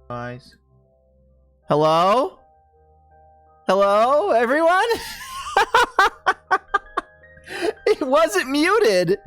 Guys. Hello? Hello, everyone? It wasn't muted.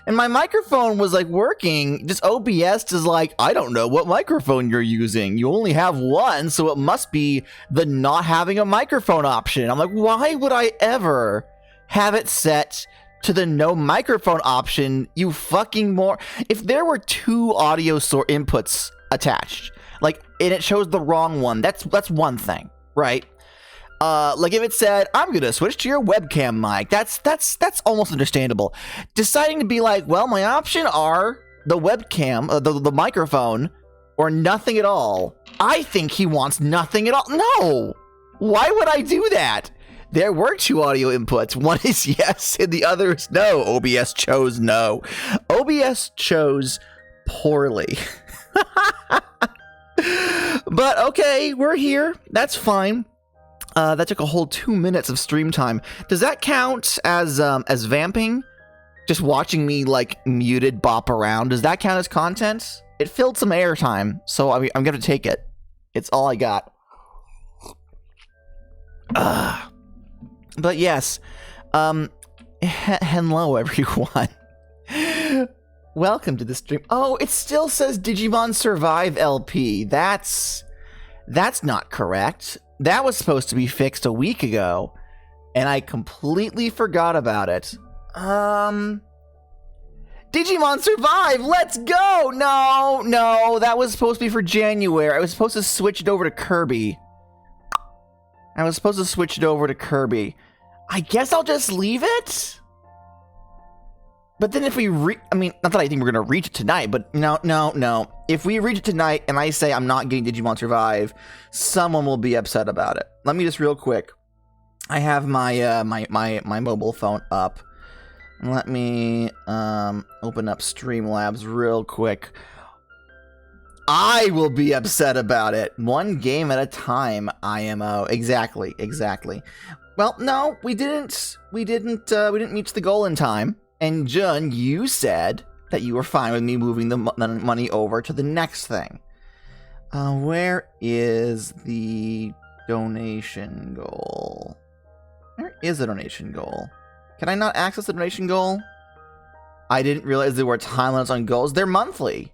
And my microphone was like working. Just OBS is like, I don't know what microphone you're using. You only have one, so it must be the not having a microphone option. I'm like, why would I ever have it set to the no microphone option, you fucking more? If there were two audio inputs attached, like, and it shows the wrong one, that's one thing, right? Like if it said, I'm gonna switch to your webcam mic, that's almost understandable. Deciding to be like, well, my option are the webcam, the microphone, or nothing at all. I think he wants nothing at all. No! Why would I do that? There were two audio inputs. One is yes, and the other is no. OBS chose no. OBS chose poorly. But okay, we're here. That's fine. That took a whole 2 minutes of stream time. Does that count as vamping? Just watching me like muted bop around. Does that count as content? It filled some airtime, so I'm gonna take it. It's all I got. But yes, hello everyone. Welcome to the stream. Oh, it still says Digimon Survive LP. That's not correct. That was supposed to be fixed a week ago, and I completely forgot about it. Digimon Survive, let's go! No, that was supposed to be for January. I was supposed to switch it over to Kirby. I guess I'll just leave it? But then if we I mean, not that I think we're gonna reach it tonight, but no. If we reach it tonight and I say I'm not getting Digimon Survive, someone will be upset about it. Let me just real quick. I have my my mobile phone up. Let me open up Streamlabs real quick. I will be upset about it. One game at a time, IMO. Exactly. Well, no, we didn't reach the goal in time. And Jun, you said that you were fine with me moving the money over to the next thing. Where is the donation goal? Where is the donation goal? Can I not access the donation goal? I didn't realize there were time limits on goals. They're monthly.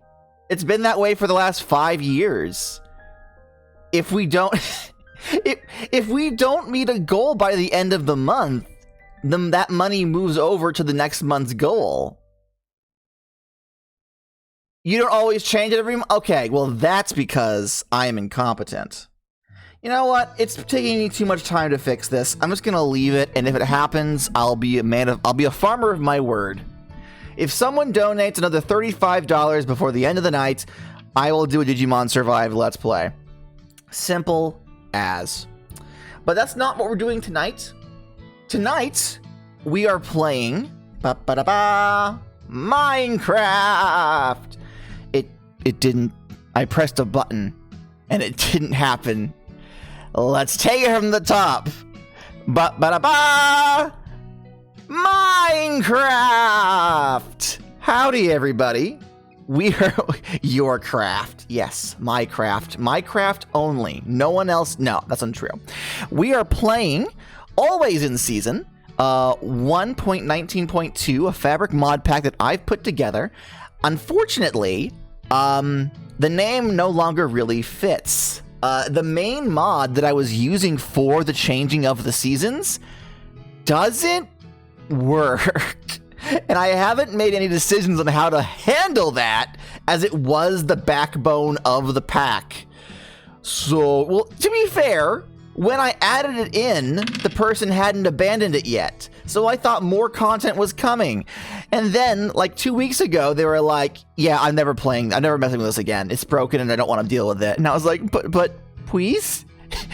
It's been that way for the last 5 years. If we don't... if we don't meet a goal by the end of the month, then that money moves over to the next month's goal. You don't always change it every month? Okay, well that's because I am incompetent. You know what? It's taking me too much time to fix this. I'm just gonna leave it, and if it happens, I'll be a farmer of my word. If someone donates another $35 before the end of the night, I will do a Digimon Survive Let's Play. Simple as. But that's not what we're doing tonight. Tonight, we are playing Minecraft. It didn't. I pressed a button, and it didn't happen. Let's take it from the top. Minecraft. Howdy, everybody. We are your craft. Yes, my craft. My craft only. No one else. No, that's untrue. We are playing. Always in season 1.19.2, a fabric mod pack that I've put together. Unfortunately, the name no longer really fits. The main mod that I was using for the changing of the seasons doesn't work. And I haven't made any decisions on how to handle that, as it was the backbone of the pack. So, well, to be fair, when I added it in, the person hadn't abandoned it yet. So I thought more content was coming. And then, like 2 weeks ago, they were like, yeah, I'm never messing with this again. It's broken and I don't want to deal with it. And I was like, but please?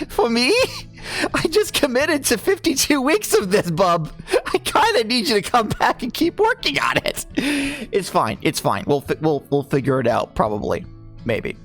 For me? I just committed to 52 weeks of this, bub. I kind of need you to come back and keep working on it. It's fine. We'll figure it out, probably. Maybe.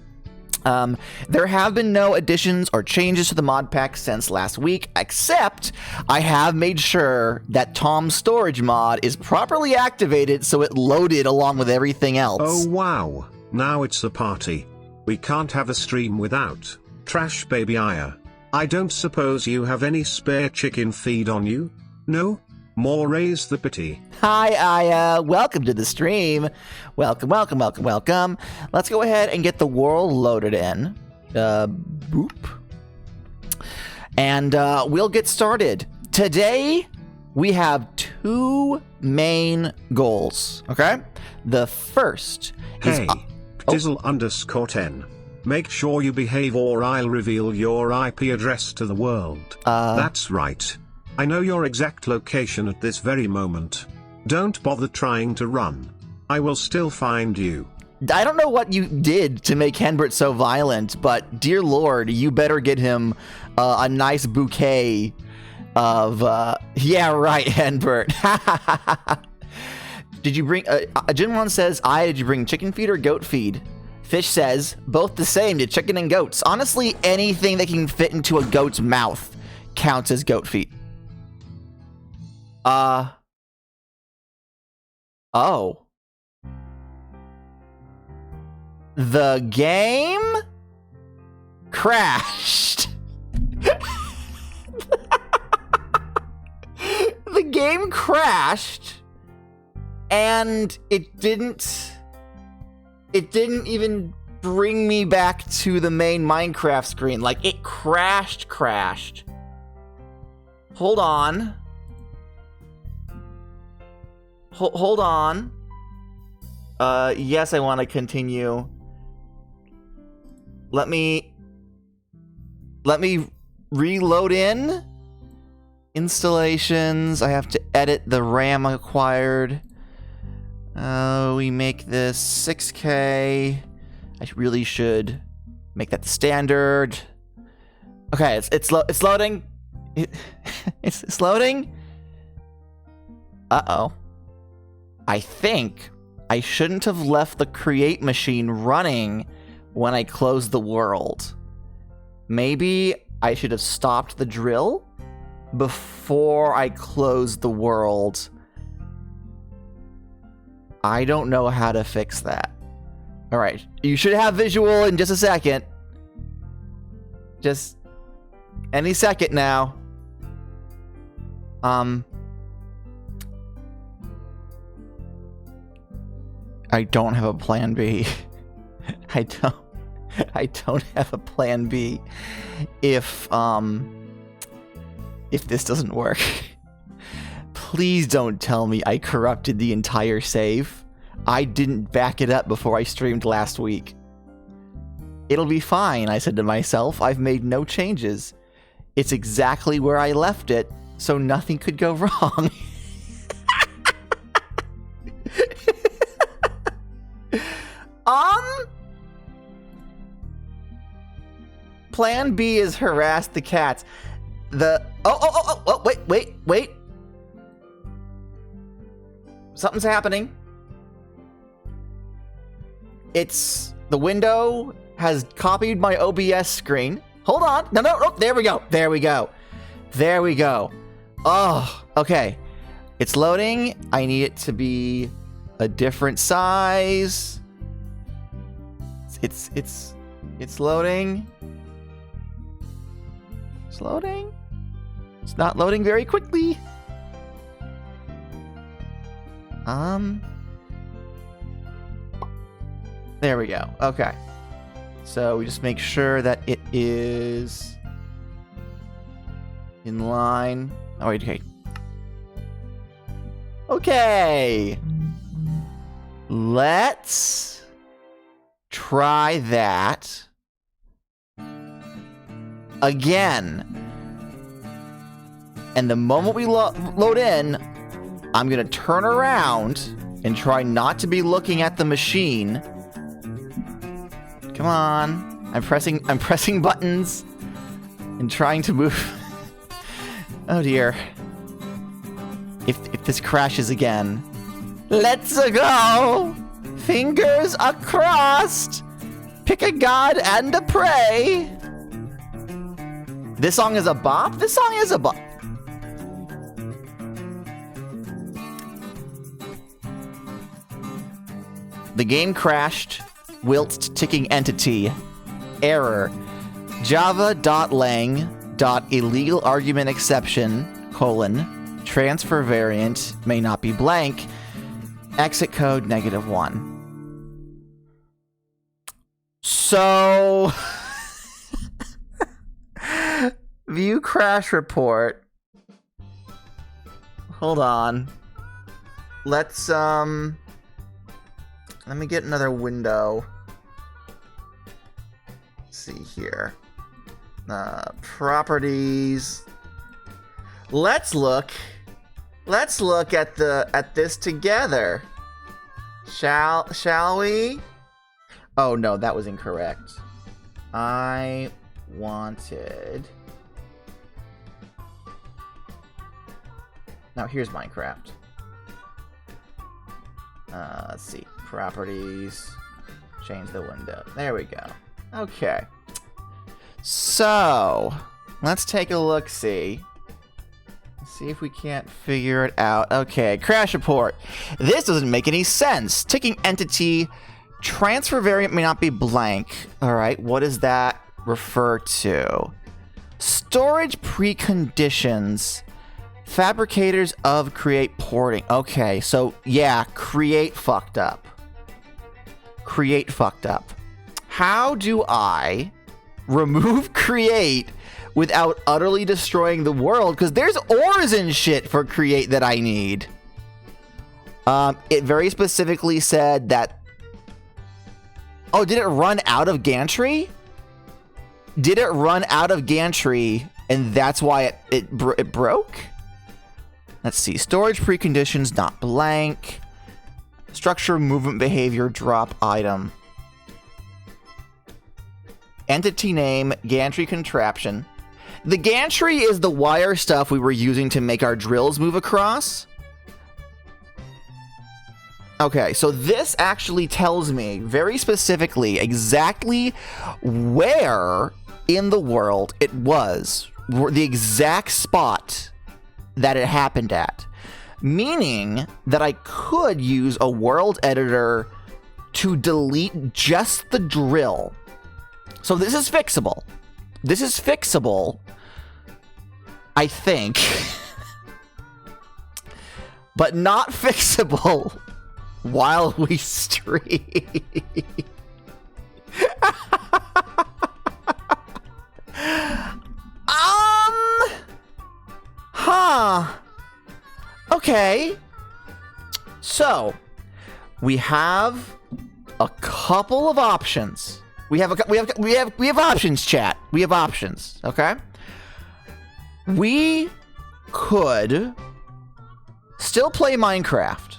There have been no additions or changes to the mod pack since last week, except I have made sure that Tom's storage mod is properly activated so it loaded along with everything else. Oh wow, now it's a party. We can't have a stream without Trash Baby Aya. I don't suppose you have any spare chicken feed on you? No? More raise the pity. Hi, Aya. Welcome to the stream. Welcome, welcome, welcome, welcome. Let's go ahead and get the world loaded in. Boop. And we'll get started. Today, we have 2 main goals, okay? The first is... Hey, Ptizzle_10. Make sure you behave or I'll reveal your IP address to the world. That's right. I know your exact location at this very moment. Don't bother trying to run. I will still find you. I don't know what you did to make Henbert so violent, but dear Lord, you better get him a nice bouquet of, yeah, right, Henbert. Did you bring, Jinwon says, did you bring chicken feed or goat feed? Fish says, both the same to chicken and goats. Honestly, anything that can fit into a goat's mouth counts as goat feed. Oh. The game crashed. The game crashed, and it didn't even bring me back to the main Minecraft screen. Like, it crashed. Hold on. Hold on. Yes, I want to continue. Let me reload in. Installations. I have to edit the RAM acquired. We make this 6K. I really should make that the standard. Okay, it's loading. It's loading. Uh-oh. I think I shouldn't have left the create machine running when I closed the world. Maybe I should have stopped the drill before I closed the world. I don't know how to fix that. All right, you should have visual in just a second. Just any second now. I don't have a plan B. I don't have a plan B if this doesn't work. Please don't tell me I corrupted the entire save. I didn't back it up before I streamed last week. It'll be fine, I said to myself. I've made no changes. It's exactly where I left it, so nothing could go wrong. Plan B is harass the cats. Wait. Something's happening. The window has copied my OBS screen. Hold on. No, there we go. Oh, okay. It's loading. I need it to be a different size. It's loading. It's loading. It's not loading very quickly. There we go. Okay. So we just make sure that it is in line. Oh, wait, okay. Okay. Let's try that again. And the moment we load in, I'm gonna turn around and try not to be looking at the machine. Come on. I'm pressing buttons and trying to move. Oh dear. If this crashes again. Let's go! Fingers are crossed! Pick a god and a prey! This song is a bop? This song is a bop. The game crashed. whilst ticking entity. Error. Java.lang.illegal argument exception, transfer variant may not be blank. Exit code -1. So, view crash report. Hold on. Let's, let me get another window. Let's see here. Properties. Let's look at this together. Shall we? Oh no, that was incorrect. I wanted. Now here's Minecraft. Let's see. Properties. Change the window. There we go. Okay. So, let's take a look-see. See if we can't figure it out. Okay, crash report. This doesn't make any sense. Ticking entity, transfer variant may not be blank. All right, what does that refer to? Storage preconditions. Fabricators of create porting. Okay, so yeah, create fucked up. Create fucked up. How do I remove create without utterly destroying the world? Because there's ores and shit for create that I need. It very specifically said that... Oh, did it run out of gantry? Did it run out of gantry and that's why it broke? Let's see. Storage preconditions not blank. Structure, movement, behavior, drop item. Entity name, gantry contraption. The gantry is the wire stuff we were using to make our drills move across. Okay, so this actually tells me very specifically exactly where in the world it was, the exact spot that it happened at. Meaning that I could use a world editor to delete just the drill. So this is fixable. This is fixable, I think. But not fixable while we stream. Okay. So, we have a couple of options. We have options, chat. We have options, okay? We could still play Minecraft.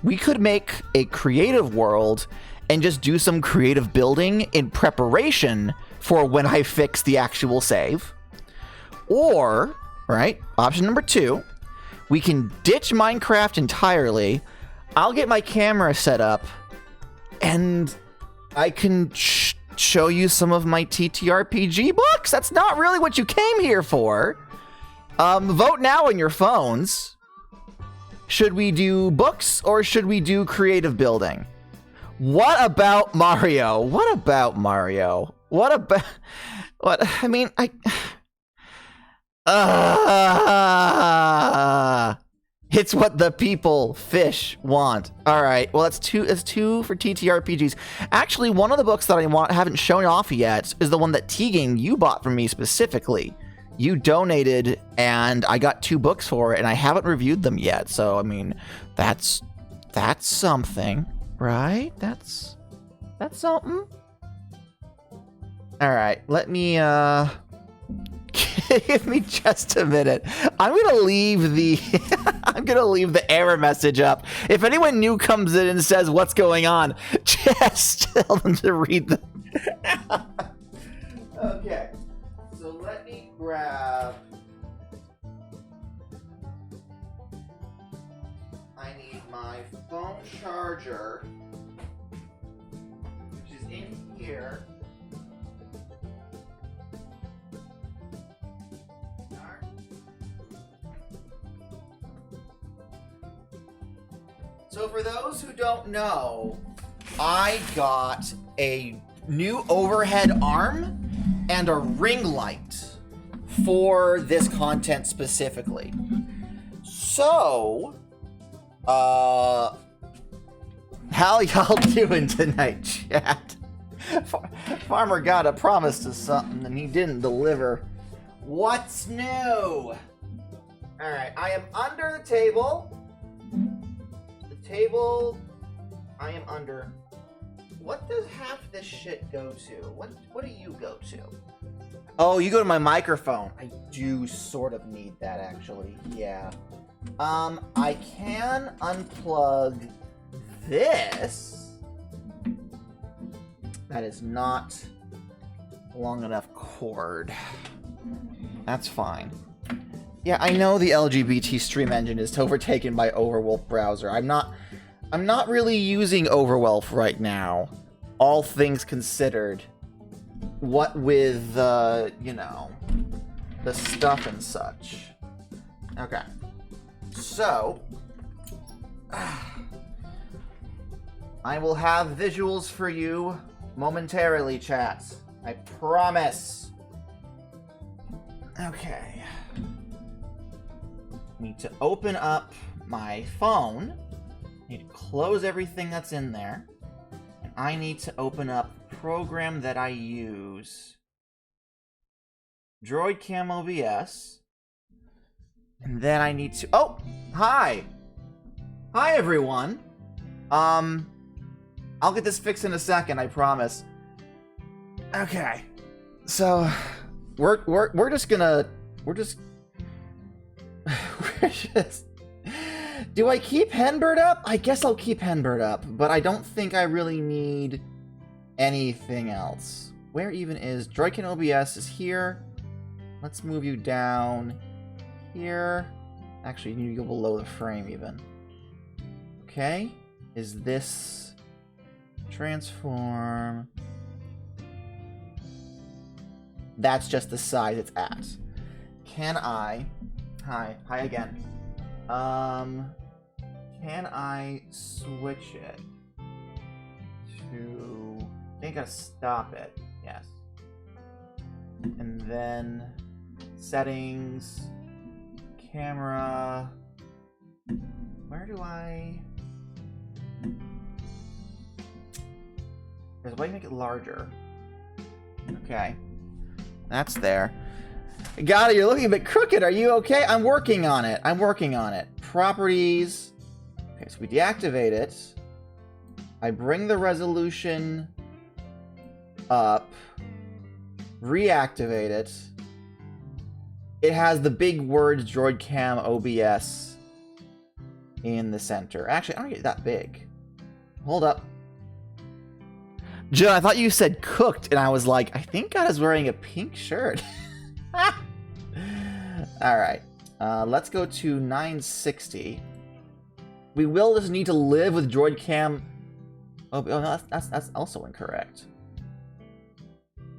We could make a creative world and just do some creative building in preparation for when I fix the actual save. Or, right, option number 2, we can ditch Minecraft entirely. I'll get my camera set up and I can show you some of my ttrpg books. That's not really what you came here for. Vote now on your phones. Should we do books or should we do creative building? What about Mario? What about Mario? What about... What? I mean, it's what the people fish want. All right. Well, it's two for ttrpgs. Actually, one of the books that I haven't shown off yet is the one that Tegan, you bought from me specifically. You donated, and I got 2 books for it, and I haven't reviewed them yet. So, I mean, that's something, right? That's something. All right. Let me give me just a minute. I'm gonna leave the error message up. If anyone new comes in and says what's going on, just tell them to read them. Okay, so let me grab. I need my phone charger, which is in here. So for those who don't know, I got a new overhead arm and a ring light for this content specifically. So, how y'all doing tonight, chat? Farmer got a promise to something and he didn't deliver. What's new? Alright, I am under the table. The table I am under. What does half this shit go to? What do you go to? Oh, you go to my microphone. I do sort of need that, actually. Yeah. I can unplug this. That is not long enough cord. That's fine. Yeah, I know the LGBT stream engine is overtaken by Overwolf browser. I'm not really using Overwolf right now, all things considered. What with, you know, the stuff and such. Okay. So, I will have visuals for you momentarily, chat. I promise. Okay. Need to open up my phone. Need to close everything that's in there. And I need to open up the program that I use. DroidCam OBS. And then I need to... Oh! Hi! Hi, everyone! I'll get this fixed in a second, I promise. Okay. So, we're just gonna... We're just... Do I keep Henbird up? I guess I'll keep Henbird up, but I don't think I really need anything else. Where even is... DroidCam OBS is here. Let's move you down here. Actually, you need to go below the frame even. Okay. Is this... transform... That's just the size it's at. Can I... Hi again. Can I switch it to... I think I gotta stop it. Yes. And then... Settings... Camera... Where do I... There's a way to make it larger. Okay. That's there. Got it, you're looking a bit crooked. Are you okay? I'm working on it. I'm working on it. Properties. Okay, so we deactivate it. I bring the resolution up. Reactivate it. It has the big words DroidCam OBS in the center. Actually, I don't get that big. Hold up. Joe, I thought you said cooked, and I was like, I think God is wearing a pink shirt. Alright. Let's go to 960. We will just need to live with DroidCam. Oh no, that's also incorrect.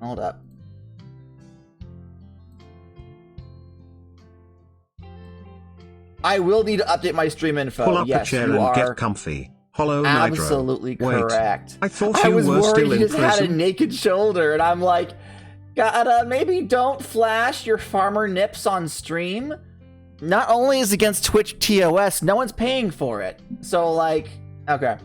Hold up. I will need to update my stream info. Pull up yes, a chair you and are get comfy. Hollow absolutely Nitro. correct. Wait, I thought you were still in just prison. had a naked shoulder, and I'm like, God, maybe don't flash your farmer nips on stream. Not only is it against Twitch TOS, no one's paying for it. So, like, okay.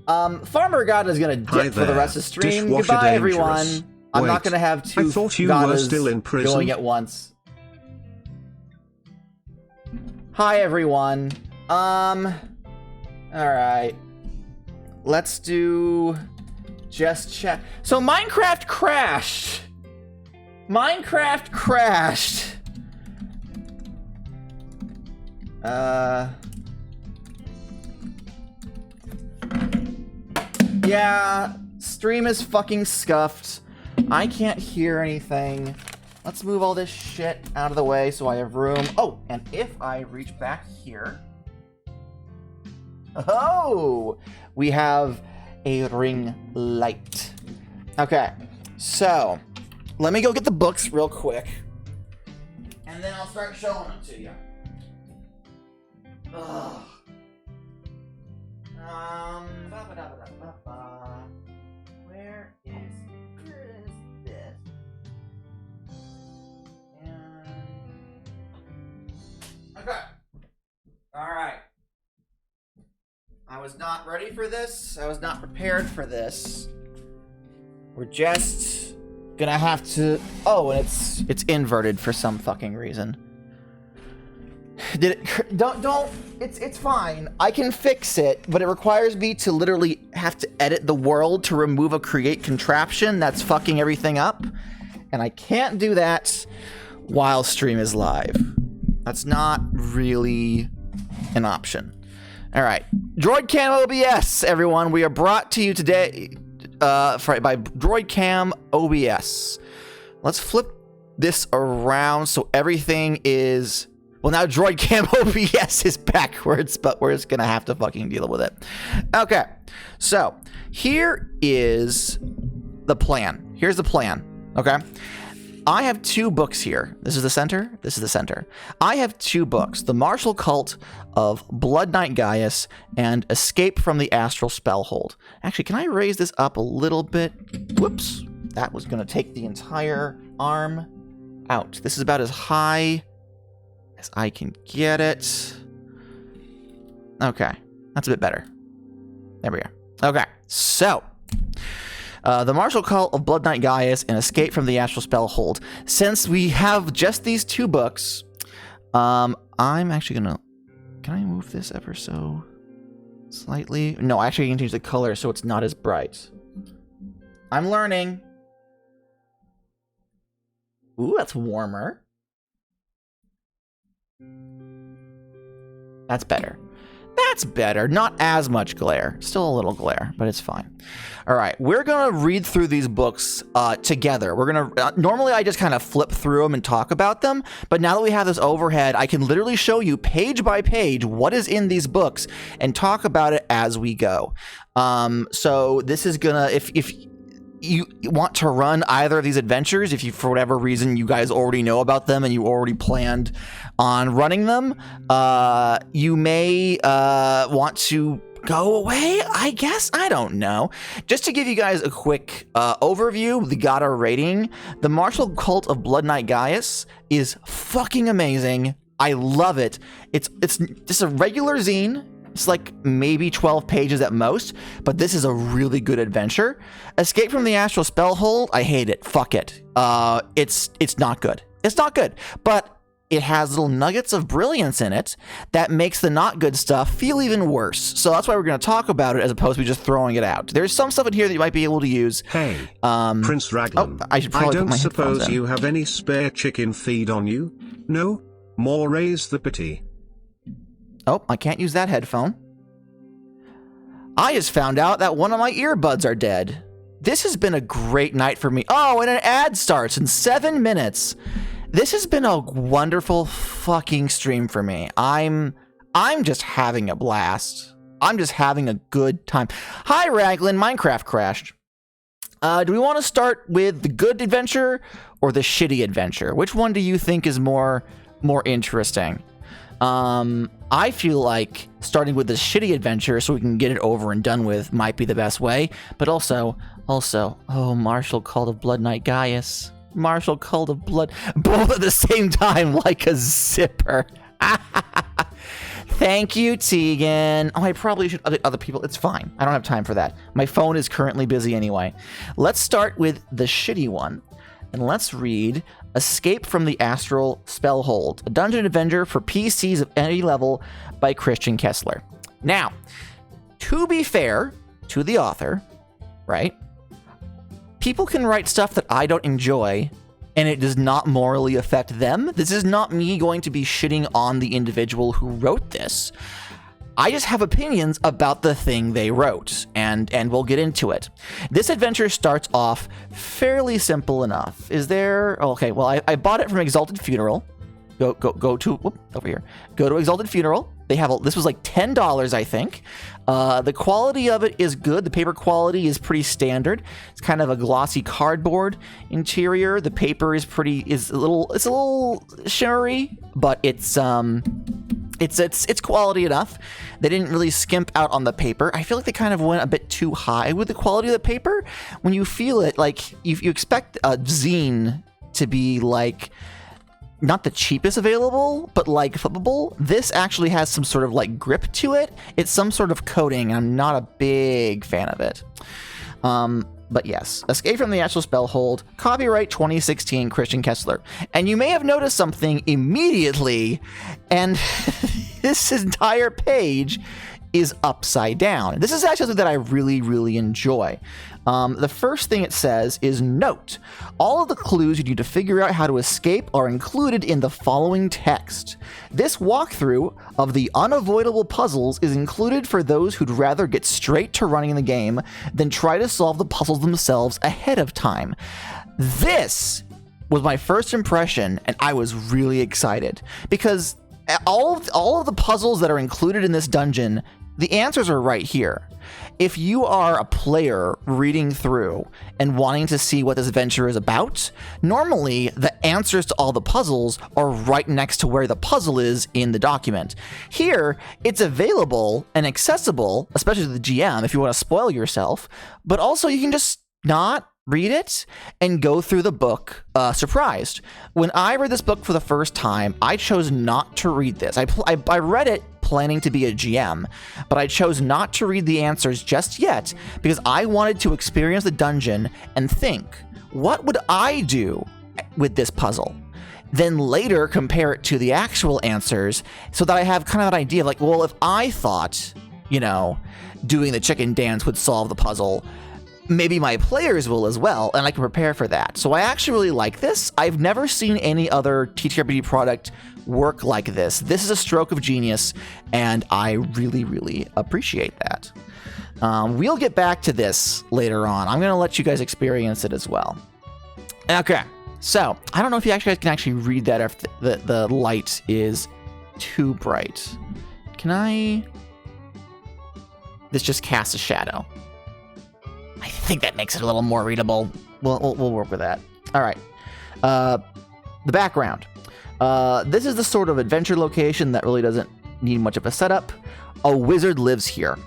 Farmer God is gonna dip for the rest of the stream. Dishwasher Goodbye, dangerous. everyone. I'm not gonna have two I thought you were still in prison. going at once. Hi, everyone. Alright. Let's do... just chat. So, Minecraft crashed. Minecraft crashed. Yeah, stream is fucking scuffed. I can't hear anything. Let's move all this shit out of the way so I have room. Oh, and if I reach back here... Oh! We have a ring light. Okay, so... let me go get the books real quick. And then I'll start showing them to you. Ugh. Where is this? Okay. All right. I was not ready for this. I was not prepared for this. We're just gonna have to. Oh, and it's inverted for some fucking reason. Did it? Don't. It's fine. I can fix it, but it requires me to literally have to edit the world to remove a create contraption that's fucking everything up, and I can't do that while stream is live. That's not really an option. All right, Droid Cam OBS, everyone. We are brought to you today by Droid Cam OBS. Let's flip this around so everything is. Well, now Droid Cam OBS is backwards, but we're just gonna have to fucking deal with it. Okay, so here is the plan. Here's the plan, okay? I have 2 books here. This is the center, this is the center. I have 2 books, The Martial Cult of Blood Knight Gaius and Escape from the Astral Spellhold. Actually, can I raise this up a little bit? Whoops, that was gonna take the entire arm out. This is about as high as I can get it. Okay, that's a bit better. There we go. Okay, so The Martial Cult of Blood Knight Gaius and Escape from the Astral Spellhold. Since we have just these 2 books, I'm actually gonna. Can I move this ever so slightly? No, actually, I can change the color so it's not as bright. I'm learning. Ooh, that's warmer. That's better. That's better. Not as much glare. Still a little glare, but it's fine. All right, we're gonna read through these books together. We're gonna normally I just kind of flip through them and talk about them, but now that we have this overhead, I can literally show you page by page what is in these books and talk about it as we go. So this is gonna if you want to run either of these adventures, if you, for whatever reason, you guys already know about them and you already planned on running them, you may want to go away, I guess? I don't know. Just to give you guys a quick overview, the GOTA rating, The Martial Cult of Blood Knight Gaius is fucking amazing. I love it. It's just a regular zine. It's like maybe 12 pages at most, but this is a really good adventure. Escape from the Astral Spellhold, I hate it. Fuck it. It's not good. It's not good, but it has little nuggets of brilliance in it that makes the not good stuff feel even worse. So that's why we're going to talk about it as opposed to just throwing it out. There's some stuff in here that you might be able to use. Hey, Prince Raglan, I don't suppose you have any spare chicken feed on you? No? More raise the pity. Oh, I can't use that headphone. I just found out that one of my earbuds are dead. This has been a great night for me. Oh, and an ad starts in 7 minutes. This has been a wonderful fucking stream for me. I'm just having a blast. I'm just having a good time. Hi, Raglan. Minecraft crashed. Do we want to start with the good adventure or the shitty adventure? Which one do you think is more interesting? I feel like starting with the shitty adventure so we can get it over and done with might be the best way. But also, oh, Martial Cult of Blood Knight Gaius. Martial Cult of Blood, both at the same time like a zipper. Thank you, Tegan. Oh, I probably should other people. It's fine. I don't have time for that. My phone is currently busy anyway. Let's start with the shitty one. And let's read Escape from the Astral Spellhold, a dungeon adventure for PCs of any level by Christian Kessler. Now, to be fair to the author, right? People can write stuff that I don't enjoy, and it does not morally affect them. This is not me going to be shitting on the individual who wrote this. I just have opinions about the thing they wrote, and we'll get into it. This adventure starts off fairly simple enough. Is there... Okay, well, I bought it from Exalted Funeral. Go to... Whoop, over here. Go to Exalted Funeral. They have... This was like $10, I think. The quality of it is good. The paper quality is pretty standard. It's kind of a glossy cardboard interior. The paper is a little shimmery, but it's It's quality enough. They didn't really skimp out on the paper. I feel like they kind of went a bit too high with the quality of the paper. When you feel it, like you expect a zine to be like not the cheapest available, but like flippable. This actually has some sort of like grip to it. It's some sort of coating. I'm not a big fan of it. But yes, Escape from the Astral Spellhold, copyright 2016, Christian Kessler. And you may have noticed something immediately, and this entire page is upside down. This is actually something that I really, really enjoy. The first thing it says is, note, all of the clues you need to figure out how to escape are included in the following text. This walkthrough of the unavoidable puzzles is included for those who'd rather get straight to running the game than try to solve the puzzles themselves ahead of time. This was my first impression, and I was really excited because all of the puzzles that are included in this dungeon, the answers are right here. If you are a player reading through and wanting to see what this adventure is about, normally the answers to all the puzzles are right next to where the puzzle is in the document. Here, it's available and accessible, especially to the GM if you want to spoil yourself, but also you can just not read it and go through the book surprised. When I read this book for the first time, I chose not to read this. I read it planning to be a GM, but I chose not to read the answers just yet because I wanted to experience the dungeon and think, what would I do with this puzzle? Then later compare it to the actual answers so that I have kind of an idea of like, well, if I thought, doing the chicken dance would solve the puzzle, maybe my players will as well, and I can prepare for that. So I actually really like this. I've never seen any other TTRPG product work like this. This is a stroke of genius, and I really, really appreciate that. We'll get back to this later on. I'm going to let you guys experience it as well. Okay, so I don't know if you guys can actually read that if the light is too bright. Can I? This just casts a shadow. I think that makes it a little more readable. We'll work with that. All right. The background. This is the sort of adventure location that really doesn't need much of a setup. A wizard lives here.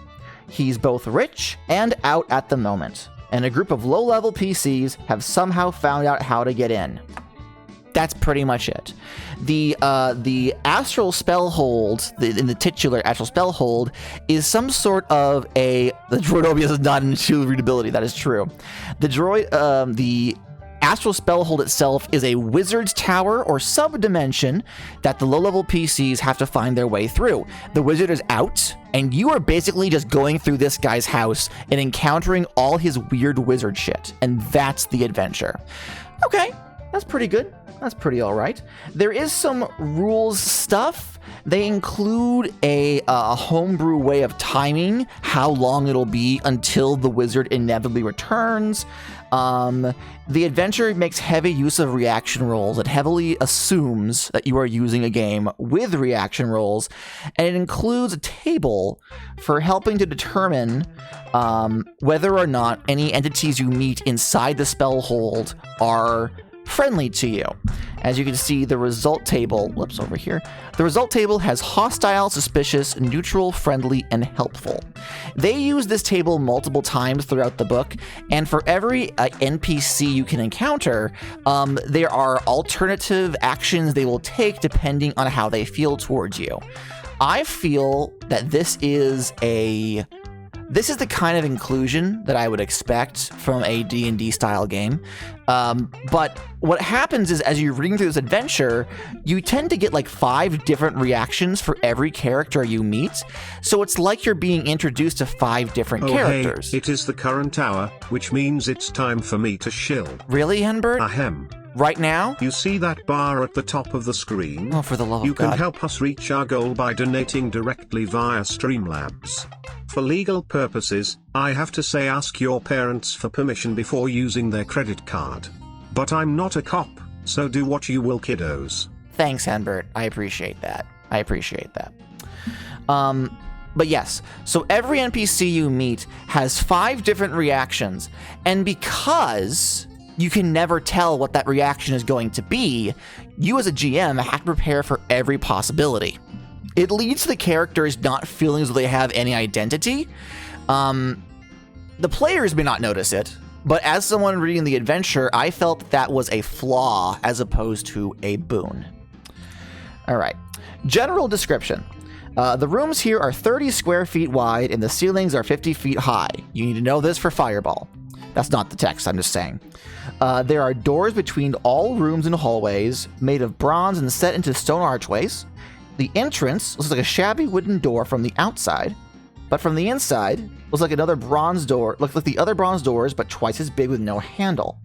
He's both rich and out at the moment, and a group of low-level PCs have somehow found out how to get in. That's pretty much it. The Astral Spellhold, in the titular Astral Spellhold, is some sort of the Droidobius is not into readability. That is true. The Astral Spellhold itself is a wizard's tower or subdimension that the low-level PCs have to find their way through. The wizard is out, and you are basically just going through this guy's house and encountering all his weird wizard shit, and that's the adventure. Okay, that's pretty good. That's pretty all right. There is some rules stuff. They include a homebrew way of timing how long it'll be until the wizard inevitably returns. The adventure makes heavy use of reaction rolls. It heavily assumes that you are using a game with reaction rolls, and it includes a table for helping to determine whether or not any entities you meet inside the Spellhold are friendly to you. As you can see, the result table, whoops, over here. The result table has hostile, suspicious, neutral, friendly, and helpful. They use this table multiple times throughout the book, and for every NPC you can encounter, there are alternative actions they will take depending on how they feel towards you. I feel that this is the kind of inclusion that I would expect from a D&D style game. But what happens is, as you're reading through this adventure, you tend to get like 5 different reactions for every character you meet. So it's like you're being introduced to 5 different characters. Hey, it is the current hour, which means it's time for me to shill. Really, Henbert? Ahem. Right now? You see that bar at the top of the screen? Oh, for the love of God. You can help us reach our goal by donating directly via Streamlabs. For legal purposes, I have to say ask your parents for permission before using their credit card. But I'm not a cop, so do what you will, kiddos. Thanks, Henbert. I appreciate that. But yes, so every NPC you meet has 5 different reactions, and because you can never tell what that reaction is going to be, you as a GM have to prepare for every possibility. It leads to the characters not feeling as though they have any identity. The players may not notice it, but as someone reading the adventure, I felt that was a flaw as opposed to a boon. All right. General description. The rooms here are 30 square feet wide and the ceilings are 50 feet high. You need to know this for Fireball. That's not the text, I'm just saying. There are doors between all rooms and hallways made of bronze and set into stone archways. The entrance looks like a shabby wooden door from the outside, but from the inside looks like another bronze door, looks like the other bronze doors, but twice as big with no handle.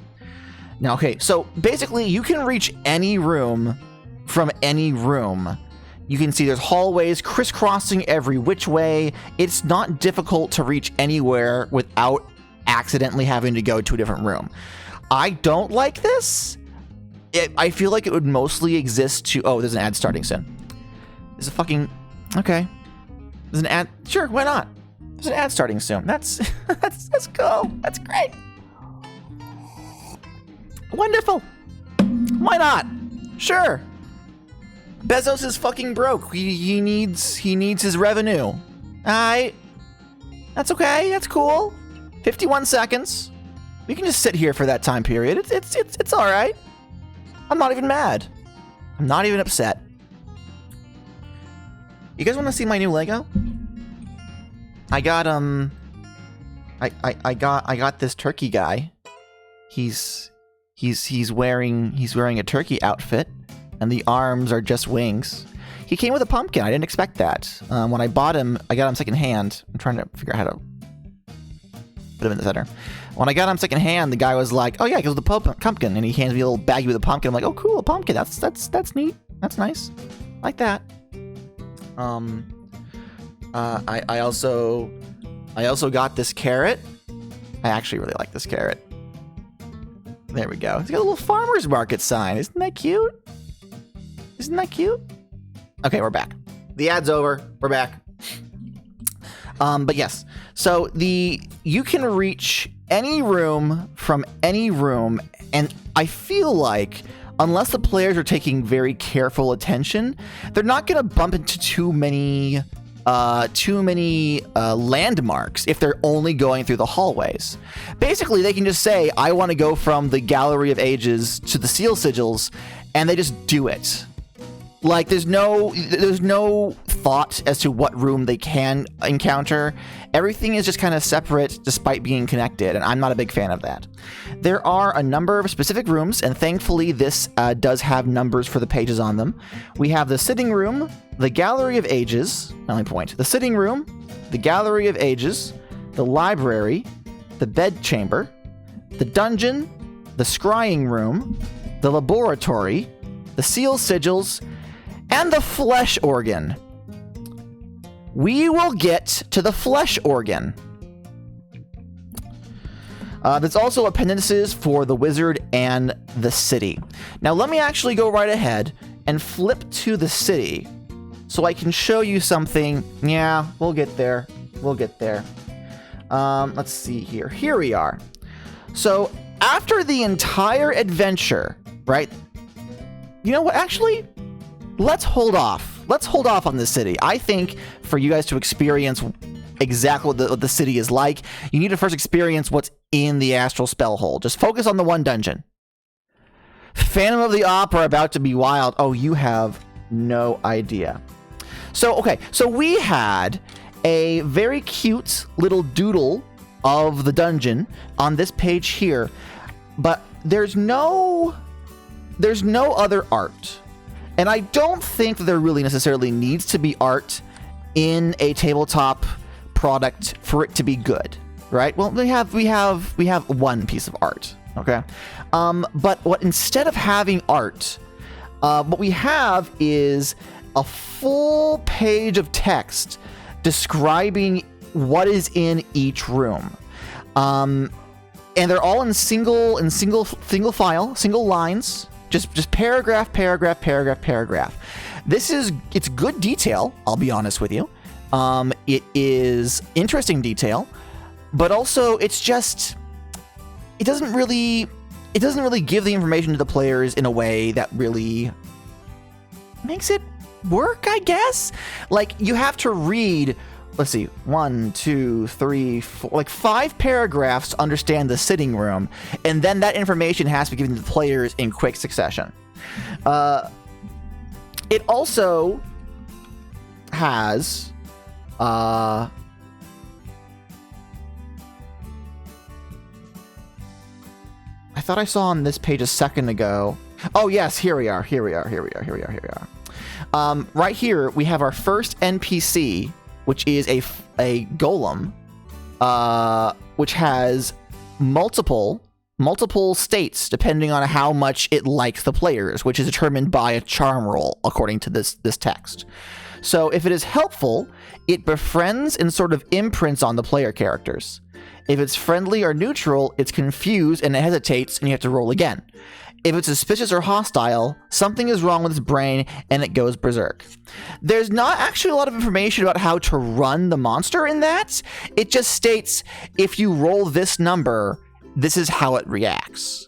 Now, okay, so basically you can reach any room from any room. You can see there's hallways crisscrossing every which way. It's not difficult to reach anywhere without accidentally having to go to a different room. I don't like this. I feel like it would mostly exist to... Oh, there's an ad starting soon. There's a fucking... Okay. There's an ad... Sure, why not? There's an ad starting soon. That's cool. That's great. Wonderful. Why not? Sure. Bezos is fucking broke. He needs his revenue. Alright. That's okay. That's cool. 51 seconds. We can just sit here for that time period. It's all right. I'm not even mad. I'm not even upset. You guys want to see my new Lego? I got I got this turkey guy. He's wearing a turkey outfit, and the arms are just wings. He came with a pumpkin. I didn't expect that. When I bought him, I got him secondhand. I'm trying to figure out how to put him in the center. When I got him secondhand, the guy was like, "Oh yeah, it goes with the pumpkin," and he hands me a little baggie with a pumpkin. I'm like, "Oh cool, a pumpkin. That's neat. That's nice. Like that." I also got this carrot. I actually really like this carrot. There we go. It's got a little farmer's market sign. Isn't that cute? Isn't that cute? Okay, we're back. The ad's over. We're back. But yes. So you can reach any room from any room, and I feel like unless the players are taking very careful attention, they're not going to bump into too many landmarks if they're only going through the hallways. Basically, they can just say, I want to go from the Gallery of Ages to the Seal Sigils, and they just do it. Like, there's no thought as to what room they can encounter. Everything is just kind of separate despite being connected, and I'm not a big fan of that. There are a number of specific rooms, and thankfully this does have numbers for the pages on them. We have the sitting room, the Gallery of Ages, only point, the sitting room, the Gallery of Ages, the library, the bedchamber, the dungeon, the scrying room, the laboratory, the seal sigils, and the flesh organ. We will get to the flesh organ. There's also appendices for the wizard and the city. Now let me actually go right ahead and flip to the city so I can show you something. Yeah, we'll get there. We'll get there. Let's see here. Here we are. So after the entire adventure, right? You know what? Actually, let's hold off. Let's hold off on the city. I think for you guys to experience exactly what the city is like, you need to first experience what's in the astral spell hole. Just focus on the one dungeon. Phantom of the Opera about to be wild. Oh, you have no idea. So, okay. So we had a very cute little doodle of the dungeon on this page here, but there's no other art. And I don't think that there really necessarily needs to be art in a tabletop product for it to be good, right? Well, we have one piece of art, okay? But what instead of having art, what we have is a full page of text describing what is in each room. And they're all in single file, single lines. Just paragraph, paragraph, paragraph, paragraph. It's good detail, I'll be honest with you. It is interesting detail, but also it doesn't really give the information to the players in a way that really makes it work, I guess. Like, you have to read, let's see, 1, 2, 3, 4, like 5 paragraphs to understand the sitting room, and then that information has to be given to the players in quick succession. It also has I thought I saw on this page a second ago. Oh yes, here we are. Right here we have our first NPC, which is a golem, which has multiple states depending on how much it likes the players, which is determined by a charm roll according to this text. So if it is helpful, it befriends and sort of imprints on the player characters. If it's friendly or neutral, it's confused and it hesitates and you have to roll again. If it's suspicious or hostile, something is wrong with its brain and it goes berserk. There's not actually a lot of information about how to run the monster in that. It just states, if you roll this number, this is how it reacts.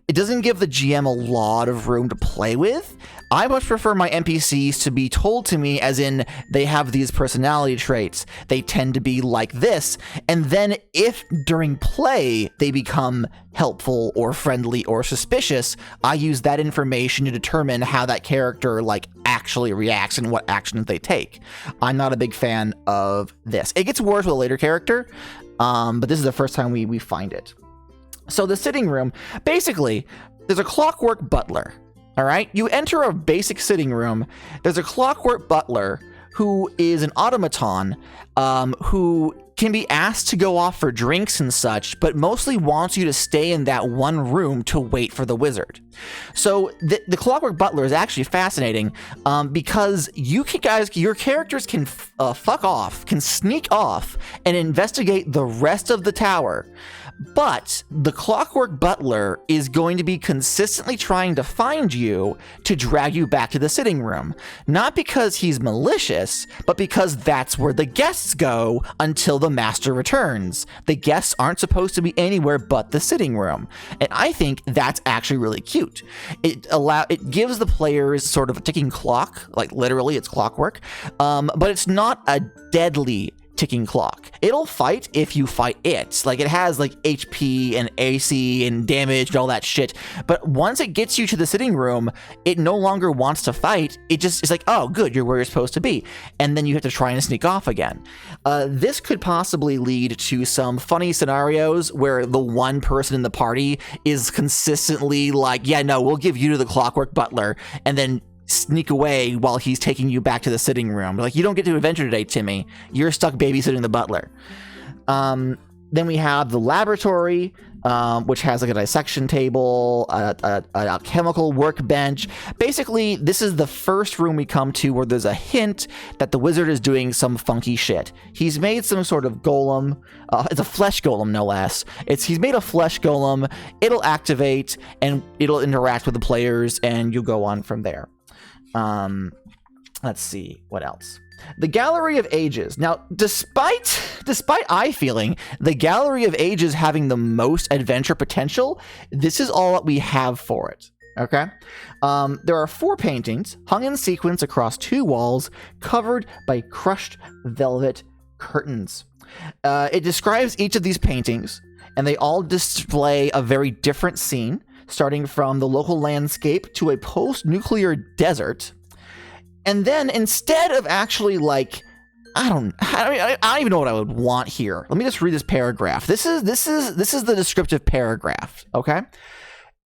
It doesn't give the GM a lot of room to play with. I much prefer my NPCs to be told to me as in they have these personality traits. They tend to be like this. And then if during play they become helpful or friendly or suspicious, I use that information to determine how that character like actually reacts and what actions they take. I'm not a big fan of this. It gets worse with a later character, but this is the first time we find it. So the sitting room, basically, there's a clockwork butler, all right? You enter a basic sitting room. There's a clockwork butler who is an automaton who can be asked to go off for drinks and such, but mostly wants you to stay in that one room to wait for the wizard. So the clockwork butler is actually fascinating because your characters can fuck off, can sneak off and investigate the rest of the tower. But the clockwork butler is going to be consistently trying to find you to drag you back to the sitting room. Not because he's malicious, but because that's where the guests go until the master returns. The guests aren't supposed to be anywhere but the sitting room. And I think that's actually really cute. It gives the players sort of a ticking clock, like literally it's clockwork, but it's not a deadly ticking clock. It'll fight if you fight it. Like, it has like HP and AC and damage and all that shit, but once it gets you to the sitting room, it no longer wants to fight. It's like, oh good, you're where you're supposed to be, and then you have to try and sneak off again. This could possibly lead to some funny scenarios where the one person in the party is consistently like, yeah, no, we'll give you to the clockwork butler, and then sneak away while he's taking you back to the sitting room. Like, you don't get to adventure today, Timmy. You're stuck babysitting the butler. Then we have the laboratory, which has like a dissection table, a chemical workbench. Basically, this is the first room we come to where there's a hint that the wizard is doing some funky shit. He's made some sort of golem. It's a flesh golem, no less. He's made a flesh golem. It'll activate and it'll interact with the players, and you'll go on from there. Let's see what else. The Gallery of Ages. Now, despite I feeling the Gallery of Ages having the most adventure potential, this is all that we have for it. Okay? There are 4 paintings hung in sequence across 2 walls, covered by crushed velvet curtains. It describes each of these paintings, and they all display a very different scene, starting from the local landscape to a post-nuclear desert. And then instead of actually like, I don't even know what I would want here. Let me just read this paragraph. This is the descriptive paragraph, okay?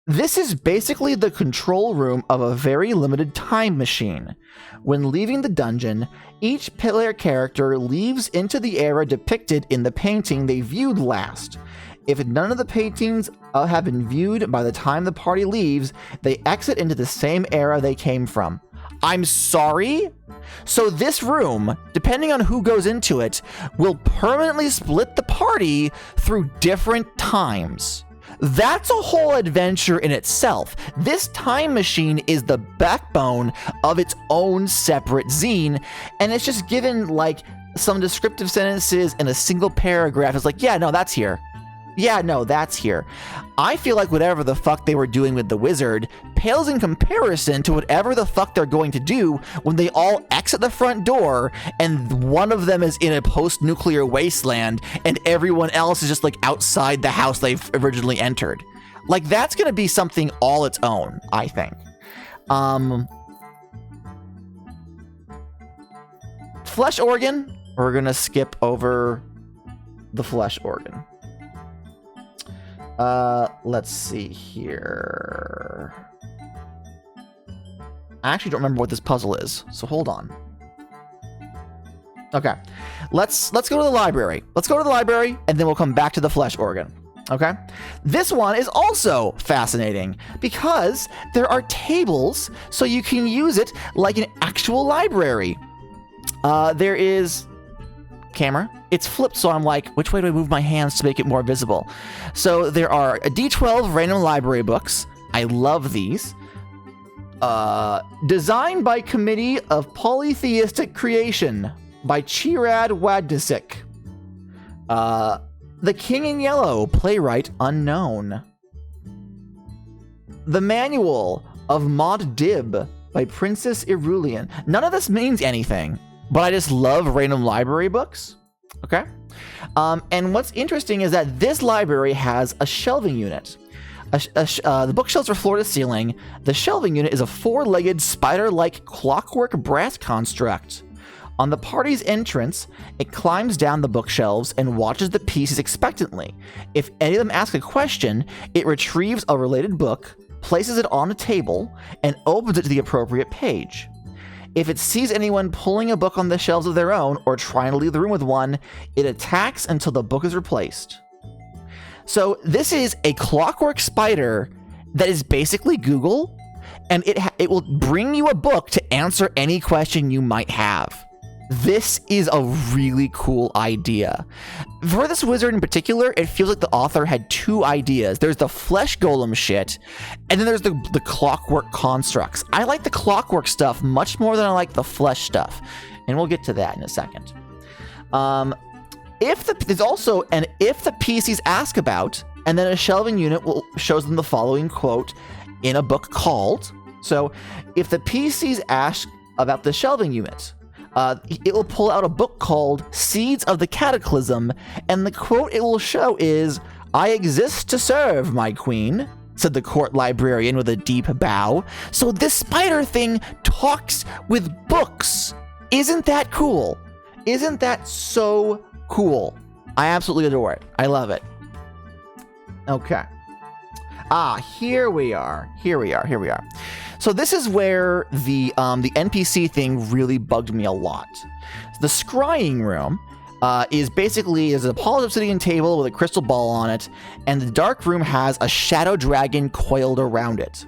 This is basically the control room of a very limited time machine. When leaving the dungeon, each player character leaves into the era depicted in the painting they viewed last. If none of the paintings have been viewed by the time the party leaves, they exit into the same era they came from. I'm sorry? So this room, depending on who goes into it, will permanently split the party through different times. That's a whole adventure in itself. This time machine is the backbone of its own separate zine, and it's just given like some descriptive sentences in a single paragraph. It's like, yeah, no, that's here. Yeah, no, that's here. I feel like whatever the fuck they were doing with the wizard pales in comparison to whatever the fuck they're going to do when they all exit the front door and one of them is in a post-nuclear wasteland and everyone else is just like outside the house they've originally entered. Like, that's going to be something all its own, I think. Flesh organ. We're going to skip over the flesh organ. Let's see here. I actually don't remember what this puzzle is, so hold on. Okay, let's go to the library. Let's go to the library, and then we'll come back to the flesh organ. Okay, this one is also fascinating because there are tables, so you can use it like an actual library. There is camera. It's flipped, so I'm like, which way do I move my hands to make it more visible? So there are a D12 random library books. I love these. Designed by Committee of Polytheistic Creation by Chirad Wadnisik. The King in Yellow, playwright unknown. The Manual of Maud Dib by Princess Irulian. None of this means anything, but I just love random library books. Okay? And what's interesting is that this library has a shelving unit. The bookshelves are floor to ceiling. The shelving unit is a four-legged, spider-like clockwork brass construct. On the party's entrance, it climbs down the bookshelves and watches the pieces expectantly. If any of them ask a question, it retrieves a related book, places it on a table, and opens it to the appropriate page. If it sees anyone pulling a book on the shelves of their own or trying to leave the room with one, it attacks until the book is replaced. So this is a clockwork spider that is basically Google, and it will bring you a book to answer any question you might have. This is a really cool idea. For this wizard in particular, it feels like the author had two ideas. There's the flesh golem shit, and then there's the clockwork constructs. I like the clockwork stuff much more than I like the flesh stuff, and we'll get to that in a second. There's also an if the PCs ask about, and then a shelving unit shows them the following quote in a book called. So if the PCs ask about the shelving unit, it will pull out a book called Seeds of the Cataclysm, and the quote it will show is, "I exist to serve, my queen," said the court librarian with a deep bow. So this spider thing talks with books. Isn't that cool? Isn't that so cool? I absolutely adore it. I love it. Okay. Here we are. So this is where the NPC thing really bugged me a lot. The scrying room is a polished obsidian table with a crystal ball on it, and the dark room has a shadow dragon coiled around it.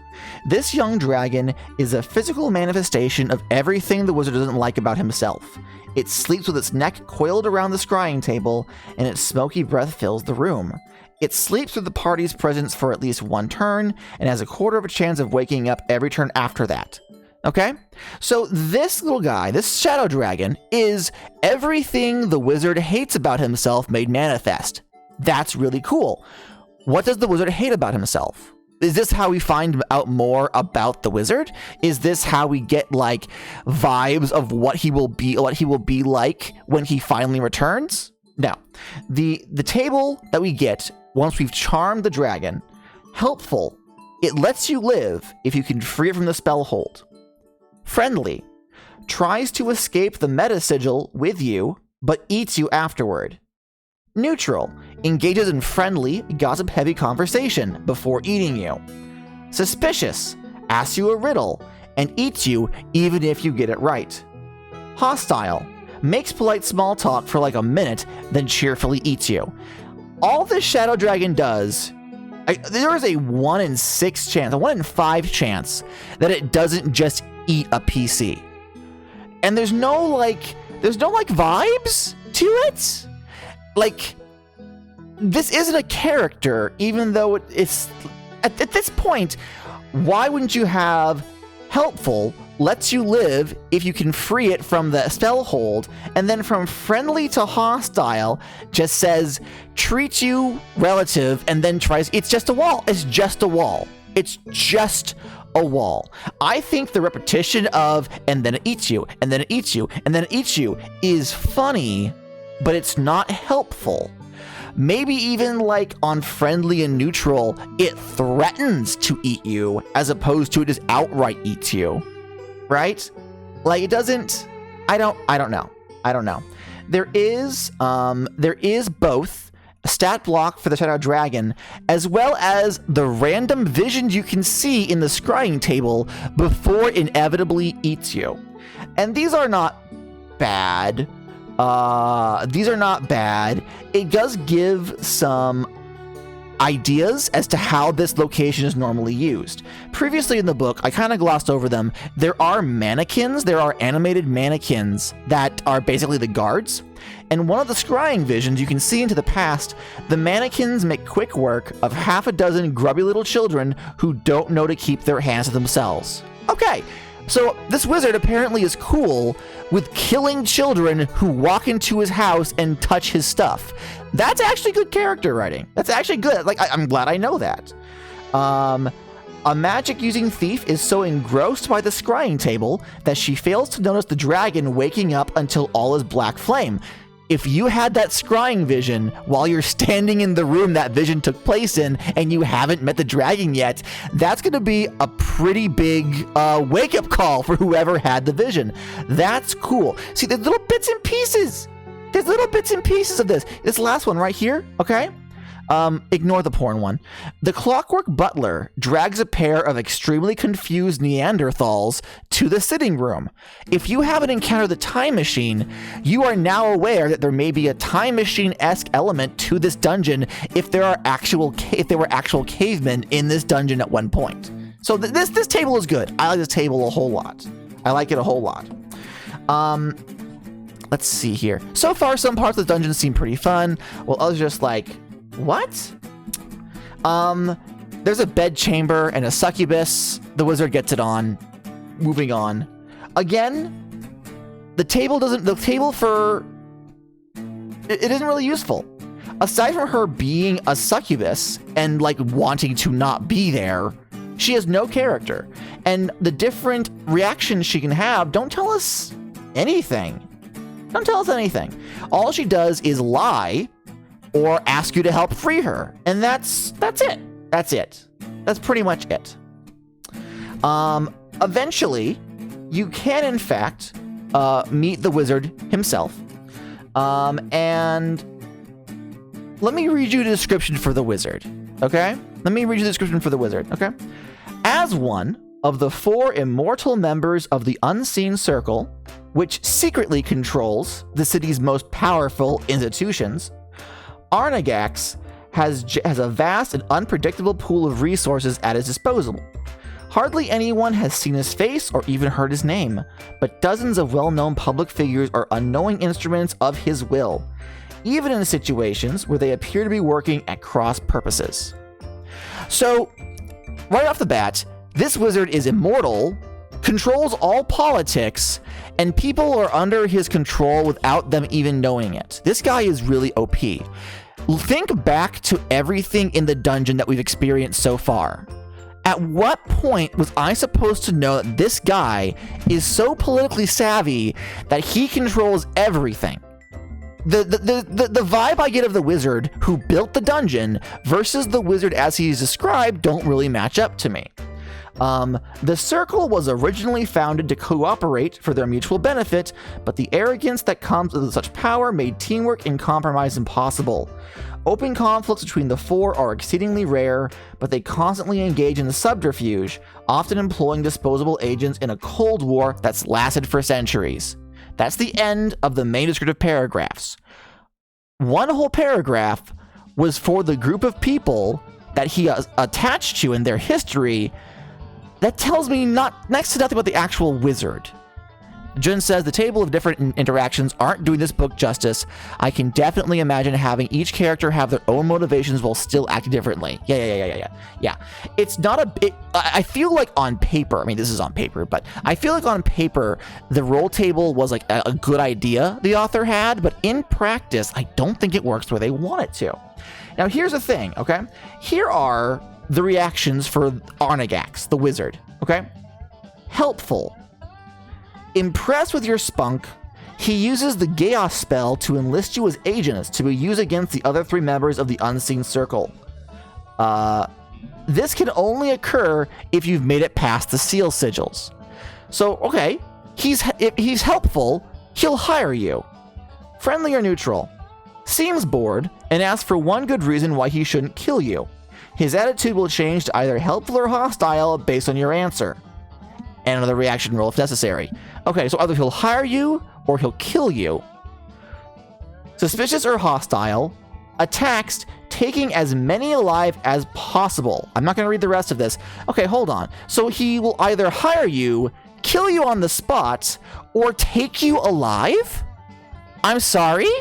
This young dragon is a physical manifestation of everything the wizard doesn't like about himself. It sleeps with its neck coiled around the scrying table, and its smoky breath fills the room. It sleeps with the party's presence for at least one turn, and has a quarter of a chance of waking up every turn after that. Okay? So this little guy, this shadow dragon, is everything the wizard hates about himself made manifest. That's really cool. What does the wizard hate about himself? Is this how we find out more about the wizard? Is this how we get like vibes of what he will be like when he finally returns? No. The table that we get once we've charmed the dragon, helpful. It lets you live if you can free it from the spell hold. Friendly. Tries to escape the meta sigil with you, but eats you afterward. Neutral. Engages in friendly, gossip-heavy conversation before eating you. Suspicious. Asks you a riddle and eats you even if you get it right. Hostile. Makes polite small talk for like a minute, then cheerfully eats you. All this shadow dragon does, there is a 1 in 6 chance, a 1 in 5 chance that it doesn't just eat a PC. And there's no vibes to it. Like, this isn't a character, even though it's at this point. Why wouldn't you have helpful lets you live if you can free it from the spell hold, and then from friendly to hostile just says treat you relative and then tries. It's just a wall. It's just a wall. It's just a wall. I think the repetition of and then it eats you, and then it eats you, and then it eats you is funny, but it's not helpful. Maybe even like on friendly and neutral, it threatens to eat you as opposed to it just outright eats you, right? Like it doesn't. I don't know. There is both a stat block for the Shadow Dragon, as well as the random visions you can see in the scrying table before it inevitably eats you. And these are not bad. It does give some ideas as to how this location is normally used. Previously in the book, I kind of glossed over them. There are mannequins, there are animated mannequins that are basically the guards. And one of the scrying visions you can see into the past, the mannequins make quick work of half a dozen grubby little children who don't know to keep their hands to themselves. Okay, so this wizard apparently is cool with killing children who walk into his house and touch his stuff. That's actually good character writing. That's actually good. Like, I'm glad I know that. A magic-using thief is so engrossed by the scrying table that she fails to notice the dragon waking up until all is black flame. If you had that scrying vision while you're standing in the room that vision took place in and you haven't met the dragon yet, that's going to be a pretty big wake-up call for whoever had the vision. That's cool. See, there's little bits and pieces. There's little bits and pieces of this. This last one right here, okay? Ignore the porn one. The clockwork butler drags a pair of extremely confused Neanderthals to the sitting room. If you haven't encountered the time machine, you are now aware that there may be a time machine-esque element to this dungeon if there were actual cavemen in this dungeon at one point. So this table is good. I like this table a whole lot. I like it a whole lot. Let's see here. So far, some parts of the dungeon seem pretty fun, while others are just like, what? There's a bed chamber and a succubus. The wizard gets it on. Moving on. Again, it isn't really useful. Aside from her being a succubus and like wanting to not be there, she has no character. And the different reactions she can have don't tell us anything. Don't tell us anything. All she does is lie or ask you to help free her. And that's it. That's it. That's pretty much it. Eventually, you can, in fact, meet the wizard himself. And let me read you the description for the wizard, okay? Let me read you the description for the wizard, okay? As one of the 4 immortal members of the Unseen Circle, which secretly controls the city's most powerful institutions, Arnagax has a vast and unpredictable pool of resources at his disposal. Hardly anyone has seen his face or even heard his name, but dozens of well-known public figures are unknowing instruments of his will, even in situations where they appear to be working at cross purposes. So, right off the bat, this wizard is immortal, controls all politics, and people are under his control without them even knowing it. This guy is really OP. Think back to everything in the dungeon that we've experienced so far. At what point was I supposed to know that this guy is so politically savvy that he controls everything? The vibe I get of the wizard who built the dungeon versus the wizard as he's described don't really match up to me. The circle was originally founded to cooperate for their mutual benefit, but the arrogance that comes with such power made teamwork and compromise impossible. Open conflicts between the 4 are exceedingly rare, but they constantly engage in the subterfuge, often employing disposable agents in a Cold War that's lasted for centuries. That's the end of the main descriptive paragraphs. One whole paragraph was for the group of people that he attached to in their history. That tells me next to nothing about the actual wizard. Jun says the table of different interactions aren't doing this book justice. I can definitely imagine having each character have their own motivations while still acting differently. Yeah. It's not I feel like on paper, I mean, this is on paper, but I feel like on paper, the roll table was like a good idea the author had, but in practice, I don't think it works where they want it to. Now, here's the thing, okay? Here are the reactions for Arnagax, the wizard, okay? Helpful. Impressed with your spunk, he uses the Chaos spell to enlist you as agents to be used against the other 3 members of the Unseen Circle. This can only occur if you've made it past the seal sigils. So, okay, if he's helpful, he'll hire you. Friendly or neutral. Seems bored and asks for one good reason why he shouldn't kill you. His attitude will change to either helpful or hostile based on your answer. And another reaction roll if necessary. Okay, so either he'll hire you or he'll kill you. Suspicious or hostile. Attacks, taking as many alive as possible. I'm not going to read the rest of this. Okay, hold on. So he will either hire you, kill you on the spot, or take you alive? I'm sorry?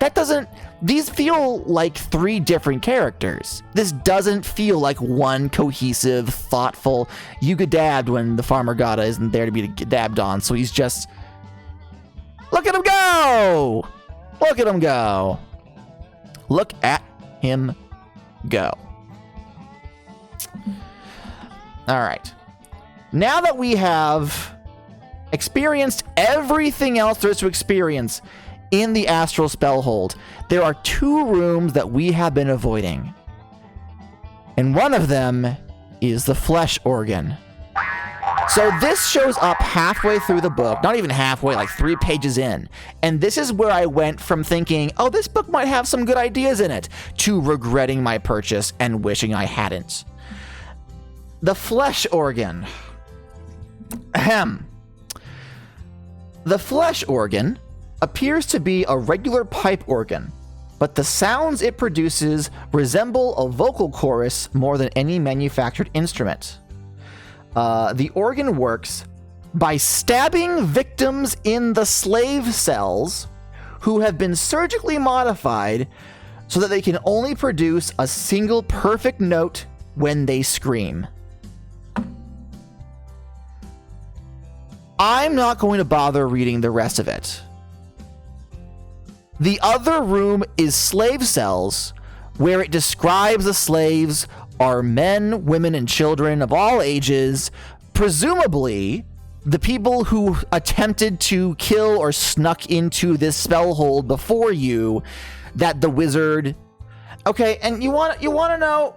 That doesn't... These feel like 3 different characters. This doesn't feel like one cohesive, thoughtful, you get dabbed when the farmer gotta isn't there to be dabbed on, so he's just... Look at him go! Look at him go! Look at him go. Alright. Now that we have experienced everything else there is to experience in the Astral Spellhold, there are 2 rooms that we have been avoiding. And one of them is the flesh organ. So this shows up halfway through the book, not even halfway, like 3 pages in. And this is where I went from thinking, oh, this book might have some good ideas in it, to regretting my purchase and wishing I hadn't. The flesh organ. Ahem. The flesh organ appears to be a regular pipe organ, but the sounds it produces resemble a vocal chorus more than any manufactured instrument. The organ works by stabbing victims in the slave cells who have been surgically modified so that they can only produce a single perfect note when they scream. I'm not going to bother reading the rest of it. The other room is slave cells, where it describes the slaves are men, women, and children of all ages, presumably the people who attempted to kill or snuck into this spellhold before you, that the wizard... Okay, and you want to know...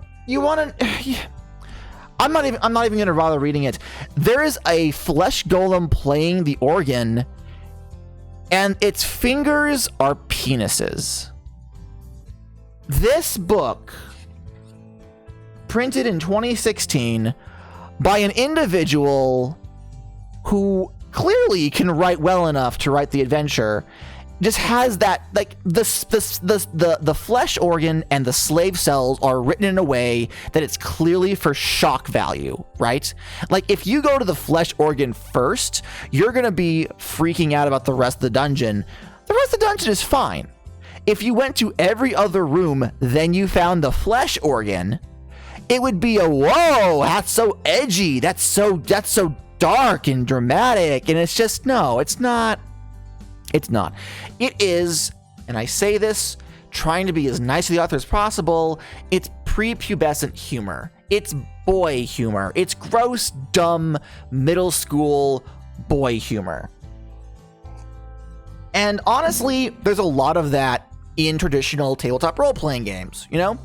I'm not even going to bother reading it. There is a flesh golem playing the organ, and its fingers are penises. This book, printed in 2016 by an individual who clearly can write well enough to write the adventure, just has that, like, the flesh organ and the slave cells are written in a way that it's clearly for shock value, right? Like, if you go to the flesh organ first, you're gonna be freaking out about the rest of the dungeon. The rest of the dungeon is fine. If you went to every other room, then you found the flesh organ, it would be a, whoa, that's so edgy, that's so dark and dramatic, and it's just, no, it's not. It's not. It is, and I say this trying to be as nice to the author as possible, it's prepubescent humor. It's boy humor. It's gross, dumb, middle school boy humor. And honestly, there's a lot of that in traditional tabletop role-playing games, you know?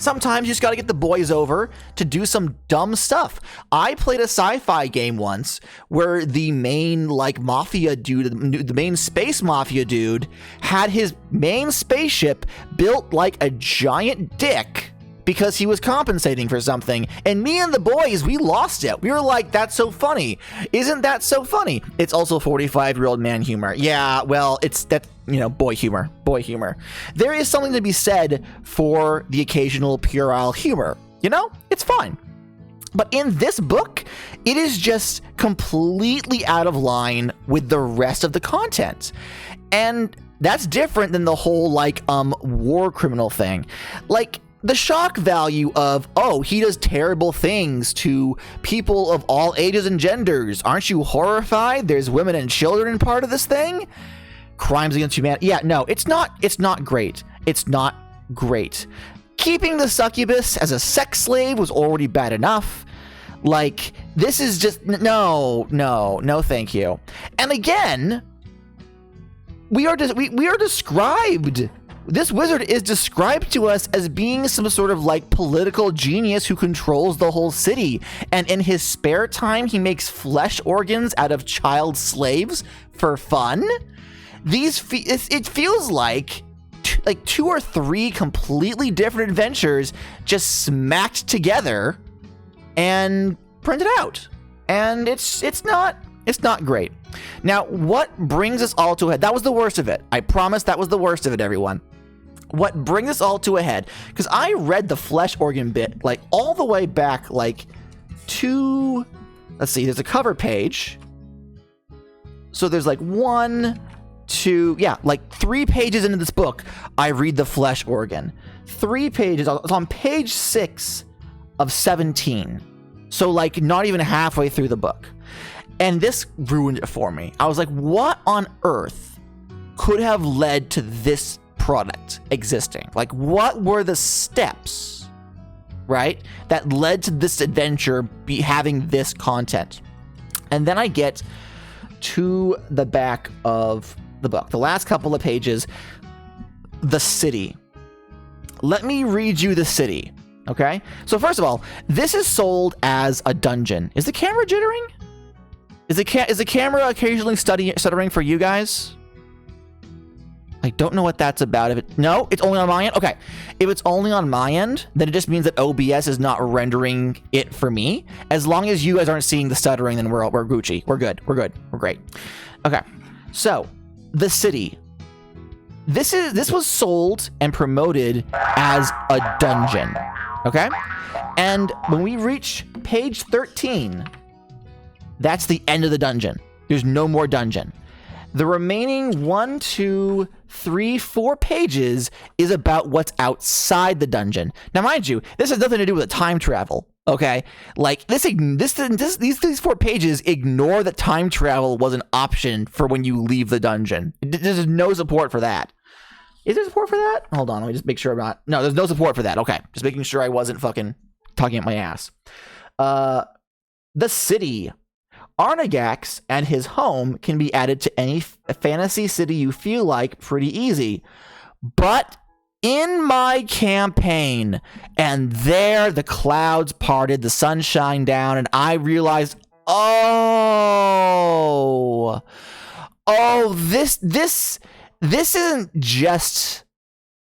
Sometimes you just gotta get the boys over to do some dumb stuff. I played a sci-fi game once where the main, like, mafia dude, the main space mafia dude, had his main spaceship built like a giant dick because he was compensating for something. And me and the boys, we lost it. We were like, that's so funny. Isn't that so funny? It's also 45-year-old man humor. Yeah, well, it's that, you know, boy humor. There is something to be said for the occasional puerile humor. You know, it's fine. But in this book, it is just completely out of line with the rest of the content. And that's different than the whole, like, war criminal thing. Like, the shock value of, oh, he does terrible things to people of all ages and genders. Aren't you horrified? There's women and children in part of this thing? Crimes against humanity. Yeah, no, it's not great. It's not great. Keeping the succubus as a sex slave was already bad enough. Like, this is just, no, thank you. And again, we are described, this wizard is described to us as being some sort of like political genius who controls the whole city. And in his spare time, he makes flesh organs out of child slaves for fun. It feels like 2 or 3 completely different adventures just smacked together and printed out. And it's not great. Now, what brings us all to a head? That was the worst of it. I promise that was the worst of it, everyone. What brings us all to a head? Because I read the flesh organ bit like all the way back like to, let's see, there's a cover page. So there's like 1, 2, yeah, like 3 pages into this book, I read the flesh organ. 3 pages, it's on page 6 of 17. So like not even halfway through the book. And this ruined it for me. I was like, what on earth could have led to this product existing? Like, what were the steps, right, that led to this adventure having this content? And then I get to the back of the book, the last couple of pages, the city. Let me read you the city, okay? So first of all, this is sold as a dungeon. Is the camera jittering? Is the camera occasionally stuttering for you guys? I don't know what that's about. No, it's only on my end? Okay. If it's only on my end, then it just means that OBS is not rendering it for me. As long as you guys aren't seeing the stuttering, then we're Gucci. We're good. We're great. Okay. So, the city. This was sold and promoted as a dungeon. Okay? And when we reach page 13, that's the end of the dungeon. There's no more dungeon. The remaining 1, 2, 3, 4 pages is about what's outside the dungeon. Now, mind you, this has nothing to do with time travel, okay? Like, these 4 pages ignore that time travel was an option for when you leave the dungeon. There's no support for that. Is there support for that? Hold on, let me just make sure I'm not... No, there's no support for that. Okay, just making sure I wasn't fucking talking at my ass. The city. Arnagax and his home can be added to any fantasy city you feel like pretty easy. But in my campaign, and there the clouds parted, the sun shined down, and I realized, this isn't just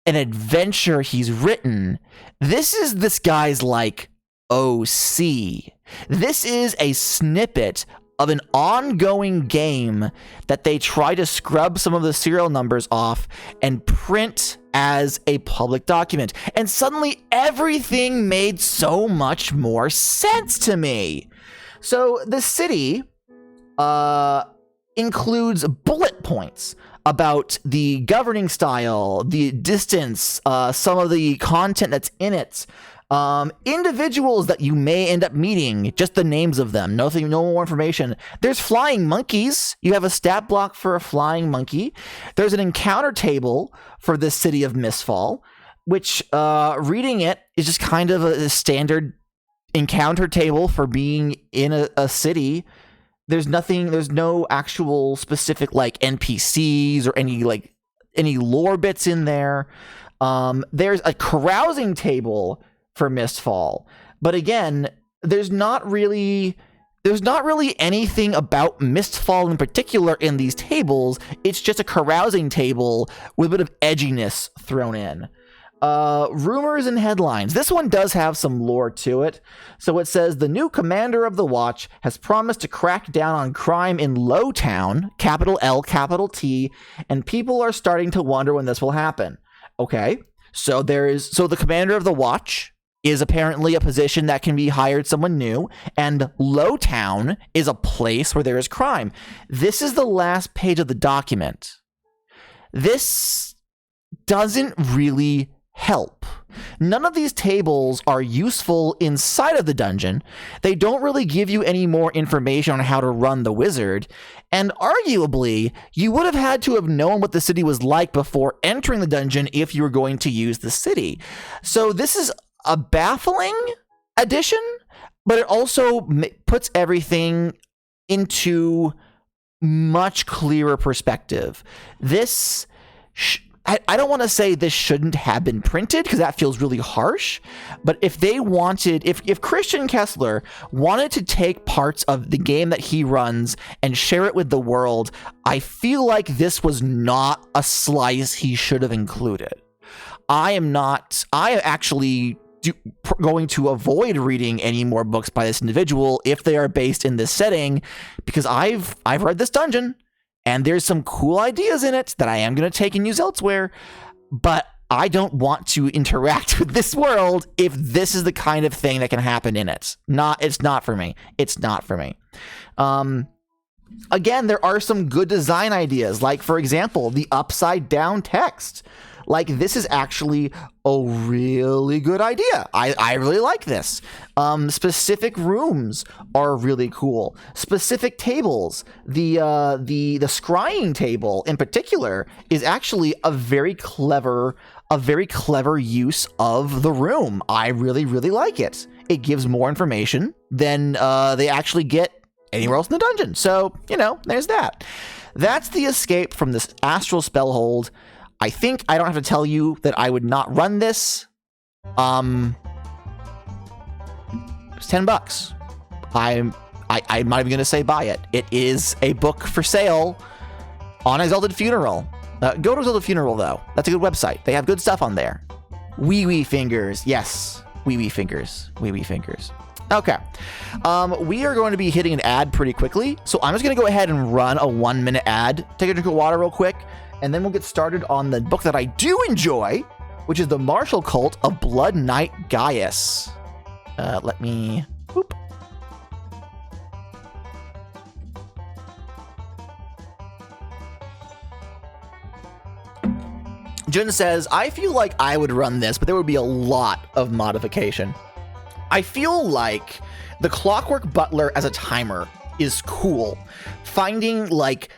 an adventure he's written. This is this guy's like OC. This is a snippet of an ongoing game that they try to scrub some of the serial numbers off and print as a public document. And suddenly everything made so much more sense to me. So the city includes bullet points about the governing style, the distance, some of the content that's in it, individuals that you may end up meeting, just the names of them, no more information. There's flying monkeys. You have a stat block for a flying monkey. There's an encounter table for the city of Mistfall, which reading it is just kind of a standard encounter table for being in a city. There's no actual specific like NPCs or any lore bits in there. There's a carousing table for Mistfall, but again, there's not really anything about Mistfall in particular in these tables. It's just a carousing table with a bit of edginess thrown in. Rumors and headlines. This one does have some lore to it. So it says, the new commander of the Watch has promised to crack down on crime in Lowtown, capital L, capital T, and people are starting to wonder when this will happen. Okay, so the commander of the Watch is apparently a position that can be hired someone new, and Lowtown is a place where there is crime. This is the last page of the document. This doesn't really help. None of these tables are useful inside of the dungeon. They don't really give you any more information on how to run the wizard, and arguably, you would have had to have known what the city was like before entering the dungeon if you were going to use the city. So this is a baffling addition, but it also puts everything into much clearer perspective. This I don't want to say this shouldn't have been printed because that feels really harsh, but if they wanted, if Christian Kessler wanted to take parts of the game that he runs and share it with the world, I feel like this was not a slice he should have included. I am actually going to avoid reading any more books by this individual if they are based in this setting, because I've read this dungeon. And there's some cool ideas in it that I am going to take and use elsewhere, but I don't want to interact with this world if this is the kind of thing that can happen in it. It's not for me. It's not for me. Again, there are some good design ideas, like, for example, the upside down text. Like, this is actually a really good idea. I really like this. Specific rooms are really cool. Specific tables. The scrying table in particular is actually a very clever use of the room. I really, really like it. It gives more information than they actually get anywhere else in the dungeon. So, there's that. That's the escape from this astral spellhold. I think I don't have to tell you that I would not run this. It's $10. I'm not even going to say buy it. It is a book for sale on Exalted Funeral. Go to Exalted Funeral, though. That's a good website. They have good stuff on there. Wee fingers. Yes. Wee fingers. Wee fingers. Okay. We are going to be hitting an ad pretty quickly. So I'm just going to go ahead and run a 1-minute ad. Take a drink of water real quick. And then we'll get started on the book that I do enjoy, which is The Martial Cult of Blood Knight Gaius. Let me... Whoop. Jun says, I feel like I would run this, but there would be a lot of modification. I feel like the Clockwork Butler as a timer is cool. Finding like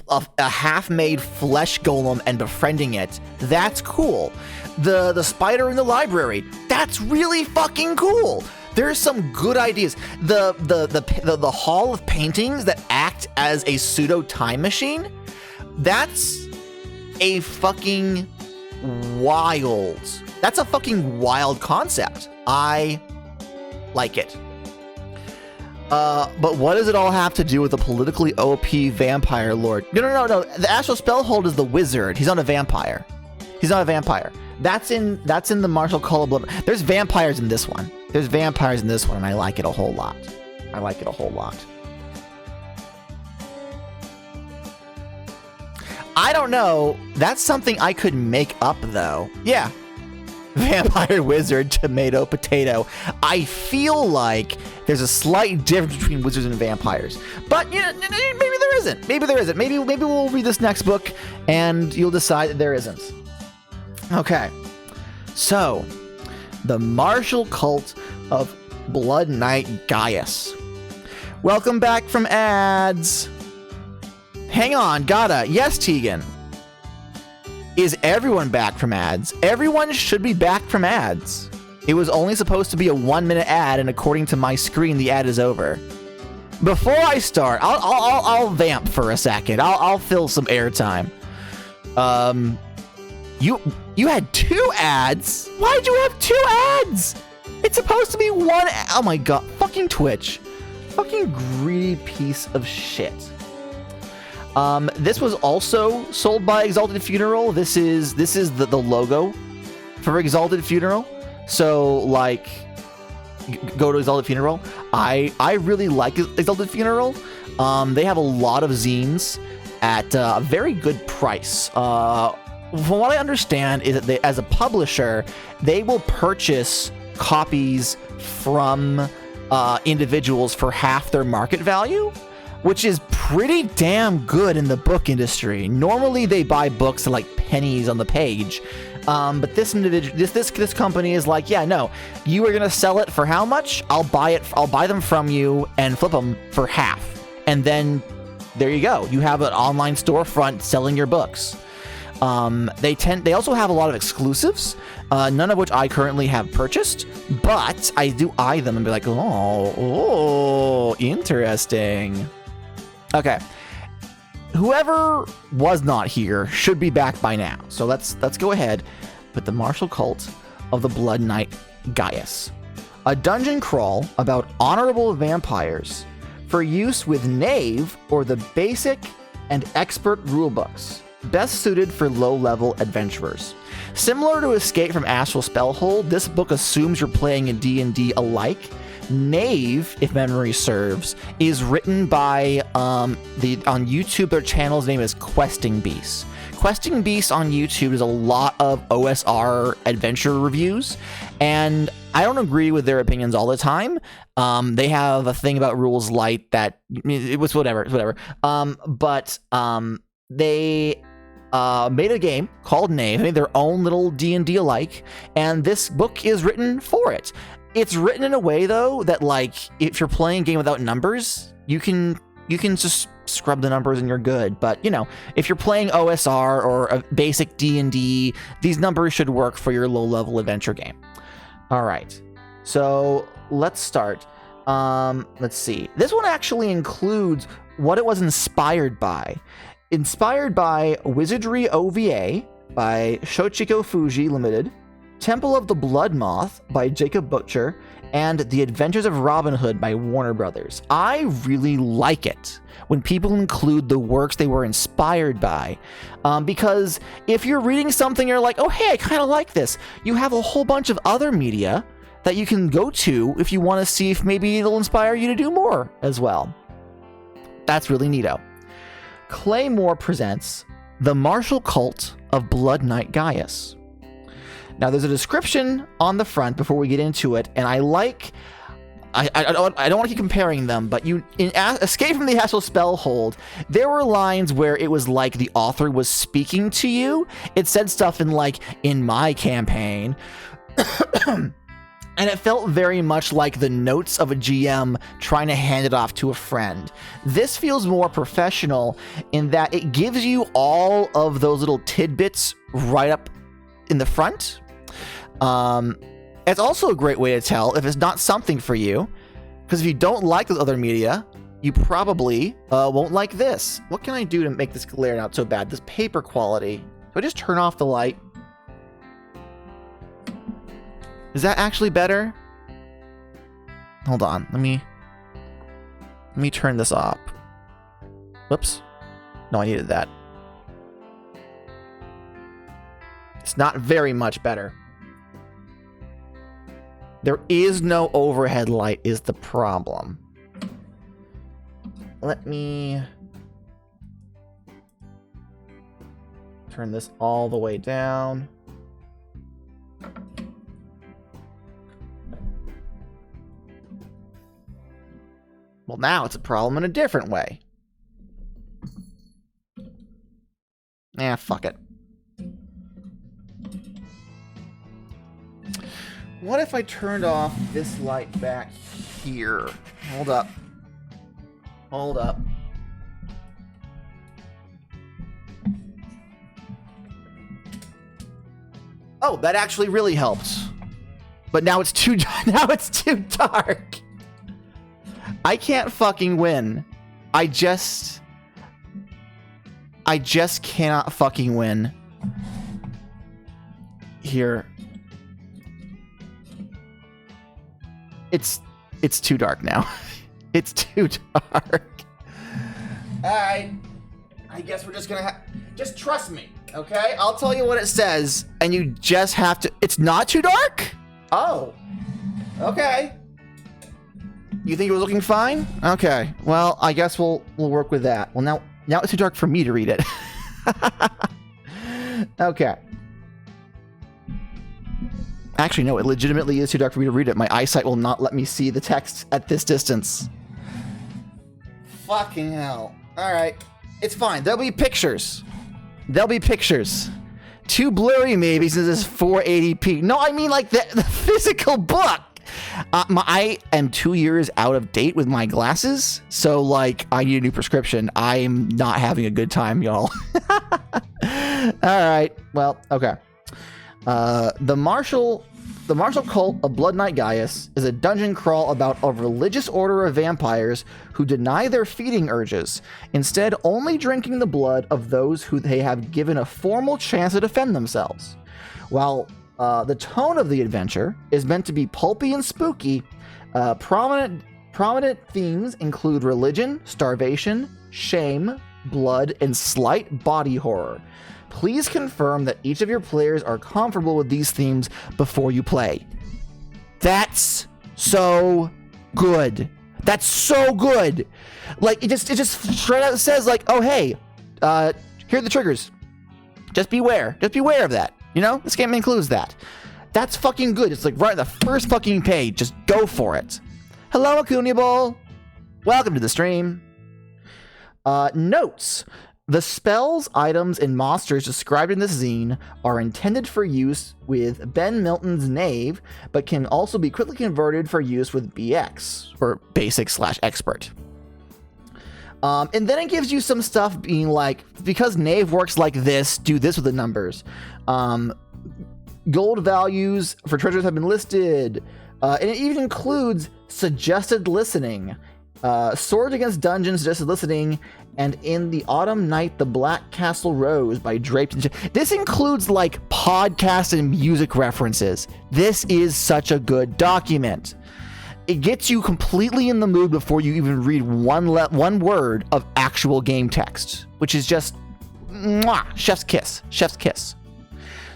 a half-made flesh golem and befriending it, that's cool. The spider in the library, that's really fucking cool. There's some good ideas. The hall of paintings that act as a pseudo time machine, that's a fucking wild. That's a fucking wild concept. I like it. But what does it all have to do with the politically OP vampire lord? No. The Astral Spellhold is the wizard. He's not a vampire. He's not a vampire. That's in the Martial Cult of Blood. There's vampires in this one. There's vampires in this one, and I like it a whole lot. I like it a whole lot. I don't know. That's something I could make up, though. Yeah. Vampire wizard, tomato, potato. I feel like there's a slight difference between wizards and vampires. But maybe there isn't. Maybe there isn't. Maybe we'll read this next book and you'll decide that there isn't. Okay. So, The Martial Cult of Blood Knight Gaius. Welcome back from ads. Hang on, gotta. Yes, Tegan. Is everyone back from ads? Everyone should be back from ads. It was only supposed to be a 1-minute ad, and according to my screen, the ad is over. Before I start, I'll vamp for a second. I'll fill some airtime. You had 2 ads? Why'd you have 2 ads? It's supposed to be 1. Oh my god, fucking Twitch, fucking greedy piece of shit. This was also sold by Exalted Funeral. This is the logo for Exalted Funeral. So, like, go to Exalted Funeral. I really like Exalted Funeral. They have a lot of zines at a very good price. From what I understand is that as a publisher, they will purchase copies from individuals for half their market value, which is pretty damn good in the book industry. Normally they buy books at like pennies on the page, but this individual, this company is like, yeah, no, you are gonna sell it for how much? I'll buy them from you and flip them for half, and then there you go. You have an online storefront selling your books. They also have a lot of exclusives, none of which I currently have purchased, but I do eye them and be like, oh, interesting. Okay. Whoever was not here should be back by now. So let's go ahead with the Martial Cult of the Blood Knight Gaius. A dungeon crawl about honorable vampires for use with Knave or the basic and expert rulebooks. Best suited for low-level adventurers. Similar to Escape from Astral Spellhold, this book assumes you're playing a D&D alike. Knave, if memory serves, is written by on YouTube. Their channel's name is Questing Beast. Questing Beast on YouTube does a lot of OSR adventure reviews, and I don't agree with their opinions all the time. They have a thing about rules light that it was whatever. But they made a game called Knave, made their own little D&D alike, and this book is written for it. It's written in a way, though, that, like, if you're playing a game without numbers, you can just scrub the numbers and you're good. But, you know, if you're playing OSR or a basic D&D, these numbers should work for your low-level adventure game. All right, so let's start. Let's see. This one actually includes what it was inspired by. Inspired by Wizardry OVA by Shochiko Fuji Limited, Temple of the Blood Moth by Jacob Butcher, and The Adventures of Robin Hood by Warner Brothers. I really like it when people include the works they were inspired by, because if you're reading something, you're like, oh, hey, I kind of like this. You have a whole bunch of other media that you can go to if you want to see if maybe it'll inspire you to do more as well. That's really neato. Claymore presents The Martial Cult of Blood Knight Gaius. Now, there's a description on the front before we get into it, and I don't want to keep comparing them, but in Escape from the Astral Spellhold, there were lines where it was like the author was speaking to you. It said stuff in my campaign, and it felt very much like the notes of a GM trying to hand it off to a friend. This feels more professional in that it gives you all of those little tidbits right up in the front. It's also a great way to tell if it's not something for you, because if you don't like those other media, you probably won't like this. What can I do to make this glare not so bad? This paper quality. Do I just turn off the light? Is that actually better? Hold on, let me turn this off. Whoops. No, I needed that. It's not very much better. There is no overhead light is the problem. Let me turn this all the way down. Well, now it's a problem in a different way. Fuck it. What if I turned off this light back here? Hold up. Hold up. Oh, that actually really helped. But now it's too dark. I can't fucking win. I just cannot fucking win. Here. It's too dark now. It's too dark. Alright. I guess we're just gonna just trust me, okay? I'll tell you what it says, and you just have to... It's not too dark? Oh. Okay. You think it was looking fine? Okay. Well, I guess we'll work with that. Well, now it's too dark for me to read it. Okay. Actually, no, it legitimately is too dark for me to read it. My eyesight will not let me see the text at this distance. Fucking hell. All right. It's fine. There'll be pictures. There'll be pictures. Too blurry, maybe, since it's 480p. No, I mean, like, the physical book. I am 2 years out of date with my glasses, so, like, I need a new prescription. I'm not having a good time, y'all. All right. Well, okay. The martial cult of Blood Knight Gaius is a dungeon crawl about a religious order of vampires who deny their feeding urges, instead only drinking the blood of those who they have given a formal chance to defend themselves. While the tone of the adventure is meant to be pulpy and spooky, prominent themes include religion, starvation, shame, blood, and slight body horror. Please confirm that each of your players are comfortable with these themes before you play. That's so good. That's so good. Like, it just straight out says, like, oh, hey, here are the triggers. Just beware. Just beware of that. You know, this game includes that. That's fucking good. It's like right on the first fucking page. Just go for it. Hello, Akunibol. Welcome to the stream. Notes. The spells, items, and monsters described in this zine are intended for use with Ben Milton's Knave, but can also be quickly converted for use with BX, or Basic/Expert. And then it gives you some stuff being like, because Knave works like this, do this with the numbers. Gold values for treasures have been listed, and it even includes suggested listening. Swords Against Dungeons suggested listening, and In the Autumn Night, the Black Castle Rose by Draped. This includes like podcast and music references. This is such a good document. It gets you completely in the mood before you even read one word of actual game text, which is just mwah, chef's kiss, chef's kiss.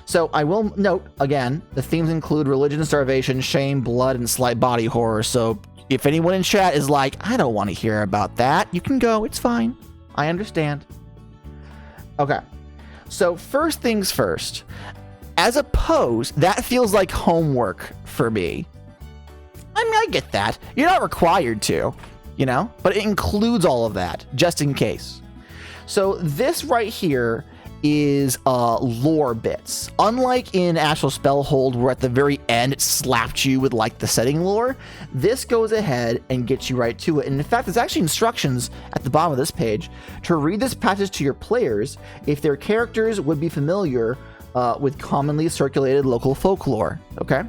So I will note again, the themes include religion, starvation, shame, blood, and slight body horror. So if anyone in chat is like, I don't want to hear about that, you can go. It's fine. I understand. Okay. So first things first. As a pose, that feels like homework for me. I mean, I get that. You're not required to, you know? But it includes all of that, just in case. So this right here is lore bits. Unlike in Astral Spellhold, where at the very end it slapped you with like the setting lore, this goes ahead and gets you right to it. And in fact, there's actually instructions at the bottom of this page to read this passage to your players if their characters would be familiar with commonly circulated local folklore. Okay,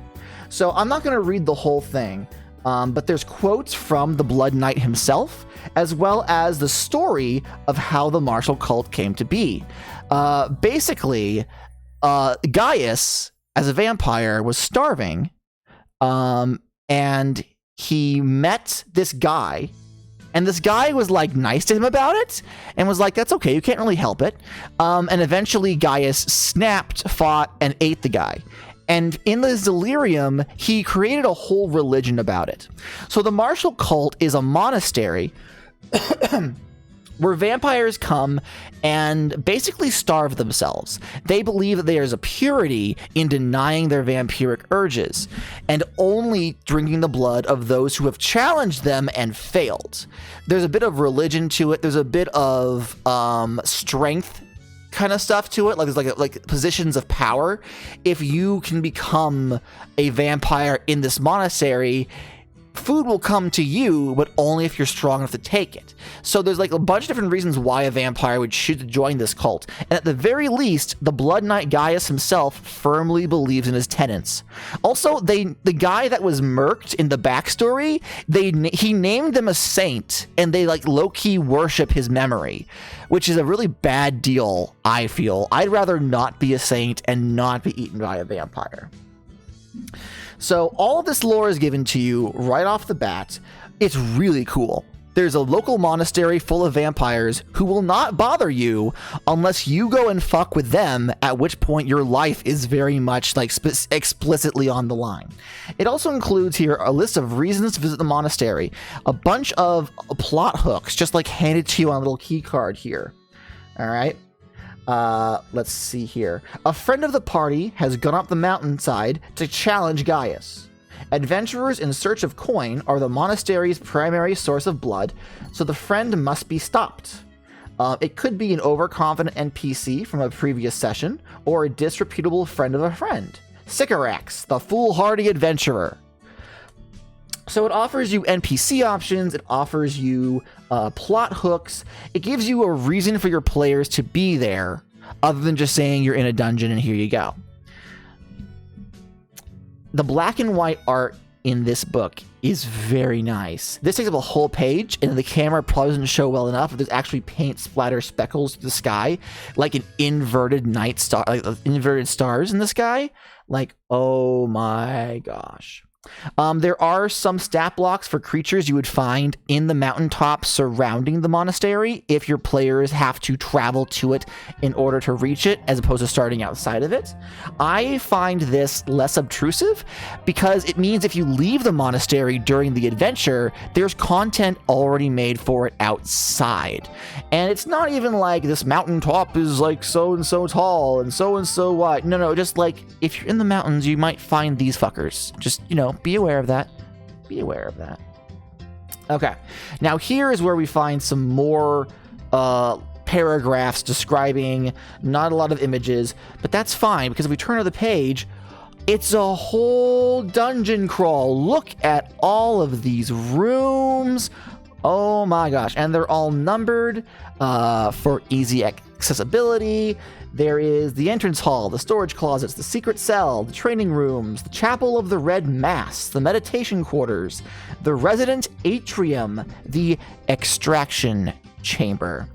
so I'm not going to read the whole thing, but there's quotes from the Blood Knight himself, as well as the story of how the martial cult came to be. Basically, Gaius, as a vampire, was starving, and he met this guy, and this guy was like nice to him about it, and was like, that's okay, you can't really help it. And eventually Gaius snapped, fought, and ate the guy. And in this delirium, he created a whole religion about it. So the martial cult is a monastery where vampires come and basically starve themselves. They believe that there is a purity in denying their vampiric urges and only drinking the blood of those who have challenged them and failed. There's a bit of religion to it. There's a bit of strength kind of stuff to it. Like there's like positions of power. If you can become a vampire in this monastery, food will come to you, but only if you're strong enough to take it. So there's like a bunch of different reasons why a vampire would choose to join this cult. And at the very least, the Blood Knight Gaius himself firmly believes in his tenets. Also, the guy that was murked in the backstory, he named them a saint, and they like low-key worship his memory, which is a really bad deal, I feel. I'd rather not be a saint and not be eaten by a vampire. So all of this lore is given to you right off the bat. It's really cool. There's a local monastery full of vampires who will not bother you unless you go and fuck with them, at which point your life is very much like explicitly on the line. It also includes here a list of reasons to visit the monastery, a bunch of plot hooks just like handed to you on a little key card here. All right. Let's see here. A friend of the party has gone up the mountainside to challenge Gaius. Adventurers in search of coin are the monastery's primary source of blood, so the friend must be stopped. It could be an overconfident NPC from a previous session, or a disreputable friend of a friend. Sycorax, the foolhardy adventurer. So it offers you NPC options, it offers you plot hooks, it gives you a reason for your players to be there, other than just saying you're in a dungeon and here you go. The black and white art in this book is very nice. This takes up a whole page, and the camera probably doesn't show well enough, but there's actually paint splatter speckles to the sky, like an inverted night star, like inverted stars in the sky. Like, oh my gosh. There are some stat blocks for creatures you would find in the mountaintop surrounding the monastery if your players have to travel to it in order to reach it, as opposed to starting outside of it. I find this less obtrusive because it means if you leave the monastery during the adventure, there's content already made for it outside. And it's not even like this mountaintop is like so-and-so tall and so-and-so wide. No, just like if you're in the mountains, you might find these fuckers. Just, be aware of that. Be aware of that. Okay. Now here is where we find some more paragraphs describing not a lot of images, but that's fine because if we turn to the page, it's a whole dungeon crawl. Look at all of these rooms. Oh my gosh. And they're all numbered for easy accessibility. There is the entrance hall, the storage closets, the secret cell, the training rooms, the chapel of the Red Mass, the meditation quarters, the resident atrium, the extraction chamber.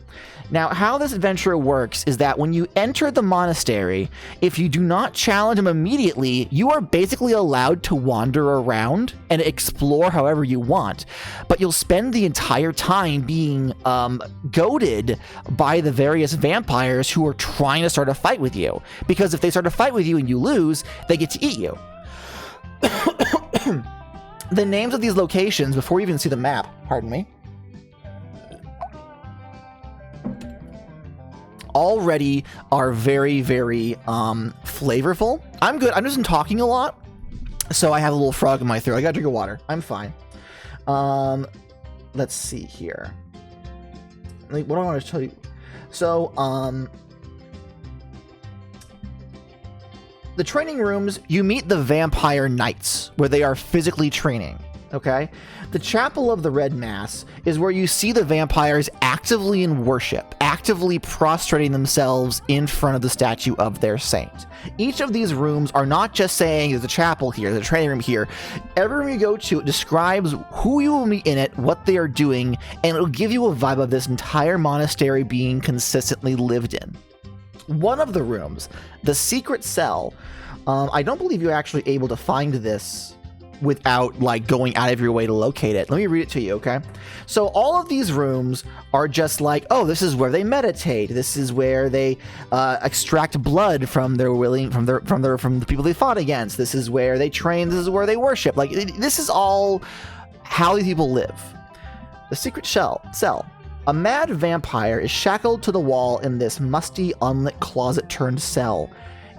Now, how this adventure works is that when you enter the monastery, if you do not challenge them immediately, you are basically allowed to wander around and explore however you want. But you'll spend the entire time being goaded by the various vampires who are trying to start a fight with you. Because if they start a fight with you and you lose, they get to eat you. The names of these locations, before you even see the map, pardon me, already are very, very flavorful. I'm good. I'm just talking a lot, so I have a little frog in my throat. I gotta drink of water. I'm fine. Let's see here. Like, what do I want to tell you? So, the training rooms, you meet the vampire knights, where they are physically training. Okay? The Chapel of the Red Mass is where you see the vampires actively in worship, actively prostrating themselves in front of the statue of their saint. Each of these rooms are not just saying there's a chapel here, there's a training room here. Every room you go to, it describes who you will meet in it, what they are doing, and it'll give you a vibe of this entire monastery being consistently lived in. One of the rooms, the secret cell, I don't believe you're actually able to find this without like going out of your way to locate it. Let me read it to you, okay? So all of these rooms are just like, oh, this is where they meditate. This is where they extract blood from their from the people they fought against. This is where they train. This is where they worship. Like this is all how these people live. The secret cell. A mad vampire is shackled to the wall in this musty, unlit closet turned cell.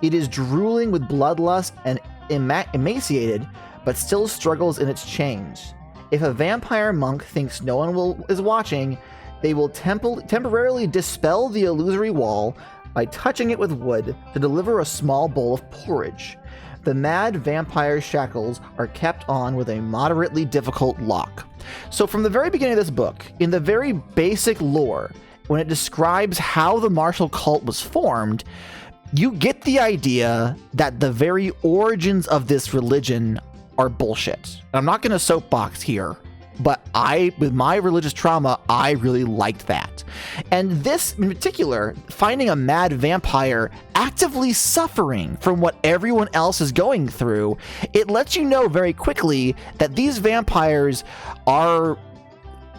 It is drooling with bloodlust and emaciated, but still struggles in its chains. If a vampire monk thinks no one is watching, they will temporarily dispel the illusory wall by touching it with wood to deliver a small bowl of porridge. The mad vampire shackles are kept on with a moderately difficult lock. So from the very beginning of this book, in the very basic lore, when it describes how the martial cult was formed, you get the idea that the very origins of this religion are bullshit. I'm not going to soapbox here, but with my religious trauma, I really liked that. And this in particular, finding a mad vampire actively suffering from what everyone else is going through, it lets you know very quickly that these vampires are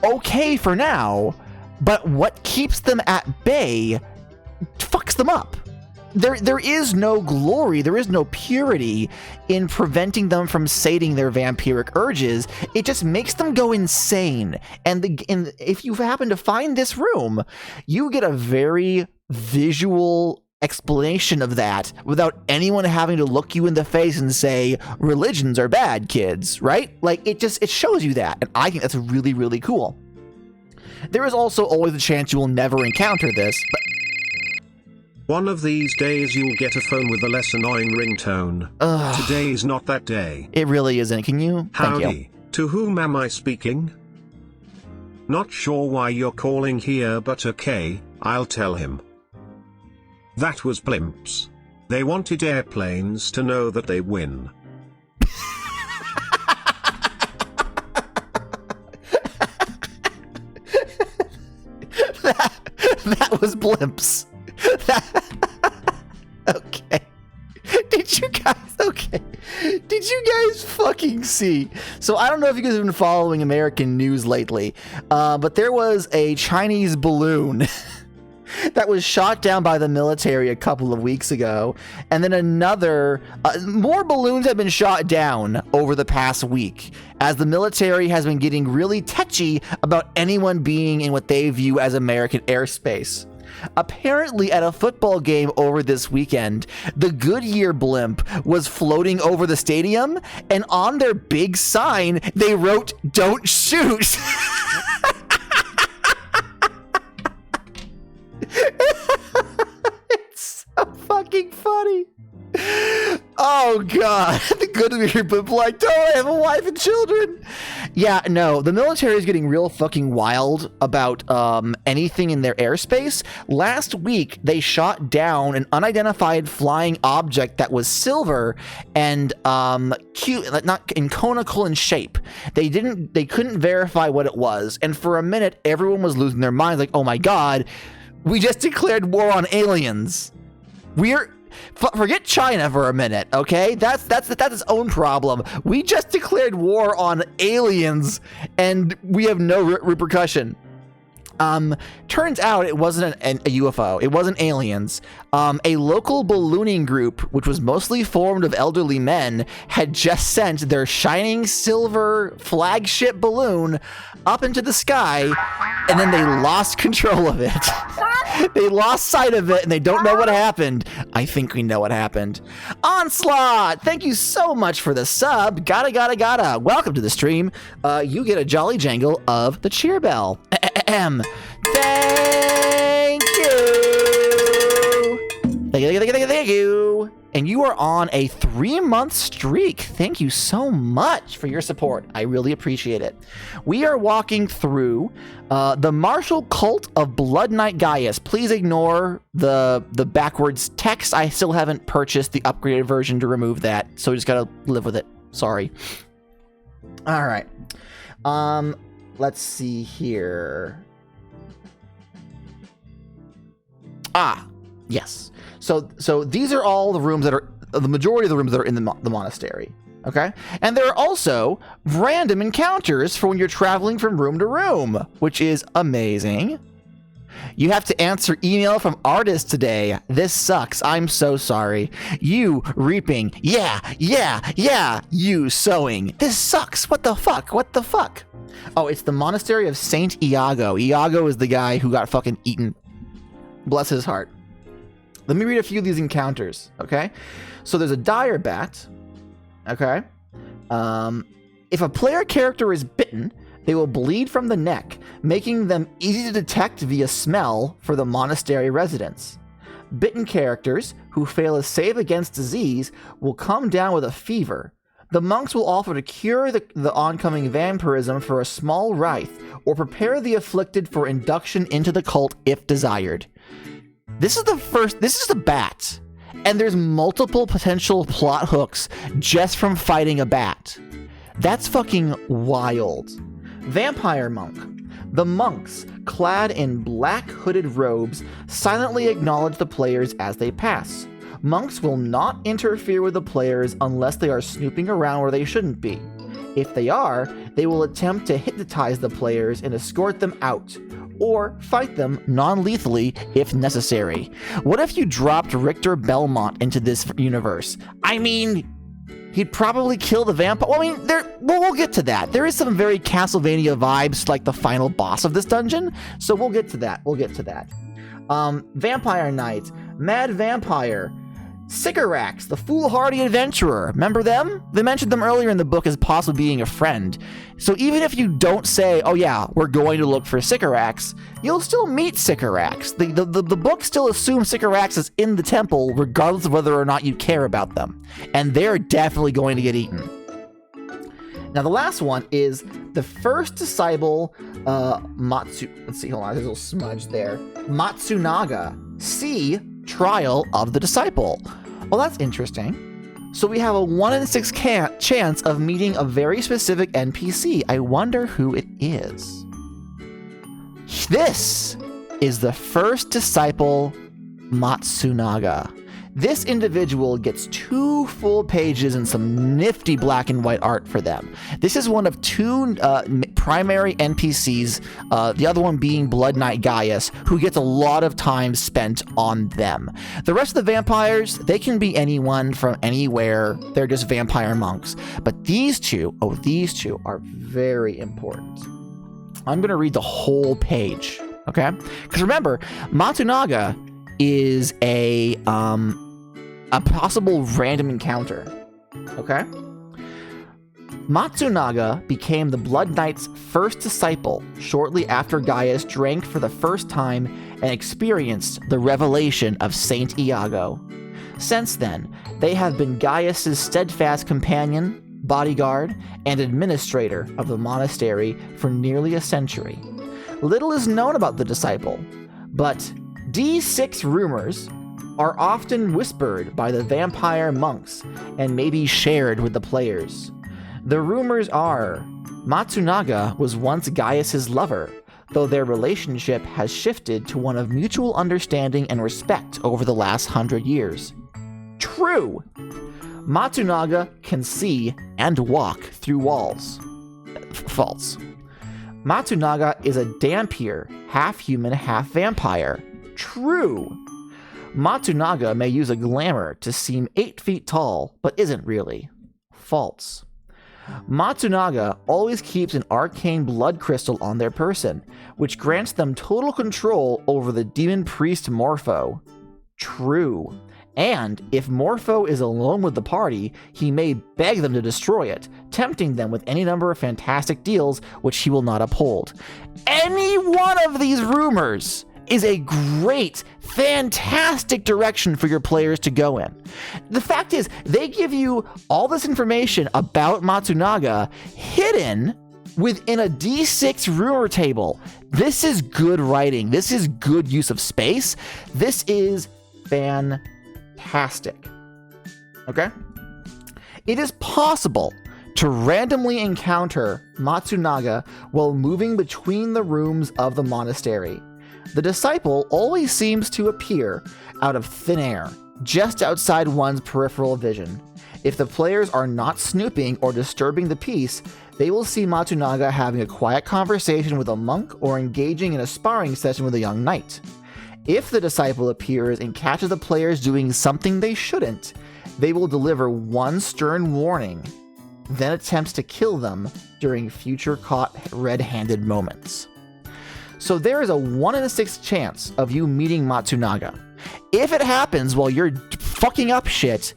okay for now, but what keeps them at bay fucks them up. There is no glory, there is no purity in preventing them from sating their vampiric urges. It just makes them go insane. And if you happen to find this room, you get a very visual explanation of that without anyone having to look you in the face and say religions are bad, kids, right? Like it shows you that, and I think that's really, really cool. There is also always a chance you will never encounter this, but one of these days you'll get a phone with a less annoying ringtone. Today is not that day. It really isn't. Can you? Howdy. Thank you. To whom am I speaking? Not sure why you're calling here, but okay, I'll tell him. That was blimps. They wanted airplanes to know that they win. That was blimps. Okay. Did you guys fucking see? So I don't know if you guys have been following American news lately, but there was a Chinese balloon that was shot down by the military a couple of weeks ago, and then more balloons have been shot down over the past week, as the military has been getting really touchy about anyone being in what they view as American airspace. Apparently, at a football game over this weekend, the Goodyear blimp was floating over the stadium, and on their big sign, they wrote, "Don't shoot." It's so fucking funny. Oh god, the Goodyear blimp, like, don't I have a wife and children? Yeah, no, the military is getting real fucking wild about anything in their airspace. Last week, they shot down an unidentified flying object that was silver and not in conical in shape. They couldn't verify what it was, and for a minute, everyone was losing their minds, like, oh my god, we just declared war on aliens. Forget China for a minute, okay? That's its own problem. We just declared war on aliens, and we have no repercussion. Turns out it wasn't a UFO. It wasn't aliens. A local ballooning group, which was mostly formed of elderly men, had just sent their shining silver flagship balloon up into the sky, and then they lost control of it. They lost sight of it, and they don't know what happened. I think we know what happened. Onslaught, thank you so much for the sub. Gotta. Welcome to the stream. You get a jolly jangle of the cheer bell. Thank you. And you are on a 3-month streak. Thank you so much for your support. I really appreciate it. We are walking through the martial cult of Blood Knight Gaius. Please ignore the backwards text. I still haven't purchased the upgraded version to remove that, so we just gotta live with it. Sorry. All right. Let's see here. Yes. So these are all the rooms that are the majority of the rooms that are in the monastery. Okay, and there are also random encounters for when you're traveling from room to room, which is amazing. You have to answer email from artists today. This sucks. I'm so sorry. You reaping. Yeah. You sowing. This sucks. What the fuck? Oh, it's the monastery of Saint Iago. Iago is the guy who got fucking eaten. Bless his heart. Let me read a few of these encounters, okay? So there's a dire bat, okay? If a player character is bitten, they will bleed from the neck, making them easy to detect via smell for the monastery residents. Bitten characters who fail a save against disease will come down with a fever. The monks will offer to cure the oncoming vampirism for a small rite, or prepare the afflicted for induction into the cult if desired. This is the bat, and there's multiple potential plot hooks just from fighting a bat. That's fucking wild. Vampire monk. The monks, clad in black hooded robes, silently acknowledge the players as they pass. Monks will not interfere with the players unless they are snooping around where they shouldn't be. If they are, they will attempt to hypnotize the players and escort them out, or fight them non-lethally if necessary. What if you dropped Richter Belmont into this universe? I mean, he'd probably kill the vampire. Well, I mean, we'll get to that. There is some very Castlevania vibes, like the final boss of this dungeon, so we'll get to that. Vampire Knight, Mad Vampire, Sycorax, the foolhardy adventurer. Remember them? They mentioned them earlier in the book as possibly being a friend. So even if you don't say, oh yeah, we're going to look for Sycorax, you'll still meet Sycorax. The book still assumes Sycorax is in the temple regardless of whether or not you care about them. And they're definitely going to get eaten. Now the last one is the first disciple, let's see, hold on, there's a little smudge there. Matsunaga. See Trial of the Disciple. Well, that's interesting. So we have a 1 in 6 chance of meeting a very specific NPC. I wonder who it is. This is the first disciple, Matsunaga. This individual gets 2 full pages and some nifty black and white art for them. This is one of 2 primary NPCs, the other one being Blood Knight Gaius, who gets a lot of time spent on them. The rest of the vampires, they can be anyone from anywhere. They're just vampire monks. But these two are very important. I'm going to read the whole page, okay? Because remember, Matsunaga is a possible random encounter, okay? Matsunaga became the Blood Knight's first disciple shortly after Gaius drank for the first time and experienced the revelation of Saint Iago. Since then, they have been Gaius's steadfast companion, bodyguard, and administrator of the monastery for nearly a century. Little is known about the disciple, but D6 rumors are often whispered by the vampire monks and may be shared with the players. The rumors are Matsunaga was once Gaius's lover, though their relationship has shifted to one of mutual understanding and respect over the last 100 years. True! Matsunaga can see and walk through walls. False. Matsunaga is a Dhampir, half human, half vampire. True! Matsunaga may use a glamour to seem 8 feet tall, but isn't really. False. Matsunaga always keeps an arcane blood crystal on their person, which grants them total control over the demon priest Morpho. True. And if Morpho is alone with the party, he may beg them to destroy it, tempting them with any number of fantastic deals which he will not uphold. Any one of these rumors is a great, fantastic direction for your players to go in. The fact is, they give you all this information about Matsunaga hidden within a D6 rumor table. This is good writing. This is good use of space. This is fantastic. Okay? It is possible to randomly encounter Matsunaga while moving between the rooms of the monastery. The disciple always seems to appear out of thin air, just outside one's peripheral vision. If the players are not snooping or disturbing the peace, they will see Matsunaga having a quiet conversation with a monk or engaging in a sparring session with a young knight. If the disciple appears and catches the players doing something they shouldn't, they will deliver one stern warning, then attempts to kill them during future caught red-handed moments. So there is a 1 in 6 chance of you meeting Matsunaga. If it happens while you're fucking up shit,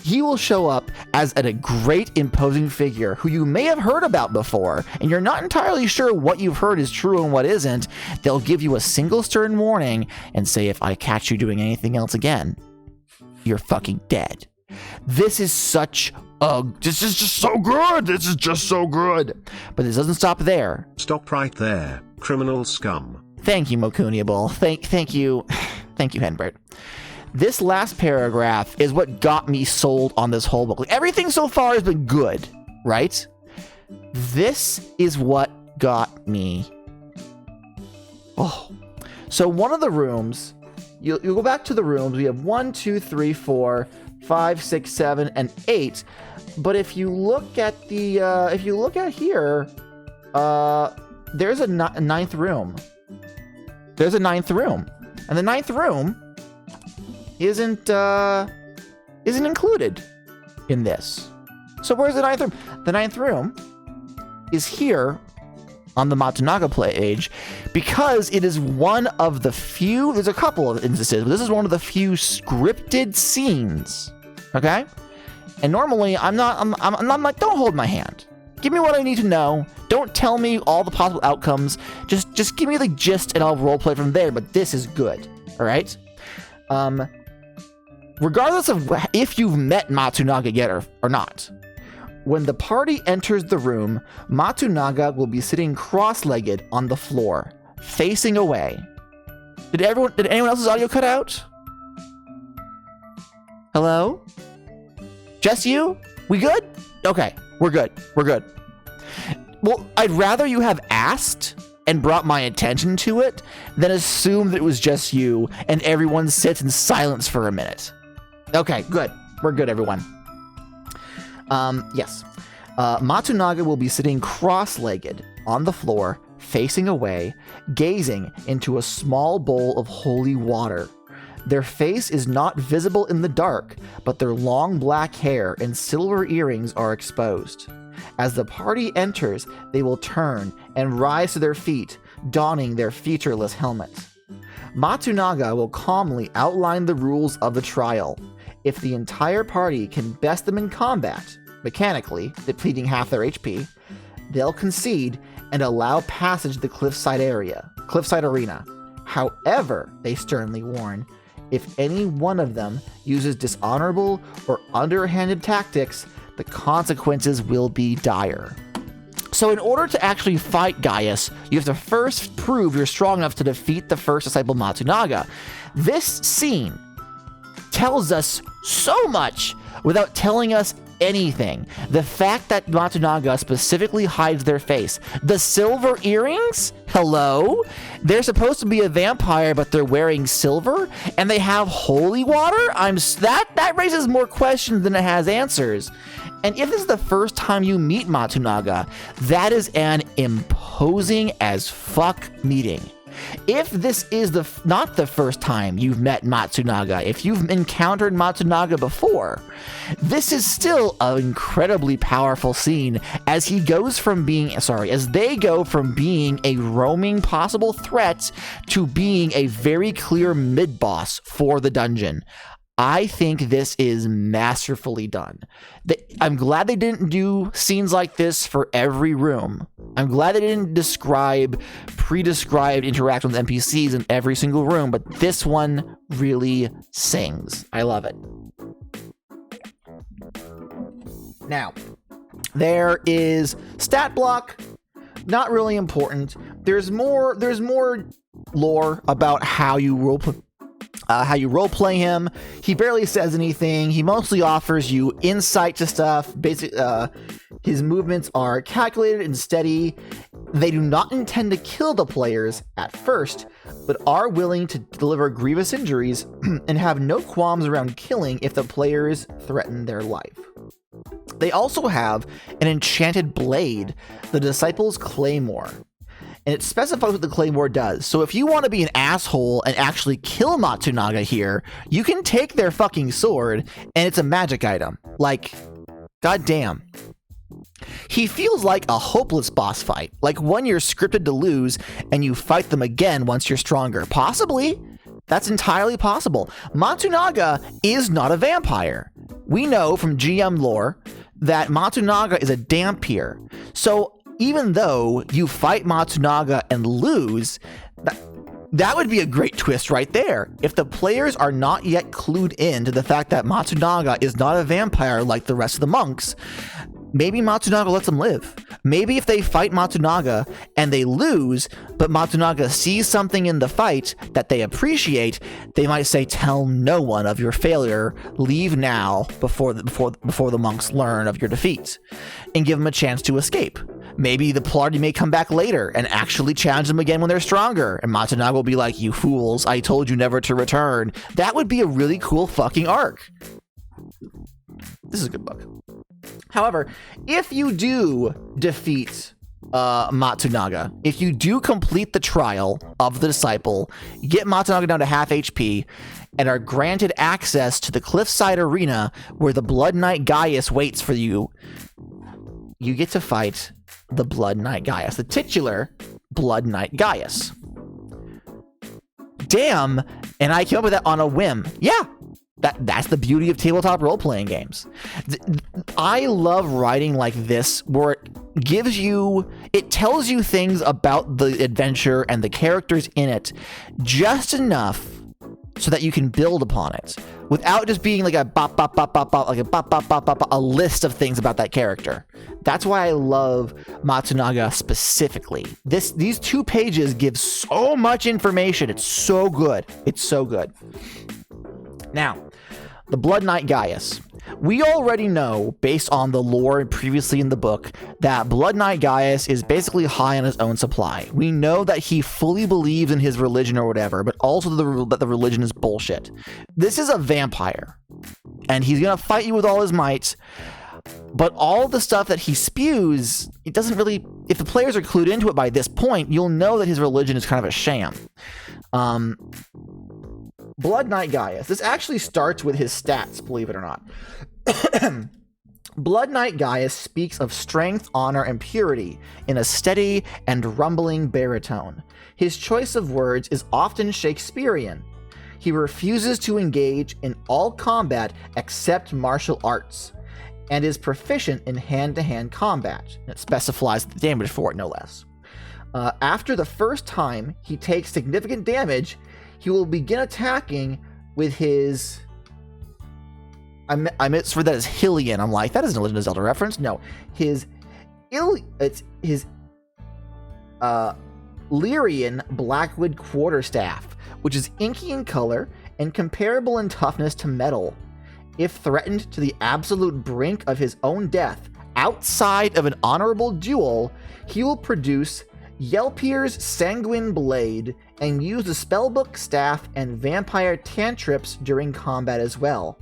he will show up as a great imposing figure who you may have heard about before, and you're not entirely sure what you've heard is true and what isn't. They'll give you a single stern warning and say, if I catch you doing anything else again, you're fucking dead. This is this is just so good. This is just so good. But this doesn't stop there. Stop right there, criminal scum. Thank you, Mokuniable. Thank you, Henbert. This last paragraph is what got me sold on this whole book. Like, everything so far has been good, right? This is what got me. Oh, so one of the rooms. You'll go back to the rooms. We have 1, 2, 3, 4, 5, 6, 7, and 8. But if you look at here, there's a ninth room. There's a ninth room, and the ninth room isn't included in this. So where's the ninth room? The ninth room is here on the Matsunaga page because it is one of the few, there's a couple of instances, but this is one of the few scripted scenes, okay? And normally I'm like, don't hold my hand. Give me what I need to know. Don't tell me all the possible outcomes. Just give me the gist and I'll roleplay from there, but this is good, all right? Regardless of if you've met Matsunaga yet or not, when the party enters the room, Matsunaga will be sitting cross-legged on the floor, facing away. Did anyone else's audio cut out? Hello? Just you? We good? Okay, we're good. We're good. Well, I'd rather you have asked and brought my attention to it than assume that it was just you and everyone sits in silence for a minute. Okay, good. We're good, everyone. Yes. Matsunaga will be sitting cross-legged on the floor, facing away, gazing into a small bowl of holy water. Their face is not visible in the dark, but their long black hair and silver earrings are exposed. As the party enters, they will turn and rise to their feet, donning their featureless helmet. Matsunaga will calmly outline the rules of the trial. If the entire party can best them in combat, mechanically, depleting half their HP, they'll concede and allow passage to the cliffside arena. However, they sternly warn, if any one of them uses dishonorable or underhanded tactics, the consequences will be dire. So in order to actually fight Gaius, you have to first prove you're strong enough to defeat the first disciple Matsunaga. This scene tells us so much without telling us anything. The fact that Matsunaga specifically hides their face. The silver earrings? Hello? They're supposed to be a vampire, but they're wearing silver? And they have holy water? That raises more questions than it has answers. And if this is the first time you meet Matsunaga, that is an imposing as fuck meeting. If this is not the first time you've met Matsunaga, if you've encountered Matsunaga before, this is still an incredibly powerful scene as they go from being a roaming possible threat to being a very clear mid-boss for the dungeon. I think this is masterfully done. I'm glad they didn't do scenes like this for every room. I'm glad they didn't pre-described interactions with NPCs in every single room, but this one really sings. I love it. Now, there is stat block. Not really important. There's more lore about how you roleplay him. He barely says anything. He mostly offers you insight to stuff. His movements are calculated and steady. They do not intend to kill the players at first, but are willing to deliver grievous injuries and have no qualms around killing if the players threaten their life. They also have an enchanted blade, the Disciples' Claymore. And it specifies what the Claymore does. So if you want to be an asshole and actually kill Matsunaga here, you can take their fucking sword, and it's a magic item. Like, goddamn. He feels like a hopeless boss fight, like one you're scripted to lose, and you fight them again once you're stronger. Possibly. That's entirely possible. Matsunaga is not a vampire. We know from GM lore that Matsunaga is a Dhampir. So even though you fight Matsunaga and lose, that would be a great twist right there. If the players are not yet clued in to the fact that Matsunaga is not a vampire like the rest of the monks, maybe Matsunaga lets them live. Maybe if they fight Matsunaga and they lose, but Matsunaga sees something in the fight that they appreciate, they might say, tell no one of your failure, leave now before the monks learn of your defeat, and give them a chance to escape. Maybe the party may come back later and actually challenge them again when they're stronger, and Matsunaga will be like, you fools, I told you never to return. That would be a really cool fucking arc. This is a good book. However, if you do defeat Matsunaga, if you do complete the trial of the disciple, get Matsunaga down to half HP, and are granted access to the cliffside arena where the Blood Knight Gaius waits for you, you get to fight the Blood Knight Gaius, the titular Blood Knight Gaius. Damn, and I came up with that on a whim. Yeah, that's the beauty of tabletop role-playing games. I love writing like this, where it tells you things about the adventure and the characters in it just enough so that you can build upon it without just being like a bop, bop, bop, bop, bop, like a bop, bop, bop, bop, bop, a list of things about that character. That's why I love Matsunaga specifically. These 2 pages give so much information. It's so good. It's so good. Now, the Blood Knight Gaius. We already know, based on the lore previously in the book, that Blood Knight Gaius is basically high on his own supply. We know that he fully believes in his religion or whatever, but also that the religion is bullshit. This is a vampire, and he's gonna fight you with all his might, but all the stuff that he spews, it doesn't really... If the players are clued into it by this point, you'll know that his religion is kind of a sham. Blood Knight Gaius. This actually starts with his stats, believe it or not. Blood Knight Gaius speaks of strength, honor, and purity in a steady and rumbling baritone. His choice of words is often Shakespearean. He refuses to engage in all combat except martial arts, and is proficient in hand-to-hand combat. It specifies the damage for it, no less. After the first time he takes significant damage, he will begin attacking with his... I meant for that as Hylian. I'm like, that isn't a Legend of Zelda reference. No, it's his Lyrian Blackwood Quarterstaff, which is inky in color and comparable in toughness to metal. If threatened to the absolute brink of his own death outside of an honorable duel, he will produce Yelpier's Sanguine Blade and use the spellbook staff and vampire cantrips during combat as well.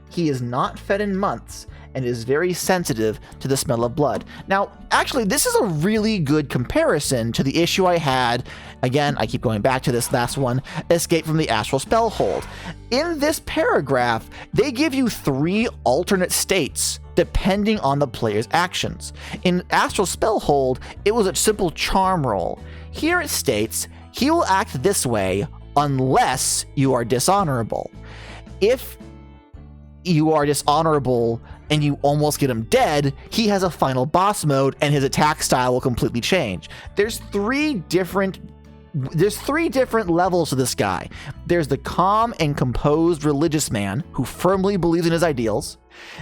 He is not fed in months and is very sensitive to the smell of blood. Now, actually, this is a really good comparison to the issue I had. Again, I keep going back to this last one, Escape from the Astral Spellhold. In this paragraph, they give you 3 alternate states depending on the player's actions. In Astral Spellhold, it was a simple charm roll. Here it states, he will act this way unless you are dishonorable. If you are dishonorable and you almost get him dead, he has a final boss mode and his attack style will completely change. There's 3 different levels to this guy. There's the calm and composed religious man who firmly believes in his ideals.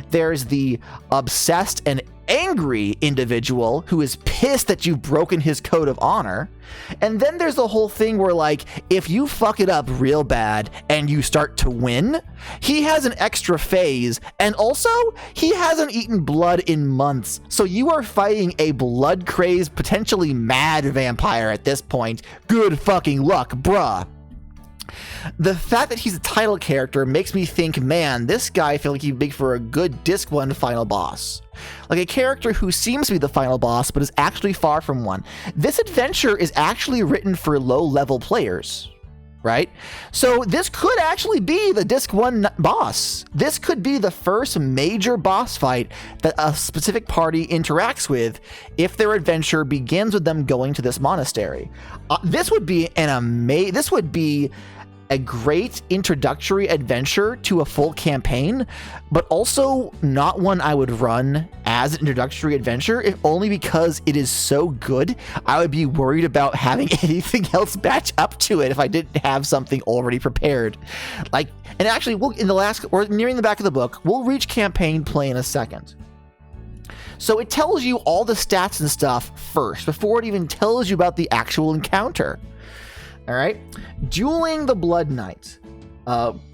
There's the obsessed and angry individual who is pissed that you've broken his code of honor. And then there's the whole thing where, like, if you fuck it up real bad and you start to win, he has an extra phase, and also he hasn't eaten blood in months, so you are fighting a blood-crazed, potentially mad vampire at this point. Good fucking luck, bruh. The fact that he's a title character makes me think, man, this guy feels like he'd make for a good Disc 1 final boss. Like a character who seems to be the final boss, but is actually far from one. This adventure is actually written for low-level players, right? So this could actually be the Disc 1 boss. This could be the first major boss fight that a specific party interacts with if their adventure begins with them going to this monastery. This would be a great introductory adventure to a full campaign, but also not one I would run as an introductory adventure, if only because it is so good. I would be worried about having anything else match up to it if I didn't have something already prepared. Like, and actually, we're nearing the back of the book, we'll reach campaign play in a second. So it tells you all the stats and stuff first, before it even tells you about the actual encounter. All right, Dueling the Blood Knight.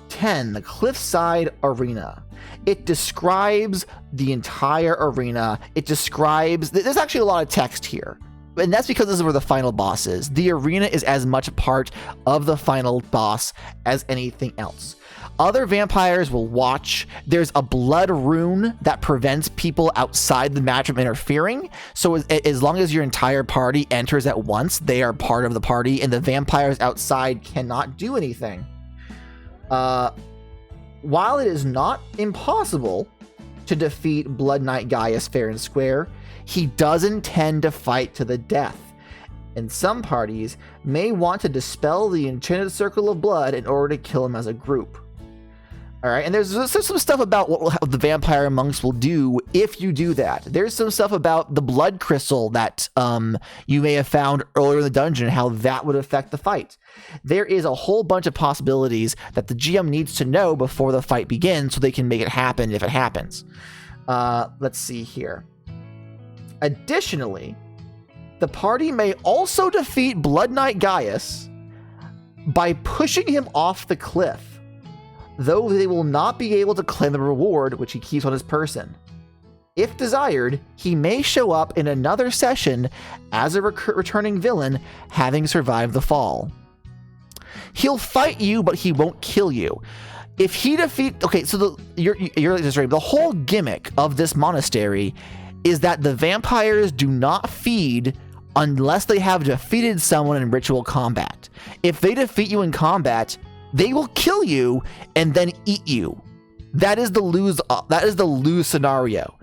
10, the Cliffside Arena. It describes the entire arena. It describes... There's actually a lot of text here. And that's because this is where the final boss is. The arena is as much a part of the final boss as anything else. Other vampires will watch. There's a blood rune that prevents people outside the match from interfering. So as long as your entire party enters at once, they are part of the party, and the vampires outside cannot do anything. While it is not impossible to defeat Blood Knight Gaius fair and square, he does intend to fight to the death, and some parties may want to dispel the enchanted circle of blood in order to kill him as a group. All right, and there's some stuff about what the vampire monks will do if you do that. There's some stuff about the blood crystal that you may have found earlier in the dungeon, how that would affect the fight. There is a whole bunch of possibilities that the GM needs to know before the fight begins so they can make it happen if it happens. Let's see here. Additionally, the party may also defeat Blood Knight Gaius by pushing him off the cliff, though they will not be able to claim the reward which he keeps on his person. If desired, he may show up in another session as a returning villain, having survived the fall. He'll fight you, but he won't kill you. If he okay, so the whole gimmick of this monastery is that the vampires do not feed unless they have defeated someone in ritual combat. If they defeat you in combat, they will kill you and then eat you. That is the lose scenario.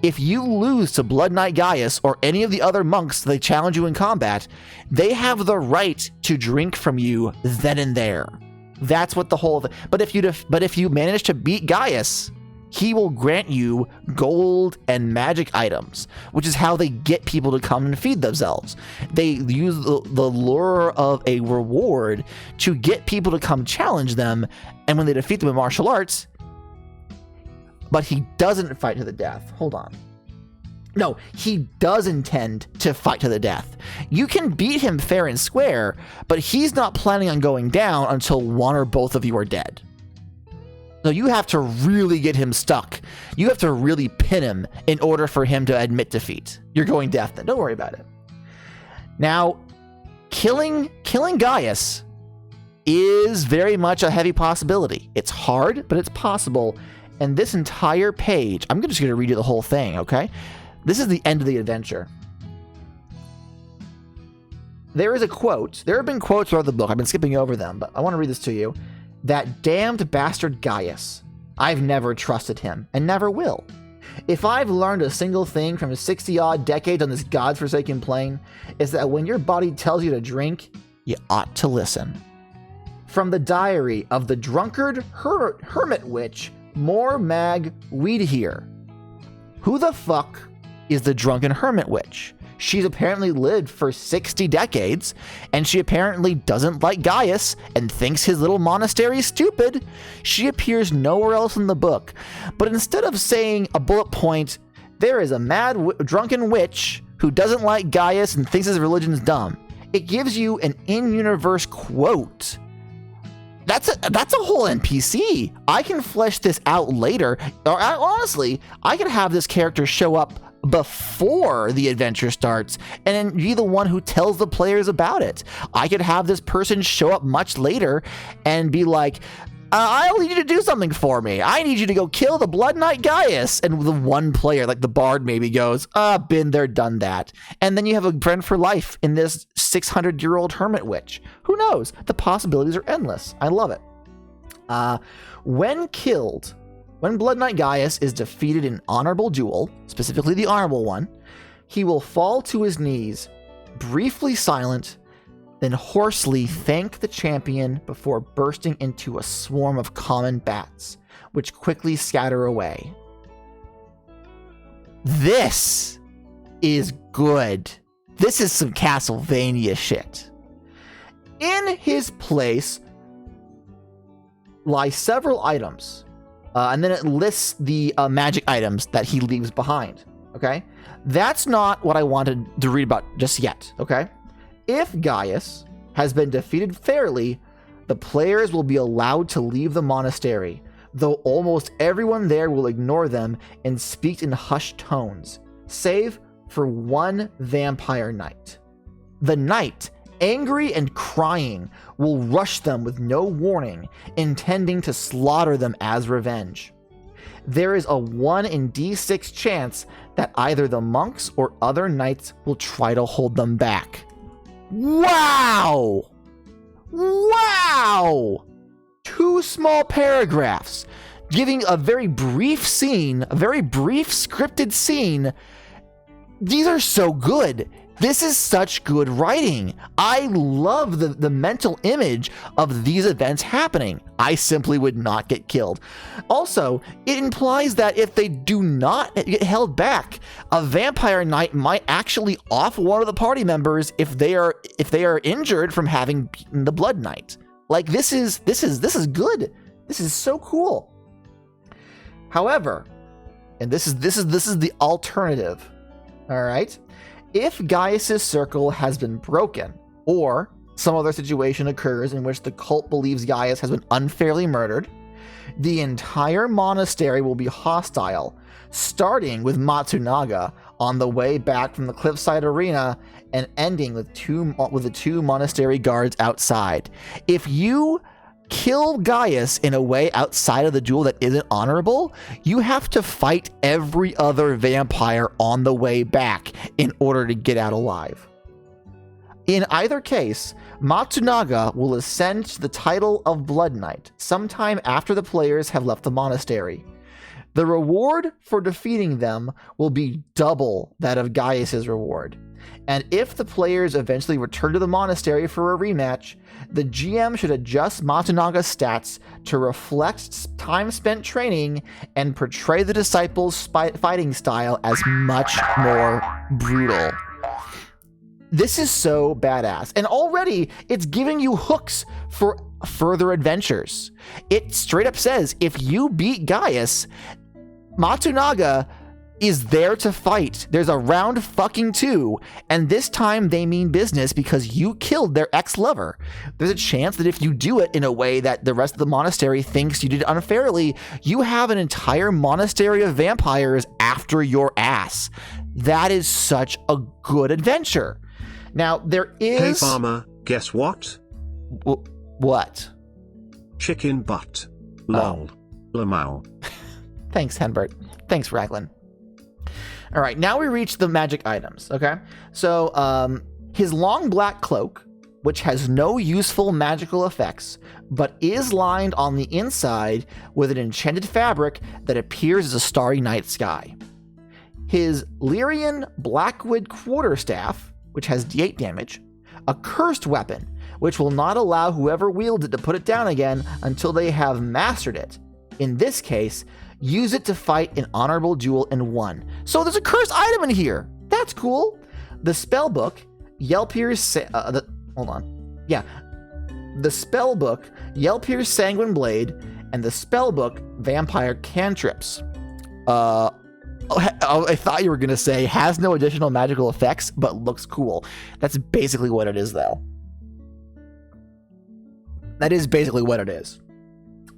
If you lose to Blood Knight Gaius or any of the other monks they challenge you in combat, they have the right to drink from you then and there. That's what the whole thing. But if you manage to beat Gaius, he will grant you gold and magic items, which is how they get people to come and feed themselves. They use the lure of a reward to get people to come challenge them, and when they defeat them in martial arts, but he doesn't fight to the death. Hold on. No, he does intend to fight to the death. You can beat him fair and square, but he's not planning on going down until one or both of you are dead. So you have to really get him stuck. You have to really pin him in order for him to admit defeat. You're going death then. Don't worry about it. Now, killing Gaius is very much a heavy possibility. It's hard, but it's possible. And this entire page, I'm just going to read you the whole thing, okay? This is the end of the adventure. There is a quote. There have been quotes throughout the book. I've been skipping over them, but I want to read this to you. That damned bastard Gaius. I've never trusted him, and never will. If I've learned a single thing from 60-odd decades on this godforsaken plane, is that when your body tells you to drink, you ought to listen. From the diary of the drunkard hermit witch, more mag weed here. Who the fuck is the drunken hermit witch? She's apparently lived for 60 decades, and she apparently doesn't like Gaius and thinks his little monastery is stupid. She appears nowhere else in the book, but instead of saying a bullet point, there is a mad drunken witch who doesn't like Gaius and thinks his religion is dumb, it gives you an in-universe quote. That's a whole NPC. I can flesh this out later, or honestly, I can have this character show up before the adventure starts and then be the one who tells the players about it. I could have this person show up much later and be like, I'll need you to do something for me. I need you to go kill the Blood Knight Gaius. And the one player, like the bard, maybe goes, been there, done that. And then you have a friend for life in this 600-year-old hermit witch. Who knows? The possibilities are endless. I love it. When Blood Knight Gaius is defeated in an honorable duel, specifically the honorable one, he will fall to his knees, briefly silent, then hoarsely thank the champion before bursting into a swarm of common bats, which quickly scatter away. This is good. This is some Castlevania shit. In his place lie several items. And then it lists the magic items that he leaves behind, okay? That's not what I wanted to read about just yet, okay? If Gaius has been defeated fairly, the players will be allowed to leave the monastery, though almost everyone there will ignore them and speak in hushed tones, save for one vampire knight. The knight, angry and crying, will rush them with no warning, intending to slaughter them as revenge. There is a 1 in D6 chance that either the monks or other knights will try to hold them back. Wow! Wow! 2 small paragraphs. giving a very brief scene, a very brief scripted scene. These are so good. This is such good writing. I love the mental image of these events happening. I simply would not get killed. Also, it implies that if they do not get held back, a vampire knight might actually off one of the party members if they are injured from having beaten the blood knight. Like, this is good. This is so cool. However, and this is the alternative. All right. If Gaius's circle has been broken, or some other situation occurs in which the cult believes Gaius has been unfairly murdered, the entire monastery will be hostile, starting with Matsunaga on the way back from the cliffside arena and ending with the two monastery guards outside. If you kill Gaius in a way outside of the duel that isn't honorable, you have to fight every other vampire on the way back in order to get out alive. In either case, Matsunaga will ascend to the title of Blood Knight sometime after the players have left the monastery. The reward for defeating them will be double that of Gaius's reward. And if the players eventually return to the monastery for a rematch, the GM should adjust Matsunaga's stats to reflect time spent training and portray the disciples' fighting style as much more brutal. This is so badass. And already it's giving you hooks for further adventures. It straight up says, if you beat Gaius, Matsunaga is there to fight. There's a round fucking 2, and this time they mean business because you killed their ex-lover. There's a chance that if you do it in a way that the rest of the monastery thinks you did unfairly, you have an entire monastery of vampires after your ass. That is such a good adventure. Now, there is... Hey farmer, guess what? What? Chicken butt. Lol. Lamau. Thanks, Henbert. Thanks, Raglan. All right, now we reach the magic items, okay? So, his long black cloak, which has no useful magical effects, but is lined on the inside with an enchanted fabric that appears as a starry night sky. His Lyrian Blackwood quarterstaff, which has d8 damage, a cursed weapon, which will not allow whoever wields it to put it down again until they have mastered it. In this case, use it to fight an honorable duel and won. So there's a cursed item in here. That's cool. The spellbook, Yelpier's... The spellbook, Yelpier's Sanguine Blade, and the spellbook, Vampire Cantrips. I thought you were going to say, has no additional magical effects, but looks cool. That's basically what it is, though. That is basically what it is.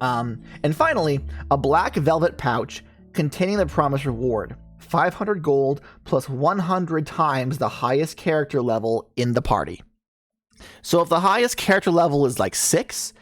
And finally, a black velvet pouch containing the promised reward, 500 gold plus 100 times the highest character level in the party. So if the highest character level is like 6,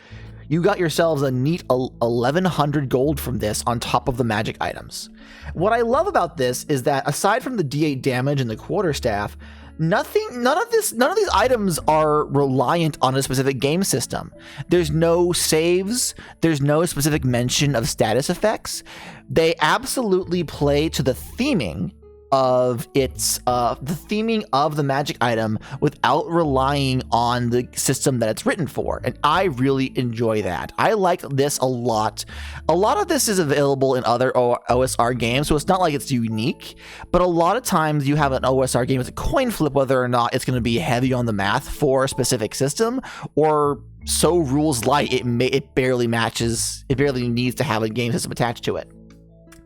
you got yourselves a neat 1100 gold from this on top of the magic items. What I love about this is that aside from the d8 damage and the quarterstaff, none of these items are reliant on a specific game system. There's no saves. There's no specific mention of status effects. They absolutely play to the theming of the magic item without relying on the system that it's written for. And I really enjoy that. I like this a lot. A lot of this is available in other OSR games, so it's not like it's unique, but a lot of times you have an OSR game with a coin flip whether or not it's going to be heavy on the math for a specific system, or so rules light it barely matches, it barely needs to have a game system attached to it.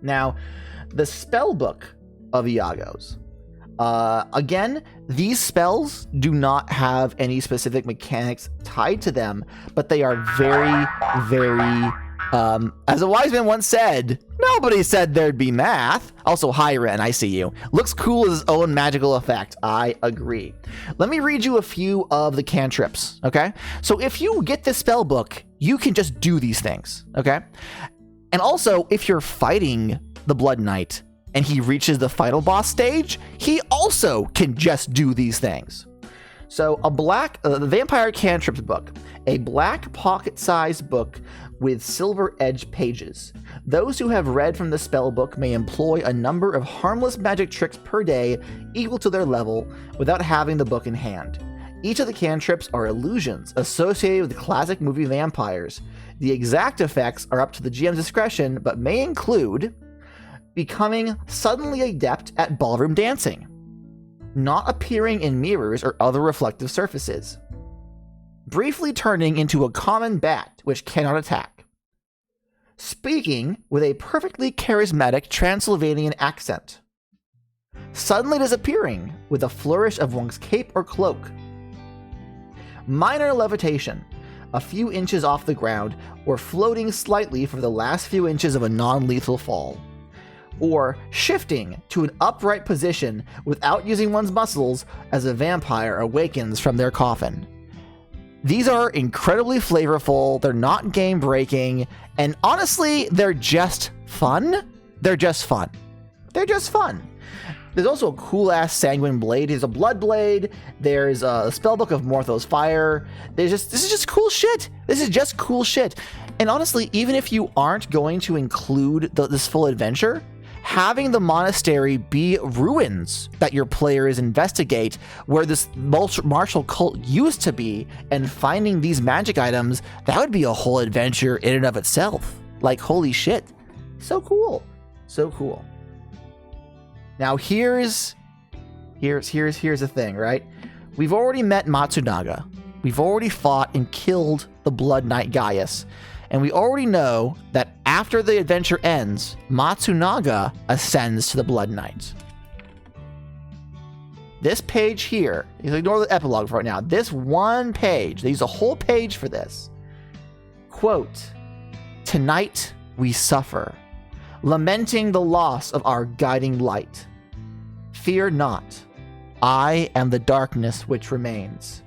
Now, the spellbook of Iago's. Again, these spells do not have any specific mechanics tied to them, but they are very, very, as a wise man once said, nobody said there'd be math. Also, hi, Ren, I see you. Looks cool as its own magical effect. I agree. Let me read you a few of the cantrips, okay? So if you get this spell book, you can just do these things, okay? And also, if you're fighting the Blood Knight, and he reaches the final boss stage, he also can just do these things. So the Vampire Cantrips book. a black pocket-sized book with silver-edged pages. Those who have read from the spell book may employ a number of harmless magic tricks per day equal to their level without having the book in hand. Each of the cantrips are illusions associated with classic movie vampires. The exact effects are up to the GM's discretion, but may include becoming suddenly adept at ballroom dancing, not appearing in mirrors or other reflective surfaces, briefly turning into a common bat which cannot attack, speaking with a perfectly charismatic Transylvanian accent, suddenly disappearing with a flourish of one's cape or cloak, minor levitation, a few inches off the ground, or floating slightly for the last few inches of a non-lethal fall, or shifting to an upright position without using one's muscles as a vampire awakens from their coffin. These are incredibly flavorful, they're not game-breaking, and honestly, they're just fun. They're just fun. They're just fun. There's also a cool-ass Sanguine Blade. There's a Blood Blade. There's a Spellbook of Morthos Fire. This is just cool shit. This is just cool shit. And honestly, even if you aren't going to include this full adventure, having the monastery be ruins that your players investigate where this martial cult used to be and finding these magic items, that would be a whole adventure in and of itself. Like, holy shit. So cool. So cool. Now here's the thing, right? We've already met Matsunaga. We've already fought and killed the Blood Knight Gaius. And we already know that after the adventure ends, Matsunaga ascends to the Blood Knight. This page here, ignore the epilogue for right now. This one page, they use a whole page for this. Quote, "Tonight we suffer, lamenting the loss of our guiding light. Fear not, I am the darkness which remains.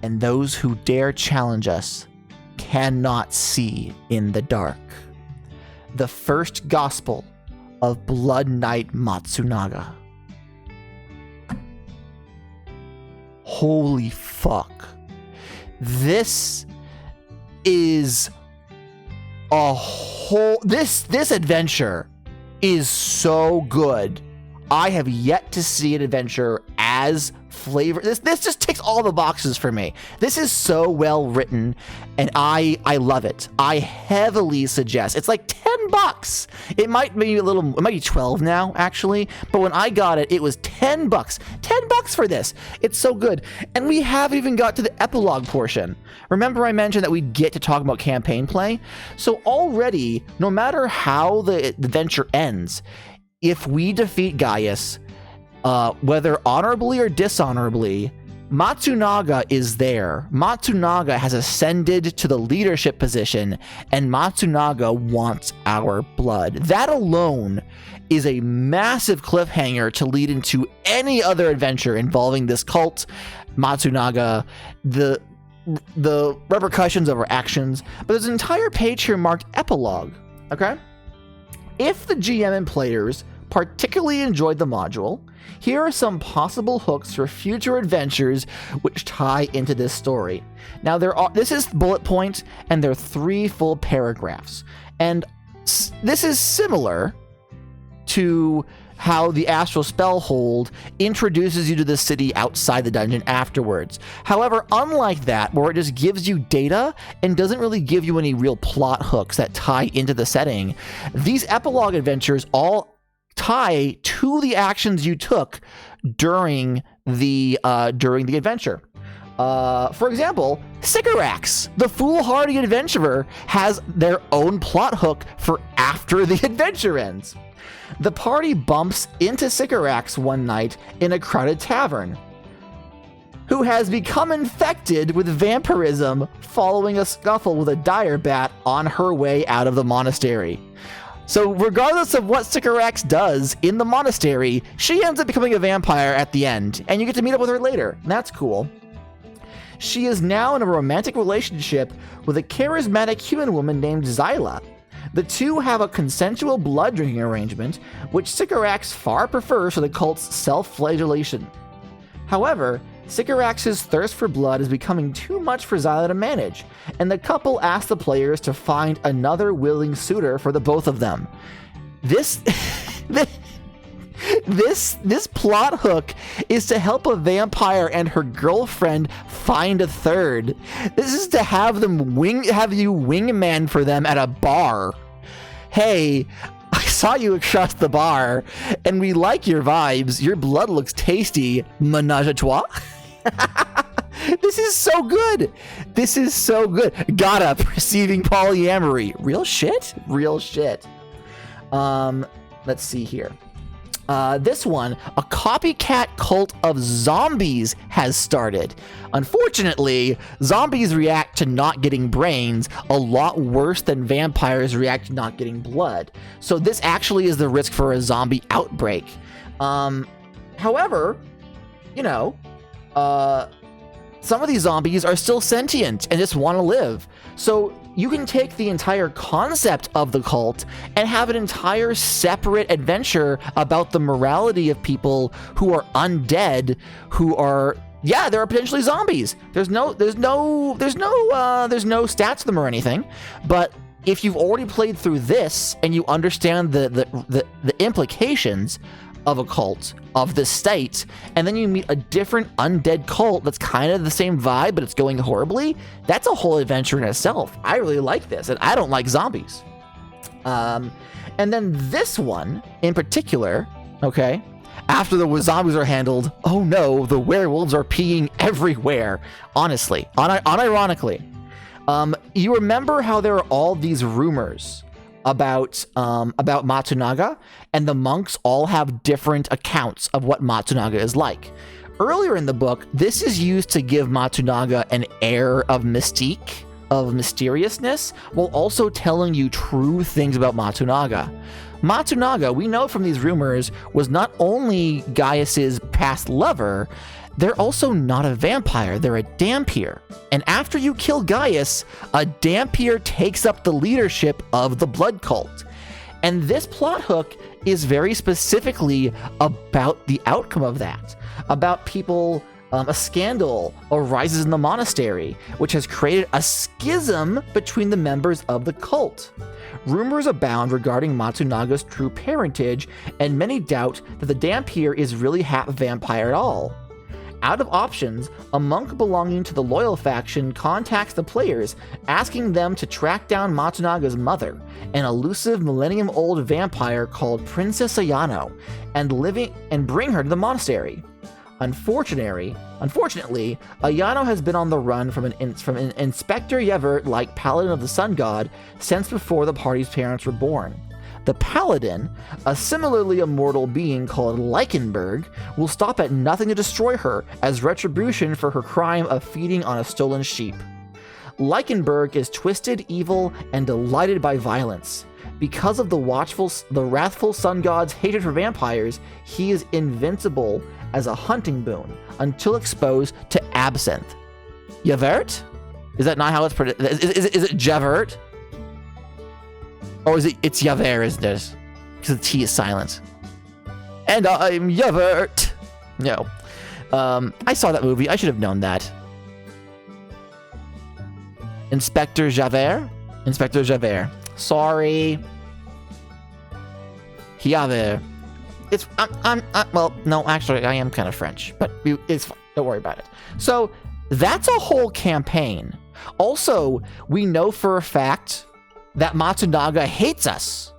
And those who dare challenge us cannot see in the dark." The first gospel of Blood Knight Matsunaga. Holy fuck. This is a whole... This adventure is so good. I have yet to see an adventure as flavor. This just ticks all the boxes for me. This is so well written, and I love it. I heavily suggest. It's like $10. It might be it might be 12 now actually, but when I got it, it was $10. $10 for this. It's so good, and we haven't even got to the epilogue portion. Remember, I mentioned that we'd get to talk about campaign play. So already, no matter how the adventure ends, if we defeat Gaius, whether honorably or dishonorably, Matsunaga is there. Matsunaga has ascended to the leadership position, and Matsunaga wants our blood. That alone is a massive cliffhanger to lead into any other adventure involving this cult, Matsunaga, the repercussions of our actions. But there's an entire page here marked epilogue, okay? If the GM and players particularly enjoyed the module, here are some possible hooks for future adventures which tie into this story. Now, this is bullet point, and there are 3 full paragraphs. And this is similar to how the Astral Spellhold introduces you to the city outside the dungeon afterwards. However, unlike that, where it just gives you data and doesn't really give you any real plot hooks that tie into the setting, these epilogue adventures all tie to the actions you took during the adventure. For example, Sycorax, the foolhardy adventurer, has their own plot hook for after the adventure ends. The party bumps into Sycorax one night in a crowded tavern, who has become infected with vampirism following a scuffle with a dire bat on her way out of the monastery. So regardless of what Sycorax does in the monastery, she ends up becoming a vampire at the end, and you get to meet up with her later. That's cool. She is now in a romantic relationship with a charismatic human woman named Zyla. The two have a consensual blood drinking arrangement, which Sycorax far prefers to the cult's self-flagellation. However, Sycorax's thirst for blood is becoming too much for Xyla to manage, and the couple asks the players to find another willing suitor for the both of them. This this plot hook is to help a vampire and her girlfriend find a third. This is to have you wingman for them at a bar. Hey, I saw you across the bar, and we like your vibes. Your blood looks tasty. Menage a trois. This is so good. This is so good. Gotta perceiving polyamory. Real shit. Real shit. Let's see here. This one, a copycat cult of zombies has started. Unfortunately, zombies react to not getting brains a lot worse than vampires react to not getting blood. So this actually is the risk for a zombie outbreak. However, you know, some of these zombies are still sentient and just want to live. So you can take the entire concept of the cult and have an entire separate adventure about the morality of people who are undead, who are, yeah, there are potentially zombies. There's no stats to them or anything. But if you've already played through this and you understand the implications of a cult of this state, and then you meet a different undead cult that's kind of the same vibe, but it's going horribly, that's a whole adventure in itself. I really like this, and I don't like zombies. And then this one in particular, okay, after the zombies are handled, oh no, the werewolves are peeing everywhere. Honestly, unironically. You remember how there are all these rumors about Matsunaga, and the monks all have different accounts of what Matsunaga is like. Earlier in the book, this is used to give Matsunaga an air of mystique, of mysteriousness, while also telling you true things about Matsunaga. Matsunaga, we know from these rumors, was not only Gaius's past lover, they're also not a vampire, they're a Dhampir. And after you kill Gaius, a Dhampir takes up the leadership of the blood cult. And this plot hook is very specifically about the outcome of that, about people, a scandal arises in the monastery, which has created a schism between the members of the cult. Rumors abound regarding Matsunaga's true parentage, and many doubt that the Dhampir is really half vampire at all. Out of options, a monk belonging to the loyal faction contacts the players, asking them to track down Matsunaga's mother, an elusive millennium-old vampire called Princess Ayano, and bring her to the monastery. Unfortunately, Ayano has been on the run from an Inspector Yevert-like paladin of the sun god since before the party's parents were born. The paladin, a similarly immortal being called Leichenberg, will stop at nothing to destroy her as retribution for her crime of feeding on a stolen sheep. Leichenberg is twisted, evil, and delighted by violence. Because of the wrathful sun god's hatred for vampires, he is invincible as a hunting boon until exposed to absinthe. Yevert? Is that not how it's pronounced? Is it Javert? Or it's Javert, isn't it? Because the T is silent. And I'm Javert. No. I saw that movie. I should have known that. Inspector Javert? Inspector Javert. Sorry. Javert. It's, well, no, actually, I am kind of French. But it's fine. Don't worry about it. So, that's a whole campaign. Also, we know for a fact that Matsunaga hates us.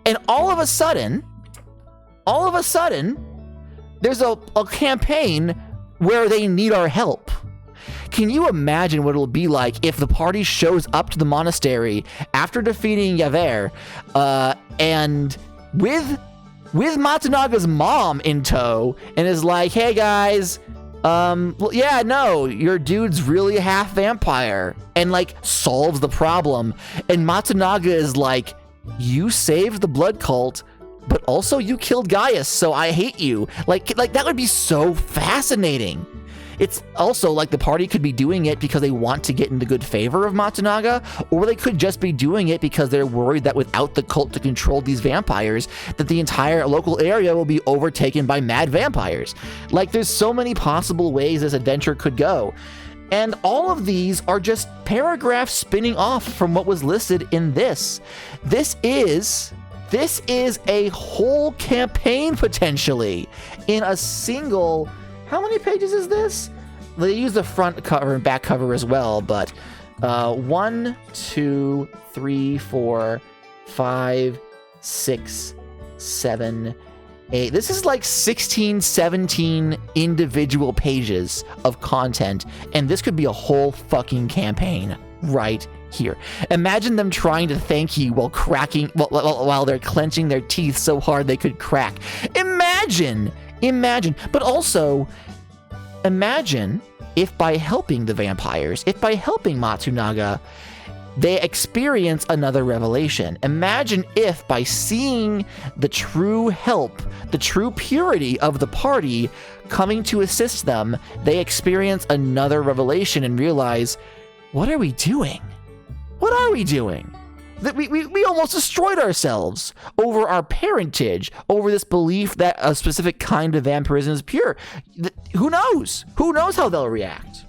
And all of a sudden, there's a campaign where they need our help. Can you imagine what it'll be like if the party shows up to the monastery after defeating Javert, and with Matsunaga's mom in tow, and is like, hey guys, well, yeah, no, your dude's really half vampire, and like solves the problem. And Matsunaga is like, you saved the blood cult, but also you killed Gaius, so I hate you. Like that would be so fascinating. It's also like the party could be doing it because they want to get in the good favor of Matsunaga, or they could just be doing it because they're worried that without the cult to control these vampires, that the entire local area will be overtaken by mad vampires. Like, there's so many possible ways this adventure could go. And all of these are just paragraphs spinning off from what was listed in this. This is a whole campaign potentially in a single. How many pages is this? They use the front cover and back cover as well, but 1, 2, 3, 4, 5, 6, 7, 8. This is like 16, 17 individual pages of content, and this could be a whole fucking campaign right here. Imagine them trying to thank you while they're clenching their teeth so hard they could crack. Imagine, but also imagine if by helping the vampires, if by helping Matsunaga, they experience another revelation. Imagine if by seeing the true help, the true purity of the party coming to assist them, they experience another revelation and realize, what are we doing? What are we doing? That we almost destroyed ourselves over our parentage, over this belief that a specific kind of vampirism is pure. Who knows? Who knows how they'll react?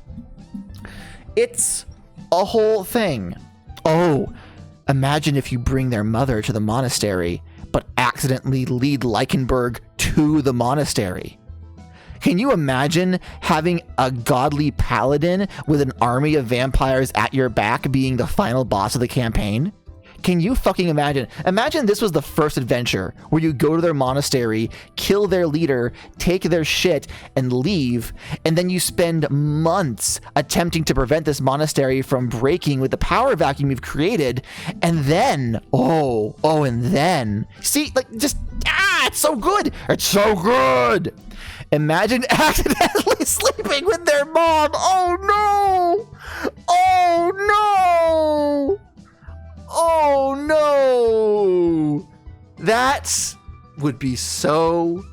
It's a whole thing. Oh, imagine if you bring their mother to the monastery, but accidentally lead Leichenberg to the monastery. Can you imagine having a godly paladin with an army of vampires at your back being the final boss of the campaign? Can you fucking imagine? Imagine this was the first adventure where you go to their monastery, kill their leader, take their shit, and leave, and then you spend months attempting to prevent this monastery from breaking with the power vacuum you've created, and then, and then, see, like, just, it's so good! It's so good! Imagine accidentally sleeping with their mom! Oh no! Oh no! Oh no! That would be so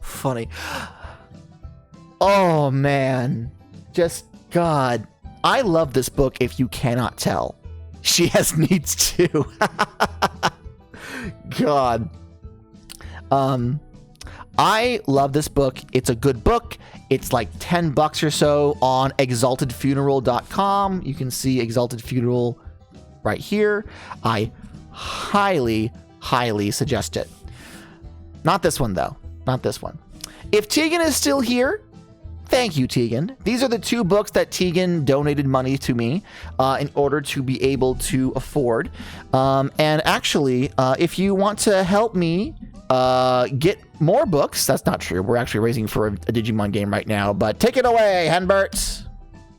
funny. Oh man. Just, God. I love this book if you cannot tell. She has needs too. God. I love this book. It's a good book. It's like $10 or so on exaltedfuneral.com. You can see Exalted Funeral right here. I highly, highly suggest it. Not this one, though. Not this one. If Tegan is still here, thank you, Tegan. These are the 2 books that Tegan donated money to me in order to be able to afford. And actually, if you want to help me get more books, that's not true. We're actually raising for a Digimon game right now, but take it away, Henbert.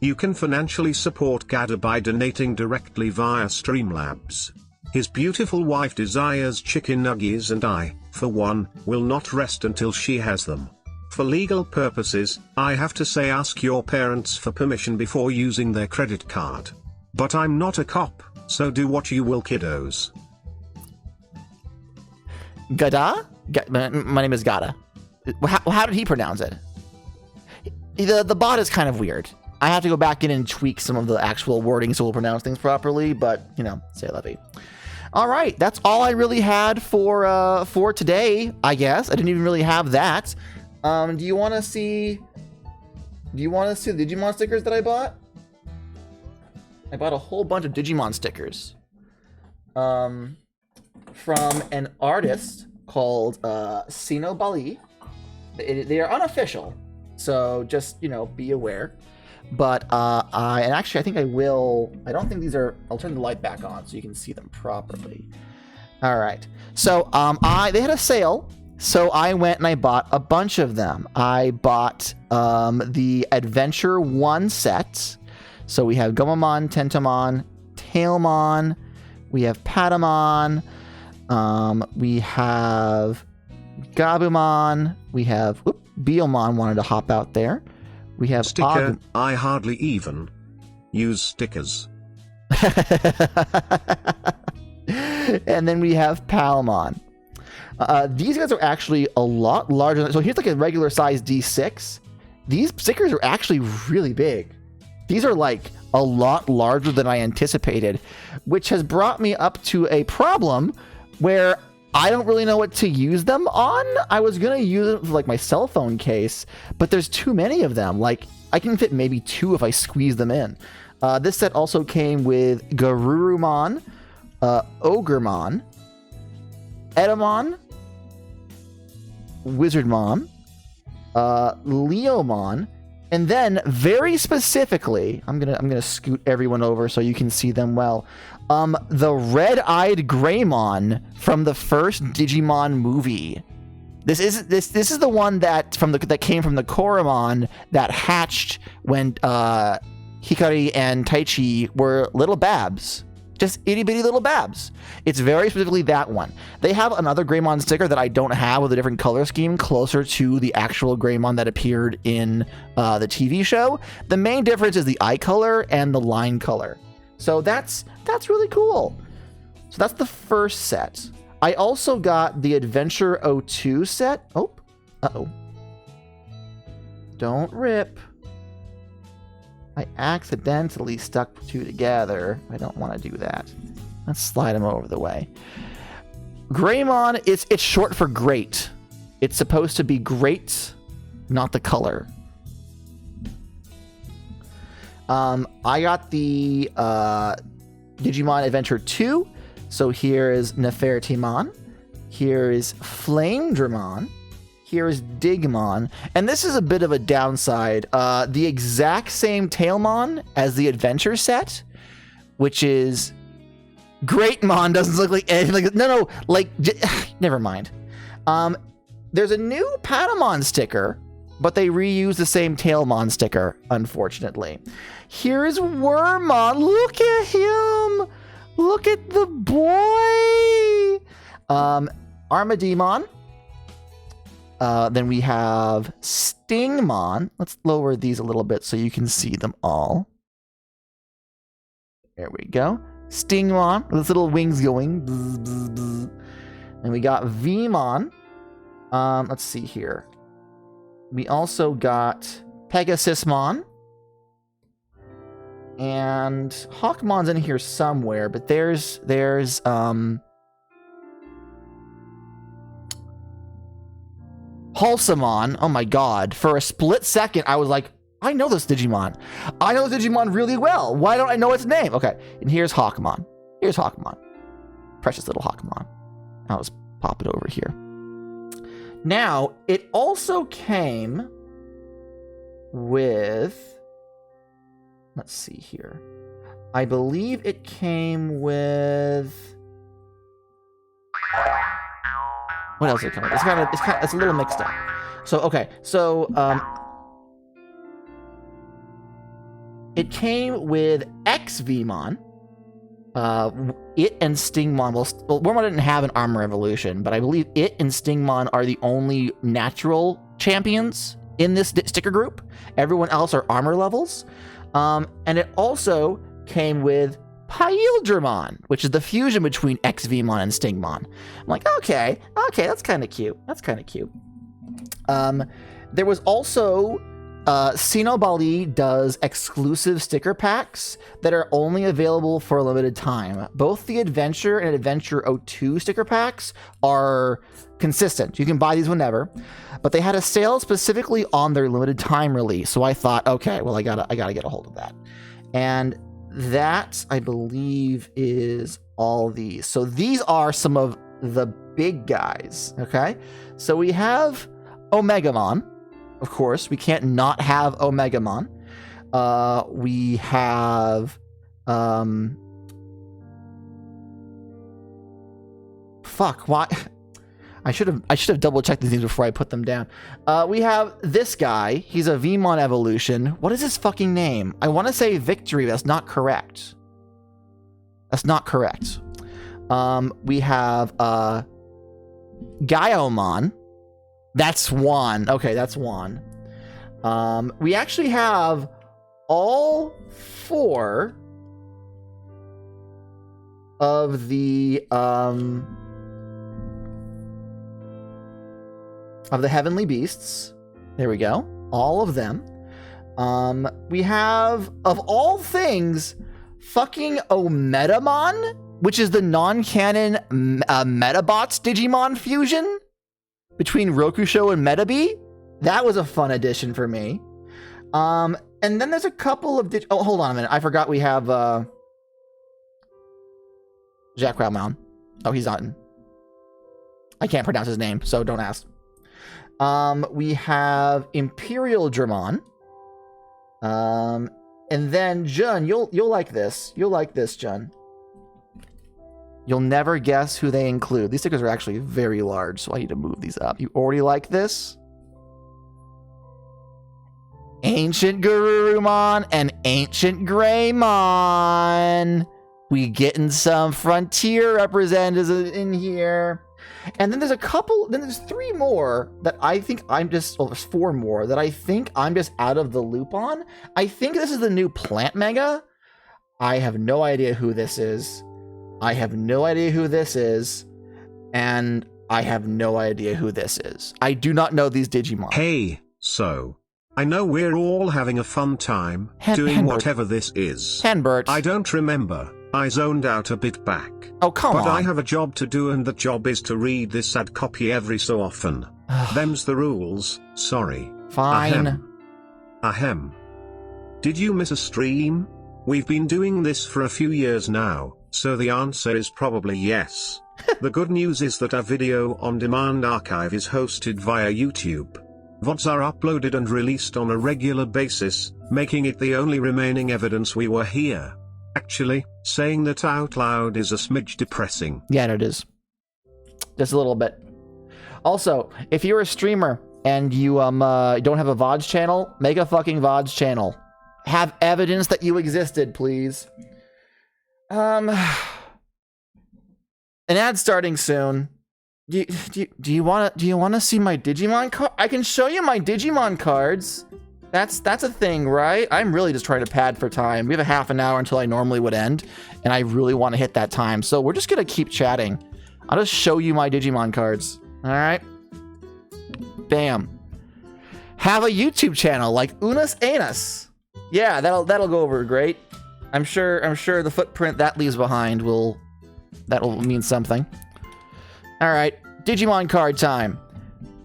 You can financially support Gada by donating directly via Streamlabs. His beautiful wife desires chicken nuggies and I, for one, will not rest until she has them. For legal purposes, I have to say ask your parents for permission before using their credit card. But I'm not a cop, so do what you will, kiddos. Gada? My name is Gada. How did he pronounce it? The bot is kind of weird. I have to go back in and tweak some of the actual wording so we'll pronounce things properly, but, you know, say levy. All right, that's all I really had for today, I guess. I didn't even really have that. Do you want to see the Digimon stickers that I bought? I bought a whole bunch of Digimon stickers. From an artist called Sino Bali. They are unofficial, so just, you know, be aware. But I think I will. I don't think these are. I'll turn the light back on so you can see them properly. All right. So they had a sale, so I went and I bought a bunch of them. I bought the Adventure 1 set. So we have Gomamon, Tentomon, Tailmon. We have Patamon. We have Gabumon. We have Beelmon wanted to hop out there. We have sticker. I hardly even use stickers. And then we have Palmon. These guys are actually a lot larger. So here's like a regular size D6. these stickers are actually really big. These are like a lot larger than I anticipated, which has brought me up to a problem where I don't really know what to use them on. I was going to use it for like my cell phone case, but there's too many of them. Like I can fit maybe 2 if I squeeze them in. This set also came with Garurumon, Ogremon, Edamon, Wizardmon, Leomon, and then very specifically, I'm gonna scoot everyone over so you can see them well. The red-eyed Greymon from the first Digimon movie. This is the one that came from the Koromon that hatched when Hikari and Taichi were little babs. Just itty-bitty little babs. It's very specifically that one. They have another Greymon sticker that I don't have with a different color scheme closer to the actual Greymon that appeared in the TV show. The main difference is the eye color and the line color. So that's really cool. So that's the first set. I also got the Adventure 02 set. Oh, uh-oh. Don't rip. I accidentally stuck 2 together. I don't want to do that. Let's slide them over the way. Greymon, it's short for great. It's supposed to be great, not the color. I got the Digimon Adventure 2. So here is Nefertimon. Here is Flamedramon. Here is Digimon, and this is a bit of a downside. The exact same Tailmon as the Adventure set, which is Greatmon doesn't look like anything. No, like never mind. There's a new Patamon sticker, but they reuse the same Tailmon sticker, unfortunately. Here's Wormmon. Look at him. Look at the boy. Armademon. Then we have Stingmon. Let's lower these a little bit so you can see them all. There we go. Stingmon, with its little wings going. Bzz, bzz, bzz. And we got Vmon. Let's see here. We also got Pegasusmon. And Hawkmon's in here somewhere, but there's Halsamon. Oh my god. For a split second, I was like, I know this Digimon. I know this Digimon really well. Why don't I know its name? Okay, and here's Hawkmon. Here's Hawkmon. Precious little Hawkmon. I'll just pop it over here. Now, it also came with... Let's see here. I believe it came with... What else did it come with? It's a little mixed up. So, okay. So, it came with XVmon. It and Stingmon, well, Wormmon didn't have an armor evolution, but I believe it and Stingmon are the only natural champions in this sticker group. Everyone else are armor levels. And it also came with Paildramon, which is the fusion between XVmon and Stingmon. I'm like, okay, that's kind of cute. That's kind of cute. There was also Sinobali does exclusive sticker packs that are only available for a limited time. Both the Adventure and Adventure 02 sticker packs are consistent. You can buy these whenever, but they had a sale specifically on their limited time release. So I thought, okay, well, I gotta get a hold of that. And that, I believe, is all these. So these are some of the big guys, okay? So we have Omegamon. Of course, we can't not have Omegamon. We have... Fuck, why... I should have double checked these things before I put them down. We have this guy. He's a Vmon evolution. What is his fucking name? I want to say Victory. That's not correct. That's not correct. We have Gaiomon. That's one. Okay, that's one. We actually have all 4 of the Heavenly Beasts. There we go. All of them. We have, of all things, fucking Ometamon, which is the non-canon Metabots Digimon fusion between Rokusho and Metabee. That was a fun addition for me. And then there's a couple of oh, hold on a minute. I forgot we have Jack Raumon. Oh, he's not in. I can't pronounce his name, so don't ask. We have Imperial Dramon. And then Jun, you'll like this. You'll like this, Jun. You'll never guess who they include. These stickers are actually very large, so I need to move these up. You already like this? Ancient Garurumon and Ancient Greymon. We getting some Frontier representatives in here. And then there's a couple, then there's 3 more that I think I'm just, well, there's 4 more that I think I'm just out of the loop on. I think this is the new Plant Mega. I have no idea who this is. I have no idea who this is. And I have no idea who this is. I do not know these Digimon. Hey, so I know we're all having a fun time doing whatever this is. Henbert. I don't remember. I zoned out a bit back. Oh, come on. But I have a job to do, and the job is to read this ad copy every so often. Them's the rules. Sorry. Fine. Ahem. Did you miss a stream? We've been doing this for a few years now, so the answer is probably yes. The good news is that our video on demand archive is hosted via YouTube. VODs are uploaded and released on a regular basis, making it the only remaining evidence we were here. Actually, saying that out loud is a smidge depressing. Yeah, it is. Just a little bit. Also, if you're a streamer and you don't have a VODs channel, make a fucking VODs channel. Have evidence that you existed, please. An ad starting soon. Do you want to see my Digimon card? I can show you my Digimon cards. That's a thing, right? I'm really just trying to pad for time. We have a half an hour until I normally would end, and I really want to hit that time. So we're just gonna keep chatting. I'll just show you my Digimon cards. All right. Bam. Have a YouTube channel like Unus Anus. Yeah, that'll go over great. I'm sure the footprint that leaves behind will mean something. All right, Digimon card time.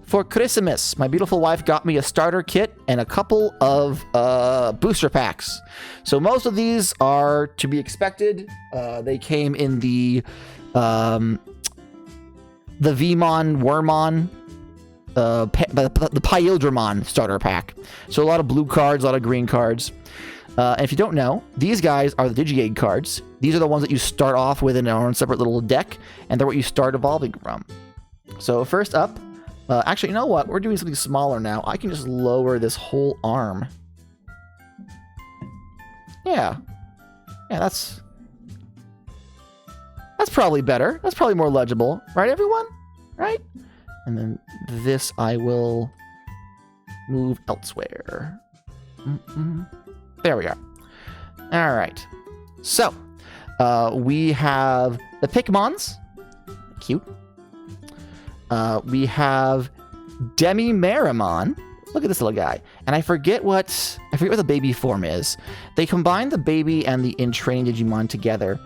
For Christmas, my beautiful wife got me a starter kit and a couple of booster packs. So most of these are to be expected. They came in the Vmon, Wormmon, the Pyildramon starter pack. So a lot of blue cards, a lot of green cards. And if you don't know, these guys are the Digi-Egg cards. These are the ones that you start off with in their own separate little deck, and they're what you start evolving from. So first up, actually, you know what? We're doing something smaller now. I can just lower this whole arm. Yeah. Yeah, that's probably better. That's probably more legible. Right, everyone? Right? And then this I will move elsewhere. There we are. All right. So, we have the Pikmons. Cute. We have Demi-Marimon. Look at this little guy. And I forget what the baby form is. They combine the baby and the in-training Digimon together.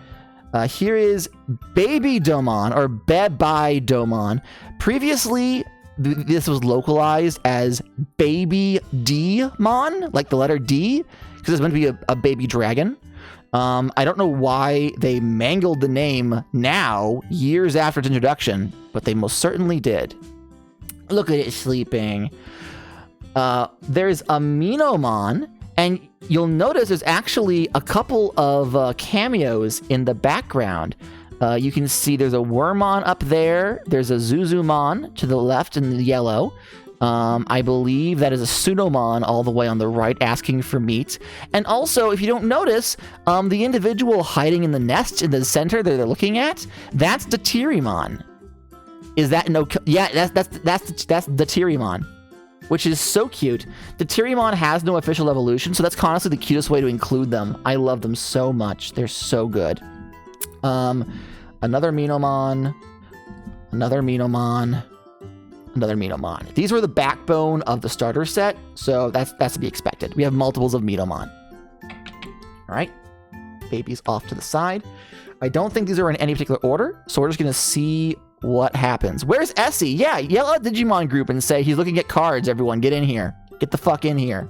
Here is Baby Domon, or Bebai Domon. Previously, this was localized as Baby D-Mon, like the letter D, because it's meant to be a baby dragon. I don't know why they mangled the name now, years after its introduction, but they most certainly did. Look at it sleeping. There's a Minomon, and you'll notice there's actually a couple of cameos in the background. You can see there's a Wormmon up there. There's a Zuzumon to the left in the yellow. I believe that is a Sunomon all the way on the right asking for meat. And also, if you don't notice, the individual hiding in the nest in the center that they're looking at, that's the Tyrimon. Is that no? Yeah, that's the Tyrimon, which is so cute. The Tyrimon has no official evolution, so that's honestly the cutest way to include them. I love them so much. They're so good. Another Minomon. another Minomon. These were the backbone of the starter set, so that's to be expected. We have multiples of Minomon. All right, babies off to the side. I don't think these are in any particular order, so we're just gonna see what happens. Where's Essie? Yeah, yell at Digimon group and say he's looking at cards. Everyone, get in here. Get the fuck in here.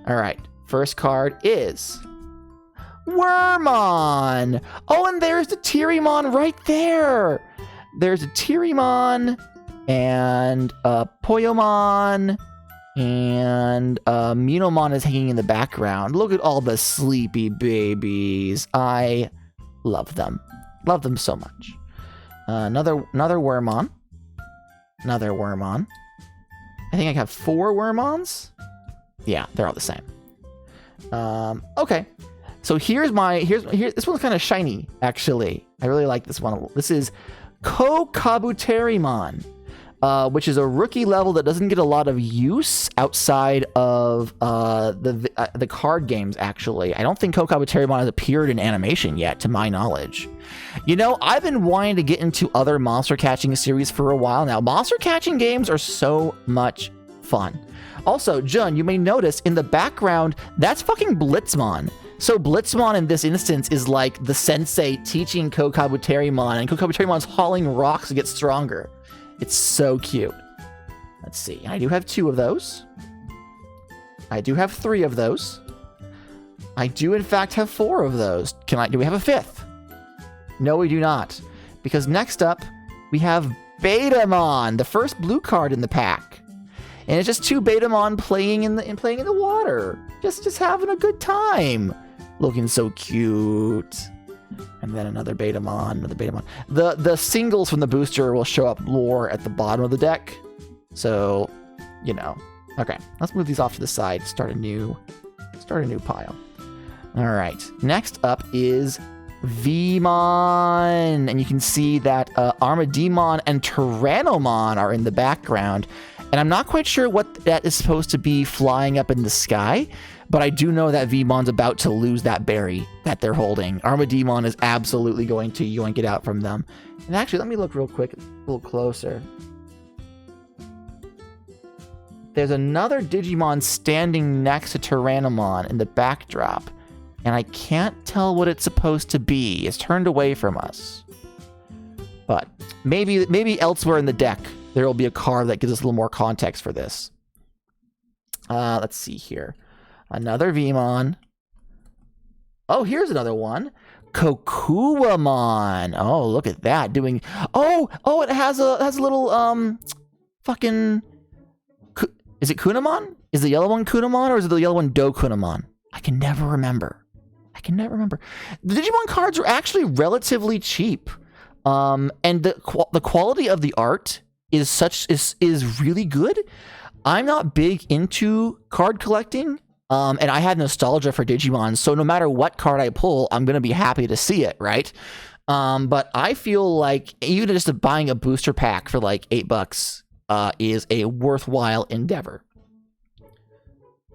All right, first card is Wormon. Oh, and there's the Tyrimon right there. There's a Tyrimon and Poyomon, and Minomon is hanging in the background. Look at all the sleepy babies. I love them. Love them so much. Another Wormon. Another Wormon. I think I have 4 Wormons. Yeah, they're all the same. Okay. So here's this one's kind of shiny, actually. I really like this one. This is Kokabuterimon, which is a rookie level that doesn't get a lot of use outside of the card games, actually. I don't think Kokabuterimon has appeared in animation yet, to my knowledge. You know, I've been wanting to get into other monster catching series for a while now. Monster catching games are so much fun. Also, Jun, you may notice in the background, that's fucking Blitzmon. So Blitzmon in this instance is like the sensei teaching Kokabuterimon, and Kokabutarimon's hauling rocks to get stronger. It's so cute. Let's see. I do have 2 of those. I do have 3 of those. I do in fact have 4 of those. Do we have a 5th? No, we do not. Because next up, we have Betamon, the first blue card in the pack. And it's just 2 Betamon playing in the water. Just having a good time. Looking so cute. And then another Betamon. The singles from the booster will show up more at the bottom of the deck. So, you know. Okay, let's move these off to the side. Start a new pile. All right. Next up is Vmon. And you can see that Armadimon and Tyrannomon are in the background. And I'm not quite sure what that is supposed to be flying up in the sky, but I do know that Vmon's about to lose that berry that they're holding. Armadimon is absolutely going to yoink it out from them. And actually, let me look real quick, a little closer. There's another Digimon standing next to Tyrannomon in the backdrop, and I can't tell what it's supposed to be. It's turned away from us. But maybe elsewhere in the deck, there will be a card that gives us a little more context for this. Let's see here. Another Vmon. Oh, here's another one. Kokuwamon. Oh, look at that. Oh, it has a little, fucking... Is it Kunamon? Is the yellow one Kunamon, or is it the yellow one Dokunamon? I can never remember. The Digimon cards are actually relatively cheap. And the quality of the art is really good. I'm not big into card collecting, and I have nostalgia for Digimon, so no matter what card I pull, I'm gonna be happy to see it, right? But I feel like even just buying a booster pack for like $8 is a worthwhile endeavor.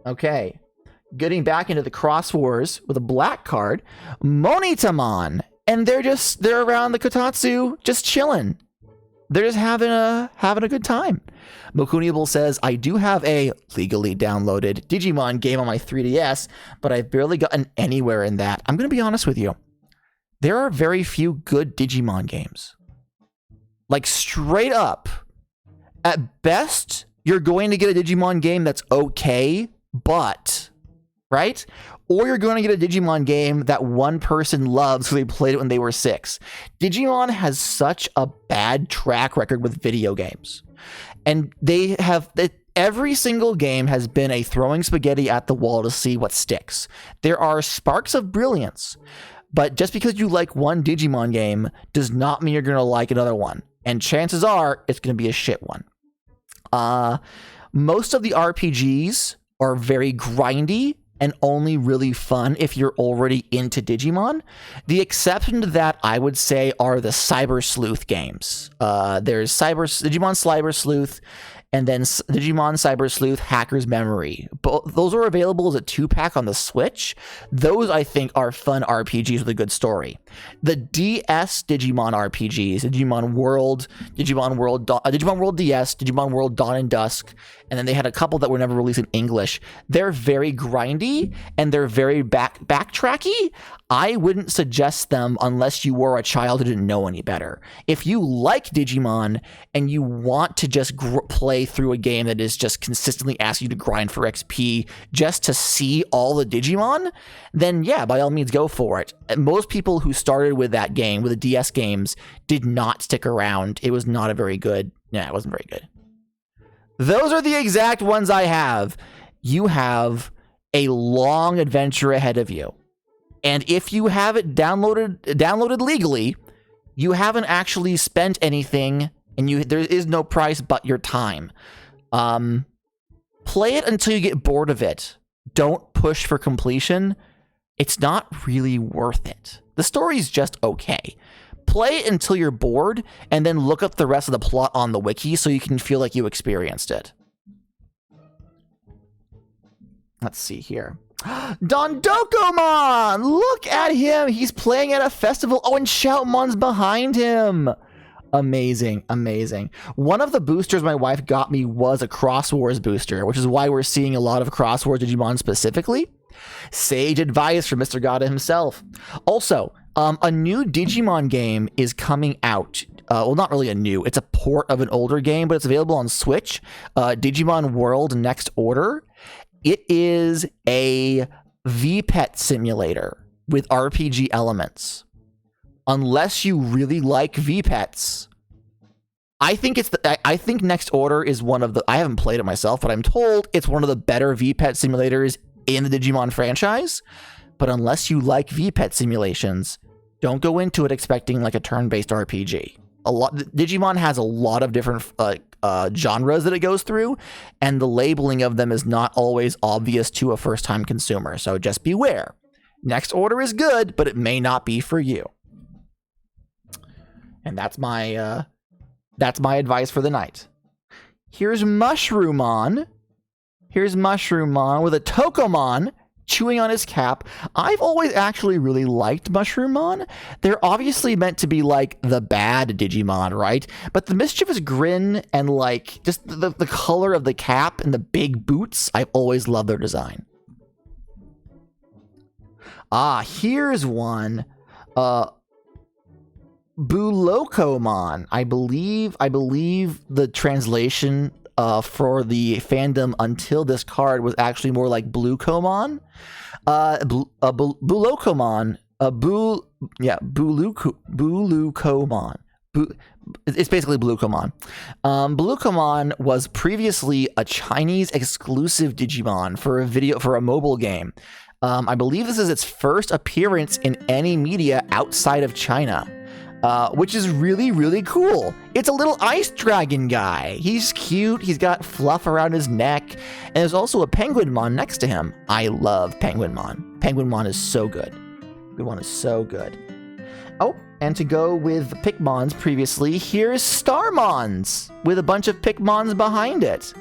Okay, getting back into the Cross Wars with a black card, Monitamon, and they're around the Kotatsu just chilling. They're just having a good time. Mokuniable says, I do have a legally downloaded Digimon game on my 3DS, but I've barely gotten anywhere in that. I'm going to be honest with you. There are very few good Digimon games. Like, straight up. At best, you're going to get a Digimon game that's okay, but... right? Or you're going to get a Digimon game that one person loves because they played it when they were 6. Digimon has such a bad track record with video games. And every single game has been a throwing spaghetti at the wall to see what sticks. There are sparks of brilliance, but just because you like one Digimon game does not mean you're going to like another one. And chances are it's going to be a shit one. Most of the RPGs are very grindy and only really fun if you're already into Digimon. The exception to that, I would say, are the Cyber Sleuth games. There's Digimon Cyber Sleuth and then Digimon Cyber Sleuth Hacker's Memory. Those are available as a 2-pack on the Switch. Those, I think, are fun RPGs with a good story. The DS Digimon RPGs, Digimon World DS, Digimon World Dawn and Dusk, and then they had a couple that were never released in English. They're very grindy, and they're very backtracky. I wouldn't suggest them unless you were a child who didn't know any better. If you like Digimon and you want to just play through a game that is just consistently asking you to grind for XP just to see all the Digimon, then yeah, by all means go for it. Most people who started with that game, with the DS games, did not stick around. It was not a very good, it wasn't very good. Those are the exact ones I have. You have a long adventure ahead of you. And if you have it downloaded legally, you haven't actually spent anything, and there is no price but your time. Play it until you get bored of it. Don't push for completion. It's not really worth it. The story's just okay. Play it until you're bored, and then look up the rest of the plot on the wiki so you can feel like you experienced it. Let's see here. Don Dokomon! Look at him! He's playing at a festival. Oh, and Shoutmon's behind him. Amazing, amazing. One of the boosters my wife got me was a Cross Wars booster, which is why we're seeing a lot of Cross Wars Digimon specifically. Sage advice from Mr. Gata himself. Also, a new Digimon game is coming out. Well, not really a new. It's a port of an older game, but it's available on Switch. Digimon World Next Order. It is a VPET simulator with RPG elements. Unless you really like VPETs, I think Next Order is one of the, I haven't played it myself, but I'm told it's one of the better VPET simulators in the Digimon franchise. But unless you like VPET simulations, don't go into it expecting like a turn-based RPG. Digimon has a lot of different genres that it goes through, and the labeling of them is not always obvious to a first-time consumer, so just beware. Next Order is good, but it may not be for you. And that's my advice for the night. Here's Mushroomon. Here's Mushroomon with a Tokomon chewing on his cap. I've always actually really liked Mushroomon. They're obviously meant to be like the bad Digimon, right? But the mischievous grin and like just the color of the cap and the big boots, I've always loved their design. Here's one. Bulokomon. I believe the translation for the fandom until this card was actually more like Blukomon. Bulokomon. Bulukomon. It's basically Blukomon. Blukomon was previously a Chinese exclusive Digimon for a mobile game. I believe this is its first appearance in any media outside of China. Which is really, really cool. It's a little ice dragon guy. He's cute. He's got fluff around his neck. And there's also a Penguinmon next to him. I love Penguinmon. Penguinmon is so good. Penguinmon is so good. Oh, and to go with Pikmons previously, here's Starmons with a bunch of Pikmons behind it.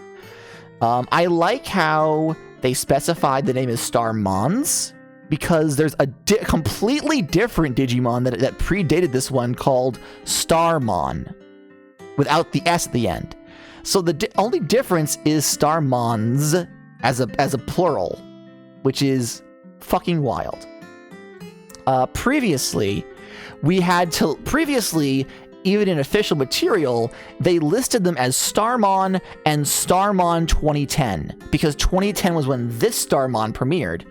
I like how they specified the name is Starmons, because there's a completely different Digimon that predated this one called Starmon, without the S at the end. So the only difference is Starmons as a plural, which is fucking wild. Previously, even in official material, they listed them as Starmon and Starmon 2010, because 2010 was when this Starmon premiered.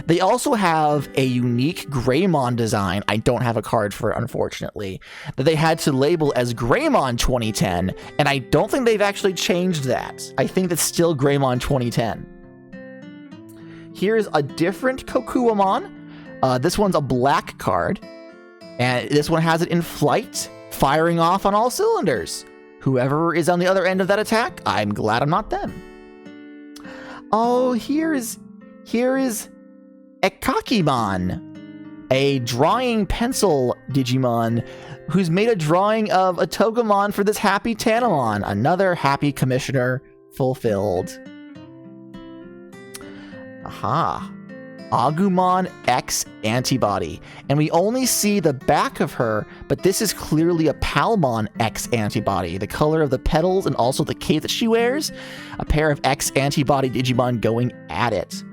They also have a unique Greymon design, I don't have a card for it unfortunately, that they had to label as Greymon 2010, and I don't think they've actually changed that. I think that's still Greymon 2010. Here's a different Kokuamon. This one's a black card, and this one has it in flight, firing off on all cylinders. Whoever is on the other end of that attack, I'm glad I'm not them. Oh, here is Ekakimon, a drawing pencil Digimon who's made a drawing of a Togemon for this happy Tanamon. Another happy commissioner fulfilled. Aha. Agumon X antibody. And we only see the back of her, but this is clearly a Palmon X antibody. The color of the petals and also the cape that she wears. A pair of X antibody Digimon going at it.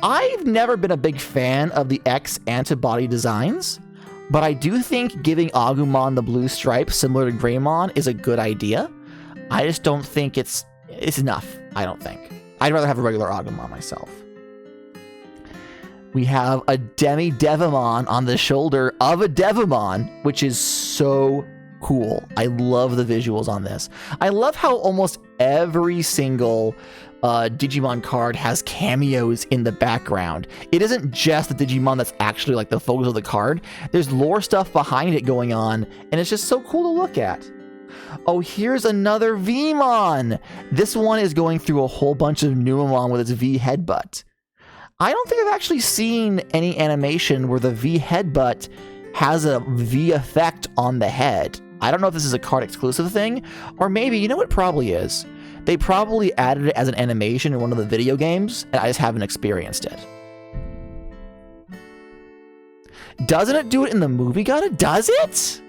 I've never been a big fan of the X antibody designs, but I do think giving Agumon the blue stripe similar to Greymon is a good idea. I just don't think it's enough, I don't think. I'd rather have a regular Agumon myself. We have a Demi-Devimon on the shoulder of a Devimon, which is so cool. I love the visuals on this. I love how almost every single Digimon card has cameos in the background. It isn't just the Digimon that's actually like the focus of the card. There's lore stuff behind it going on, and it's just so cool to look at. Oh, here's another Vmon. This one is going through a whole bunch of Numemon with its V headbutt. I don't think I've actually seen any animation where the V headbutt has a V effect on the head. I don't know if this is a card exclusive thing, or maybe, you know what it probably is? They probably added it as an animation in one of the video games, and I just haven't experienced it. Doesn't it do it in the movie, Gata? Does it?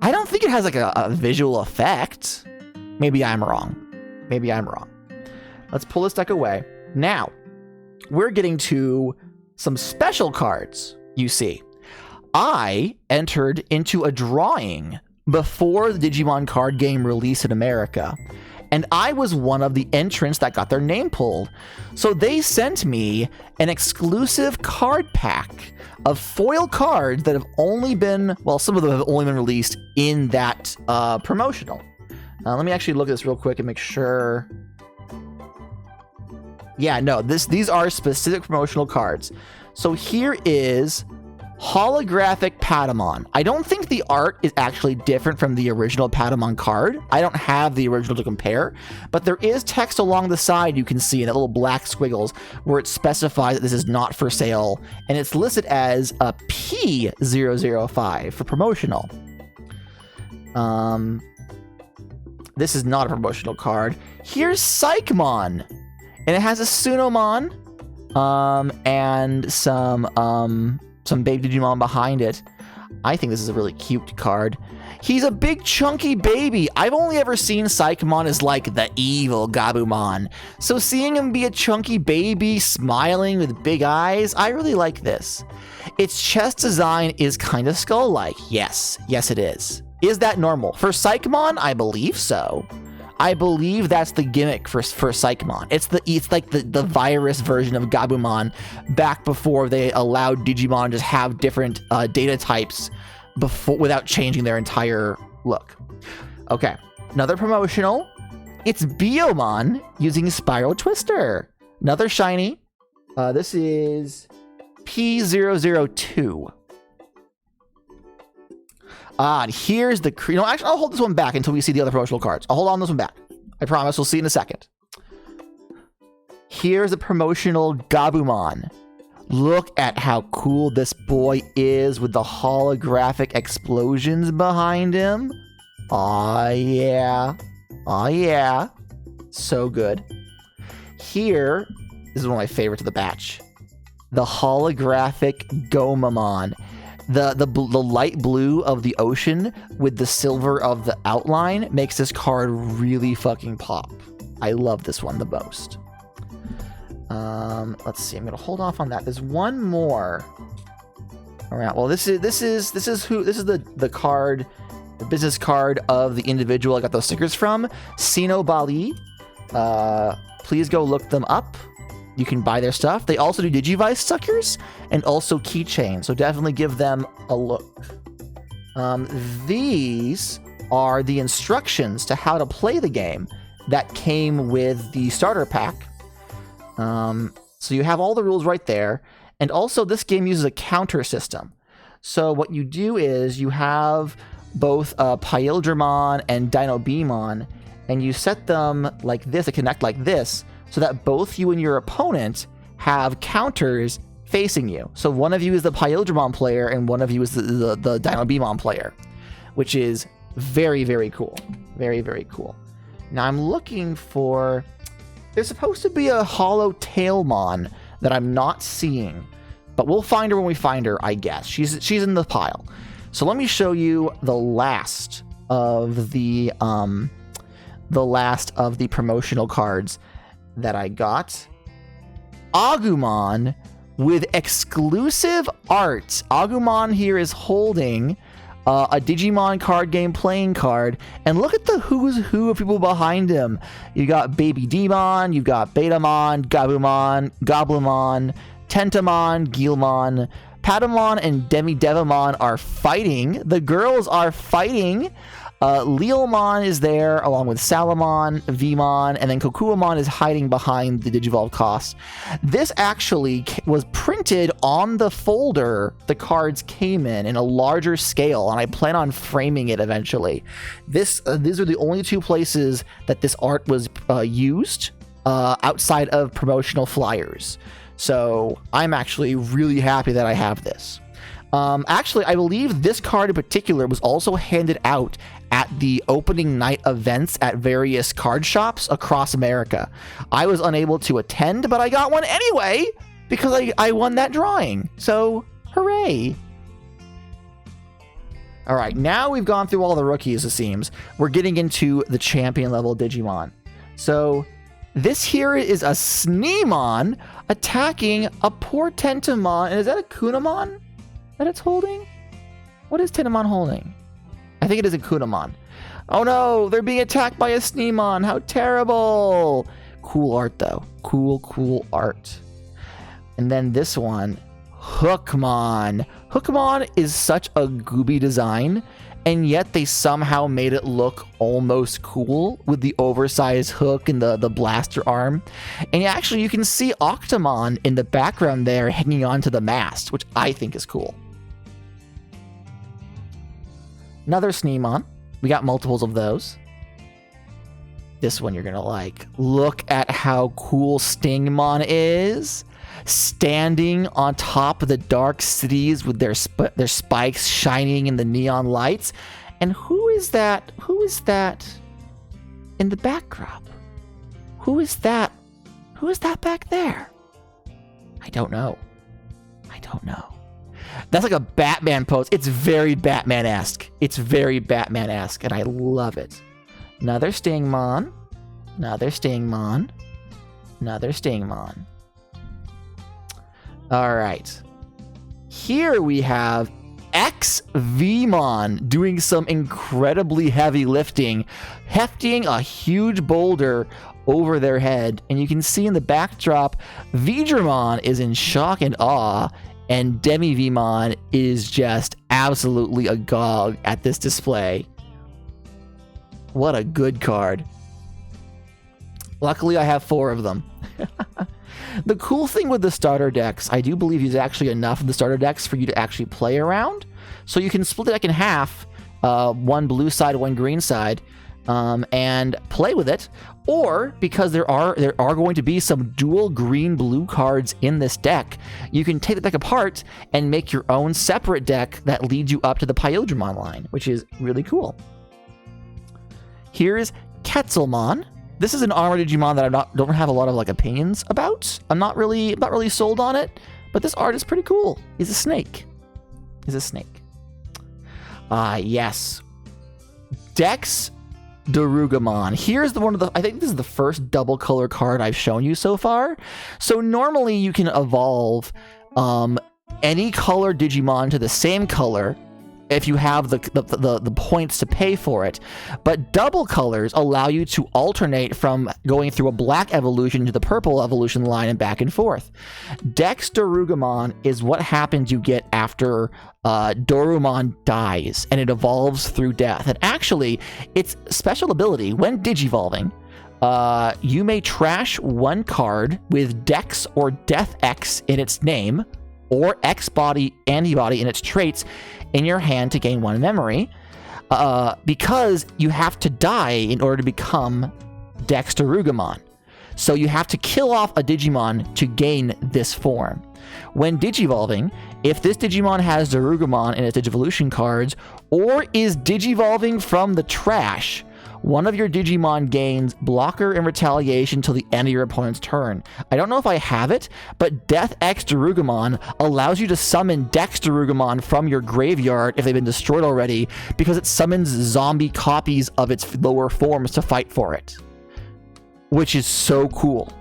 I don't think it has like a visual effect. Maybe I'm wrong. Maybe I'm wrong. Let's pull this deck away. Now, we're getting to some special cards, you see. I entered into a drawing before the Digimon card game released in America, and I was one of the entrants that got their name pulled. So they sent me an exclusive card pack of foil cards that have only been, well, some of them have only been released in that promotional. Let me actually look at this real quick and make sure. Yeah, no, these are specific promotional cards. So here is Holographic Patamon. I don't think the art is actually different from the original Patamon card. I don't have the original to compare, but there is text along the side you can see in that little black squiggles where it specifies that this is not for sale, and it's listed as a P005 for promotional. This is not a promotional card. Here's Psychmon, and it has a Sunomon, and some baby Digimon behind it. I think this is a really cute card. He's a big chunky baby. I've only ever seen Psychmon as like the evil Gabumon. So seeing him be a chunky baby smiling with big eyes, I really like this. Its chest design is kind of skull-like. Yes, it is. Is that normal? For Psychmon, I believe so. I believe that's the gimmick for Psychmon. It's like the virus version of Gabumon back before they allowed Digimon to just have different data types without changing their entire look. Okay, another promotional. It's Biomon using Spiral Twister. Another shiny. This is P002. And here's the... actually, I'll hold this one back until we see the other promotional cards. I'll hold on this one back. I promise. We'll see in a second. Here's a promotional Gabumon. Look at how cool this boy is with the holographic explosions behind him. Aw, yeah. Aw, yeah. So good. Here, this is one of my favorites of the batch. The holographic Gomamon. The light blue of the ocean with the silver of the outline makes this card really fucking pop. I love this one the most. Let's see. I'm gonna hold off on that. There's one more. All right. Well, this is the card, the business card of the individual I got those stickers from, Sino Bali. Please go look them up. You can buy their stuff. They also do Digivice suckers and also keychains, so definitely give them a look. These are the instructions to how to play the game that came with the starter pack. So you have all the rules right there. And also this game uses a counter system. So what you do is you have both Pyldramon and Dinobemon, and you set them like this, to connect like this, so that both you and your opponent have counters facing you. So one of you is the Pyodramon player and one of you is the Dynamon player, which is very, very cool. Very, very cool. Now I'm looking for... There's supposed to be a Hollow Tailmon that I'm not seeing, but we'll find her when we find her, I guess. She's in the pile. So let me show you the last of the promotional cards that I got. Agumon with exclusive art. Agumon here is holding a Digimon card game playing card, and look at the who's who of people behind him. You got Baby Demon, you've got Betamon, Gabumon, Goblumon, Tentamon, Guilmon, Patamon, and Demi-Devimon are fighting. The girls are fighting. Leomon is there along with Salamon, Vmon, and then Kokuamon is hiding behind the Digivolve cost. This actually was printed on the folder the cards came in a larger scale, and I plan on framing it eventually. These are the only two places that this art was used outside of promotional flyers. So I'm actually really happy that I have this. Actually, I believe this card in particular was also handed out at the opening night events at various card shops across America. I was unable to attend, but I got one anyway because I won that drawing. So, hooray. All right, now we've gone through all the rookies, it seems. We're getting into the champion level Digimon. So, this here is a Sneemon attacking a poor Tentamon. And is that a Kunamon that it's holding? What is Tentamon holding? I think it is a Kunamon. Oh no, they're being attacked by a Sneemon. How terrible. Cool art though. Cool art. And then this one, Hookmon. Hookmon is such a gooby design, and yet they somehow made it look almost cool with the oversized hook and the blaster arm. And actually you can see Octomon in the background there hanging onto the mast, which I think is cool. Another Sneemon. We got multiples of those. This one you're gonna like. Look at how cool Stingmon is. Standing on top of the dark cities with their spikes shining in the neon lights. And who is that? Who is that in the backdrop? Who is that? Who is that back there? I don't know. That's like a Batman pose. It's very Batman-esque. And I love it. Another Stingmon. All right. Here we have X-Vmon doing some incredibly heavy lifting, hefting a huge boulder over their head. And you can see in the backdrop, Vidramon is in shock and awe, and Demi-Vmon is just absolutely agog at this display. What a good card. Luckily, I have 4 of them. The cool thing with the starter decks, I do believe there's actually enough of the starter decks for you to actually play around. So you can split the deck in half, one blue side, one green side, and play with it. Or, because there are going to be some dual green-blue cards in this deck, you can take the deck apart and make your own separate deck that leads you up to the Pyodramon line, which is really cool. Here's Quetzalmon. This is an armored Digimon that I don't have a lot of opinions about. I'm not really sold on it, but this art is pretty cool. He's a snake. Yes. Dex Darugamon. Here's I think this is the first double color card I've shown you so far. So normally you can evolve any color Digimon to the same color if you have the points to pay for it. But double colors allow you to alternate from going through a black evolution to the purple evolution line and back and forth. Dex Darugamon is what happens you get after Dorumon dies, and it evolves through death. And actually, its special ability, when digivolving, you may trash one card with Dex or Death X in its name, or X-Body Antibody in its traits, in your hand to gain 1 memory, because you have to die in order to become Dex Darugamon. So you have to kill off a Digimon to gain this form. When digivolving, if this Digimon has Darugumon in its Digivolution cards, or is digivolving from the trash, one of your Digimon gains blocker and retaliation till the end of your opponent's turn. I don't know if I have it, but Death X Darugumon allows you to summon Dex Darugumon from your graveyard if they've been destroyed already, because it summons zombie copies of its lower forms to fight for it. Which is so cool.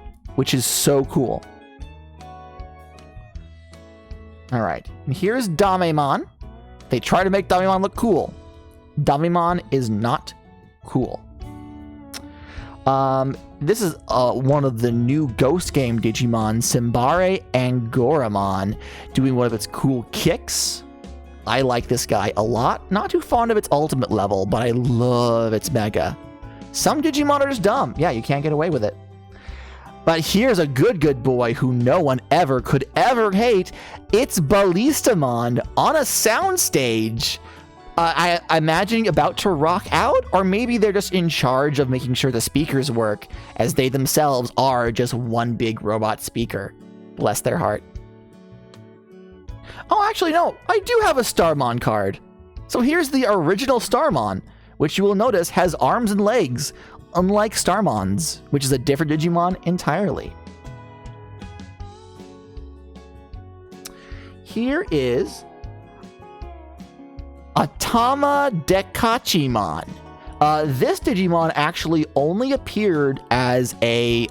Alright, and here's Damemon. They try to make Damemon look cool. Damemon is not cool. This is one of the new Ghost Game Digimon, Simbare Angoramon, doing one of its cool kicks. I like this guy a lot. Not too fond of its ultimate level, but I love its mega. Some Digimon are just dumb. Yeah, you can't get away with it. But here's a good boy who no one could ever hate. It's Ballistamon on a soundstage. I imagine about to rock out, or maybe they're just in charge of making sure the speakers work, as they themselves are just one big robot speaker. Bless their heart. Oh, actually, no. I do have a Starmon card. So here's the original Starmon, which you will notice has arms and legs, unlike Starmon's, which is a different Digimon entirely. Here is Atama Dekachimon. This Digimon actually only appeared as a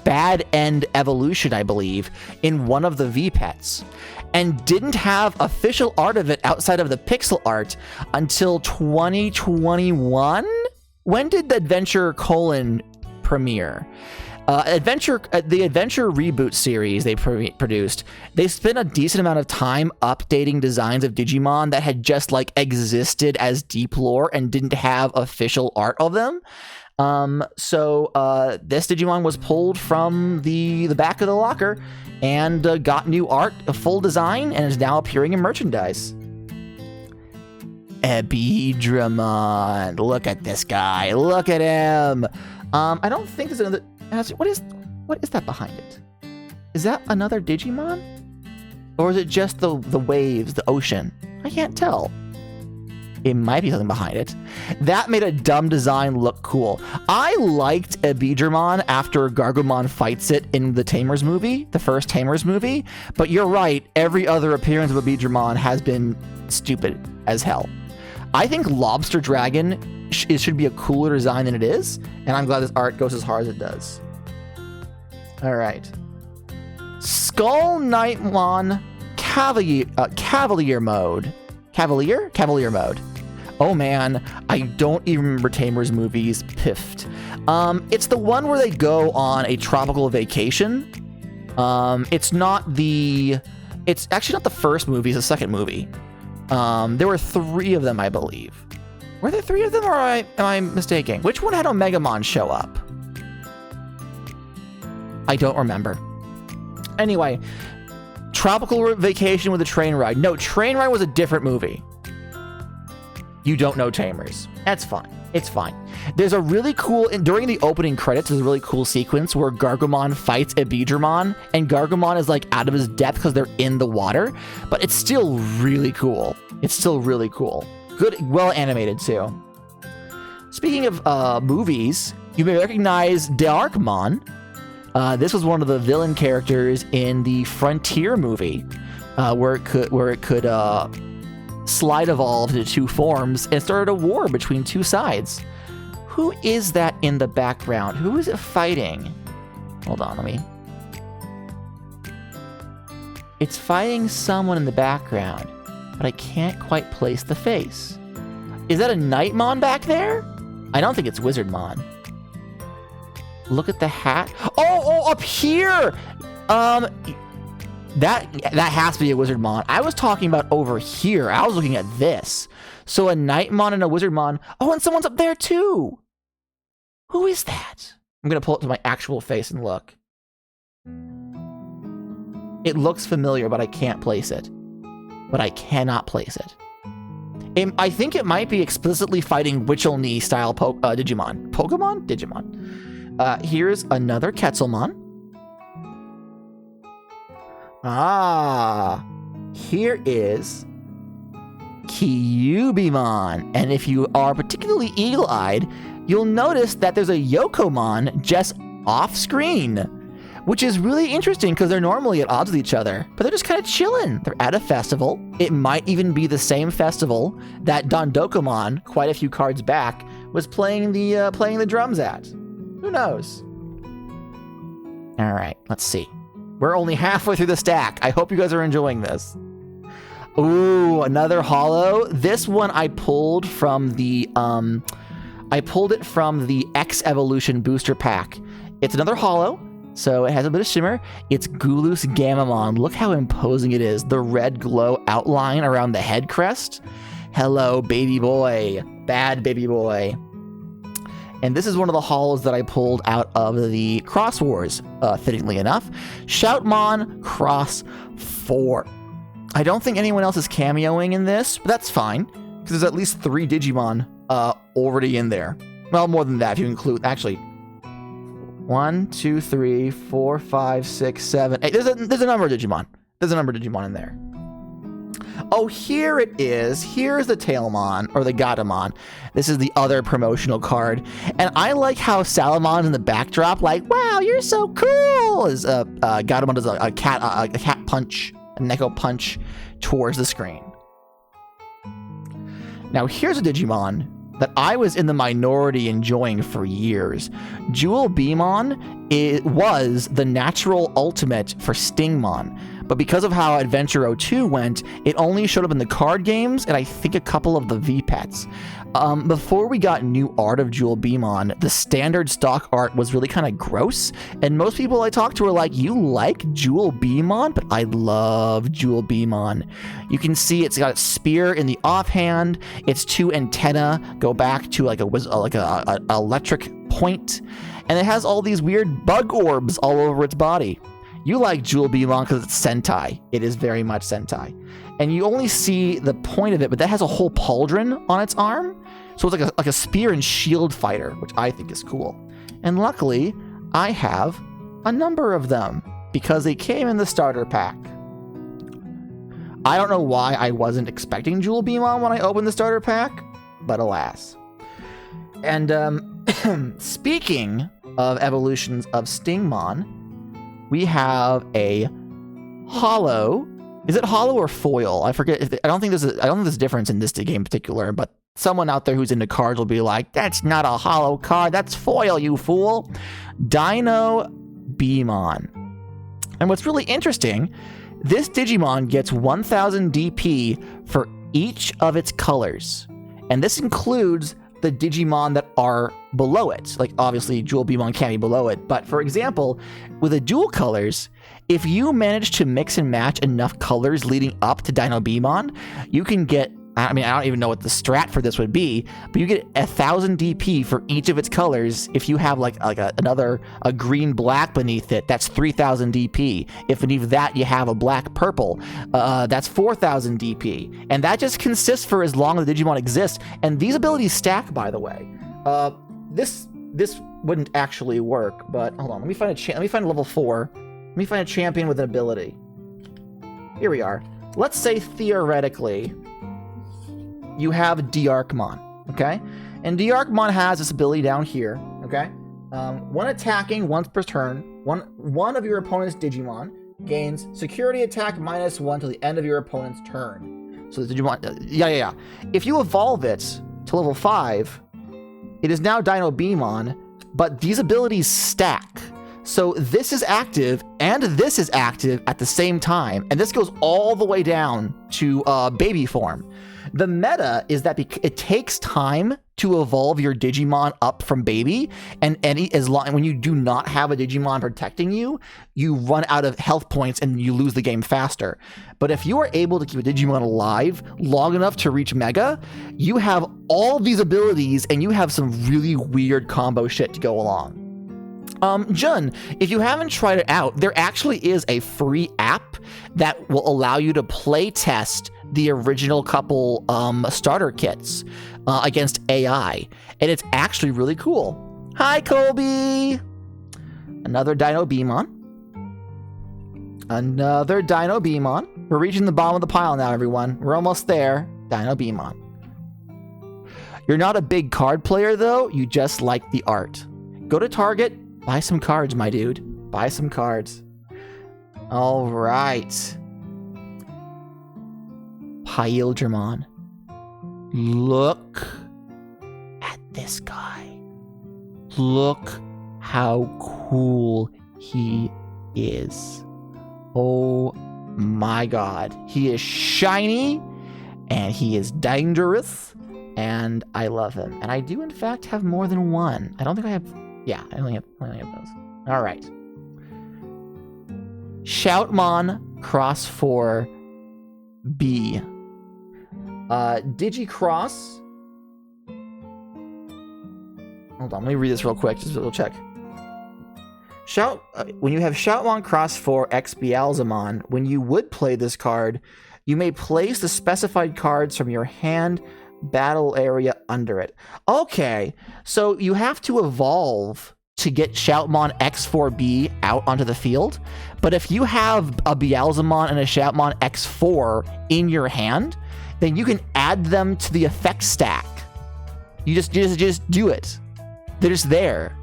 bad end evolution, I believe, in one of the V-Pets, and didn't have official art of it outside of the pixel art until 2021? When did the Adventure : premiere? The Adventure reboot series they produced, they spent a decent amount of time updating designs of Digimon that had just like existed as deep lore and didn't have official art of them. So this Digimon was pulled from the back of the locker and got new art, a full design, and is now appearing in merchandise. Ebidramon. Look at this guy. Look at him. I don't think there's another... What is that behind it? Is that another Digimon? Or is it just the waves, the ocean? I can't tell. It might be something behind it. That made a dumb design look cool. I liked Ebidramon after Gargomon fights it in the Tamers movie, the first Tamers movie, but you're right, every other appearance of Ebidramon has been stupid as hell. I think Lobster Dragon should be a cooler design than it is, and I'm glad this art goes as hard as it does. Alright. Skull Knightmon Cavalier mode. Cavalier mode. Oh man, I don't even remember Tamers movies. Piffed. It's the one where they go on a tropical vacation. It's actually not the first movie, it's the second movie. There were 3 of them, I believe. Were there 3 of them, or am I mistaken? Which one had Omegamon show up? I don't remember. Anyway, tropical vacation with a train ride. No, train ride was a different movie. You don't know Tamers. That's fine. It's fine. There's a really cool, during the opening credits, there's a really cool sequence where Gargomon fights Ebidramon, and Gargomon is like out of his depth because they're in the water, but it's still really cool. It's still really cool. Good, well animated too. Speaking of movies, you may recognize Dearkmon. This was one of the villain characters in the Frontier movie, where it could slide evolve into 2 forms and started a war between 2 sides. Who is that in the background? Who is it fighting? Hold on, let me... It's fighting someone in the background, but I can't quite place the face. Is that a Knightmon back there? I don't think it's Wizardmon. Look at the hat. Oh, up here! That has to be a Wizardmon. I was talking about over here. I was looking at this. So a Knightmon and a Wizardmon. Oh, and someone's up there too. Who is that? I'm going to pull it to my actual face and look. It looks familiar, but I can't place it. But I cannot place it. I think it might be explicitly fighting Witchelney style Digimon. Pokemon? Digimon. Here's another Quetzalmon. Ah, here is Kyubimon. And if you are particularly eagle-eyed, you'll notice that there's a Yokomon just off-screen, which is really interesting because they're normally at odds with each other, but they're just kind of chilling. They're at a festival. It might even be the same festival that Dondokomon, quite a few cards back, was playing the drums at. Who knows? All right, let's see. We're only halfway through the stack. I hope you guys are enjoying this. Ooh, another holo. This one I pulled from the X Evolution booster pack. It's another holo, so it has a bit of shimmer. It's Gulus Gamamon. Look how imposing it is. The red glow outline around the head crest. Hello, baby boy. Bad baby boy. And this is one of the holos that I pulled out of the Cross Wars, fittingly enough. Shoutmon Cross 4. I don't think anyone else is cameoing in this, but that's fine, because there's at least 3 Digimon already in there. Well, more than that if you include, actually, 1, 2, 3, 4, 5, 6, 7, 8. There's a number of Digimon. There's a number of Digimon in there. Oh, here it is. Here's the Tailmon, or the Gatomon. This is the other promotional card. And I like how Salamon's in the backdrop, like, wow, you're so cool! As Gatomon does a cat punch, a Neko punch towards the screen. Now, here's a Digimon that I was in the minority enjoying for years. Jewel Beamon was the natural ultimate for Stingmon. But because of how Adventure 02 went, it only showed up in the card games and I think a couple of the V-Pets. Before we got new art of Jewel Beamon, the standard stock art was really kind of gross. And most people I talked to were like, you like Jewel Beamon? But I love Jewel Beamon. You can see it's got a spear in the offhand. Its 2 antennae go back to like a electric point. And it has all these weird bug orbs all over its body. You like Jewel Beamon because it's Sentai. It is very much Sentai. And you only see the point of it, but that has a whole pauldron on its arm. So it's like a spear and shield fighter, which I think is cool. And luckily, I have a number of them because they came in the starter pack. I don't know why I wasn't expecting Jewel Beamon when I opened the starter pack, but alas. And speaking of evolutions of Stingmon, we have a holo. Is it holo or foil? I forget. I don't think there's a difference in this game in particular, but someone out there who's into cards will be like, that's not a holo card, that's foil, you fool. Dino Beamon. And what's really interesting, this Digimon gets 1000 DP for each of its colors. And this includes the Digimon that are below it. Like, obviously, Jewel Beamon can't be below it. But, for example, with the dual colors, if you manage to mix and match enough colors leading up to Dino Beamon, you can get, I mean, I don't even know what the strat for this would be, but you get 1000 DP for each of its colors. If you have a green black beneath it, that's 3000 DP. If beneath that you have a black purple, that's 4000 DP. And that just consists for as long as the Digimon exists. And these abilities stack, by the way. This wouldn't actually work, but hold on. Let me find a level 4. Let me find a champion with an ability. Here we are. Let's say theoretically you have Diarchmon, okay? And Diarchmon has this ability down here, okay? One attacking once per turn, one of your opponent's Digimon gains security attack -1 till the end of your opponent's turn. So the Digimon, yeah. If you evolve it to level 5, it is now Dino Beamon, but these abilities stack. So this is active and this is active at the same time, and this goes all the way down to baby form. The meta is that it takes time to evolve your Digimon up from baby, and when you do not have a Digimon protecting you, you run out of health points and you lose the game faster. But if you are able to keep a Digimon alive long enough to reach Mega, you have all these abilities and you have some really weird combo shit to go along. Jun, if you haven't tried it out, there actually is a free app that will allow you to play test the original couple starter kits against AI, and it's actually really cool. Hi, Colby! Another Dino Beamon. Another Dino Beamon. We're reaching the bottom of the pile now, everyone. We're almost there. Dino Beamon. You're not a big card player, though. You just like the art. Go to Target. Buy some cards, my dude. Buy some cards. All right. Pyildramon. Look at this guy. Look how cool he is. Oh my god. He is shiny and he is dangerous and I love him. And I do in fact have more than one. I don't think I have... Yeah, I only have those. All right. Shoutmon Cross 4 B. Digicross. Hold on, let me read this real quick, just a little check. When you have Shoutmon Cross 4 X Beelzemon, when you would play this card, you may place the specified cards from your hand battle area under it. Okay, so you have to evolve to get Shoutmon X4B out onto the field, but if you have a Beelzemon and a Shoutmon X4 in your hand, then you can add them to the effect stack. You just do it. They're just there,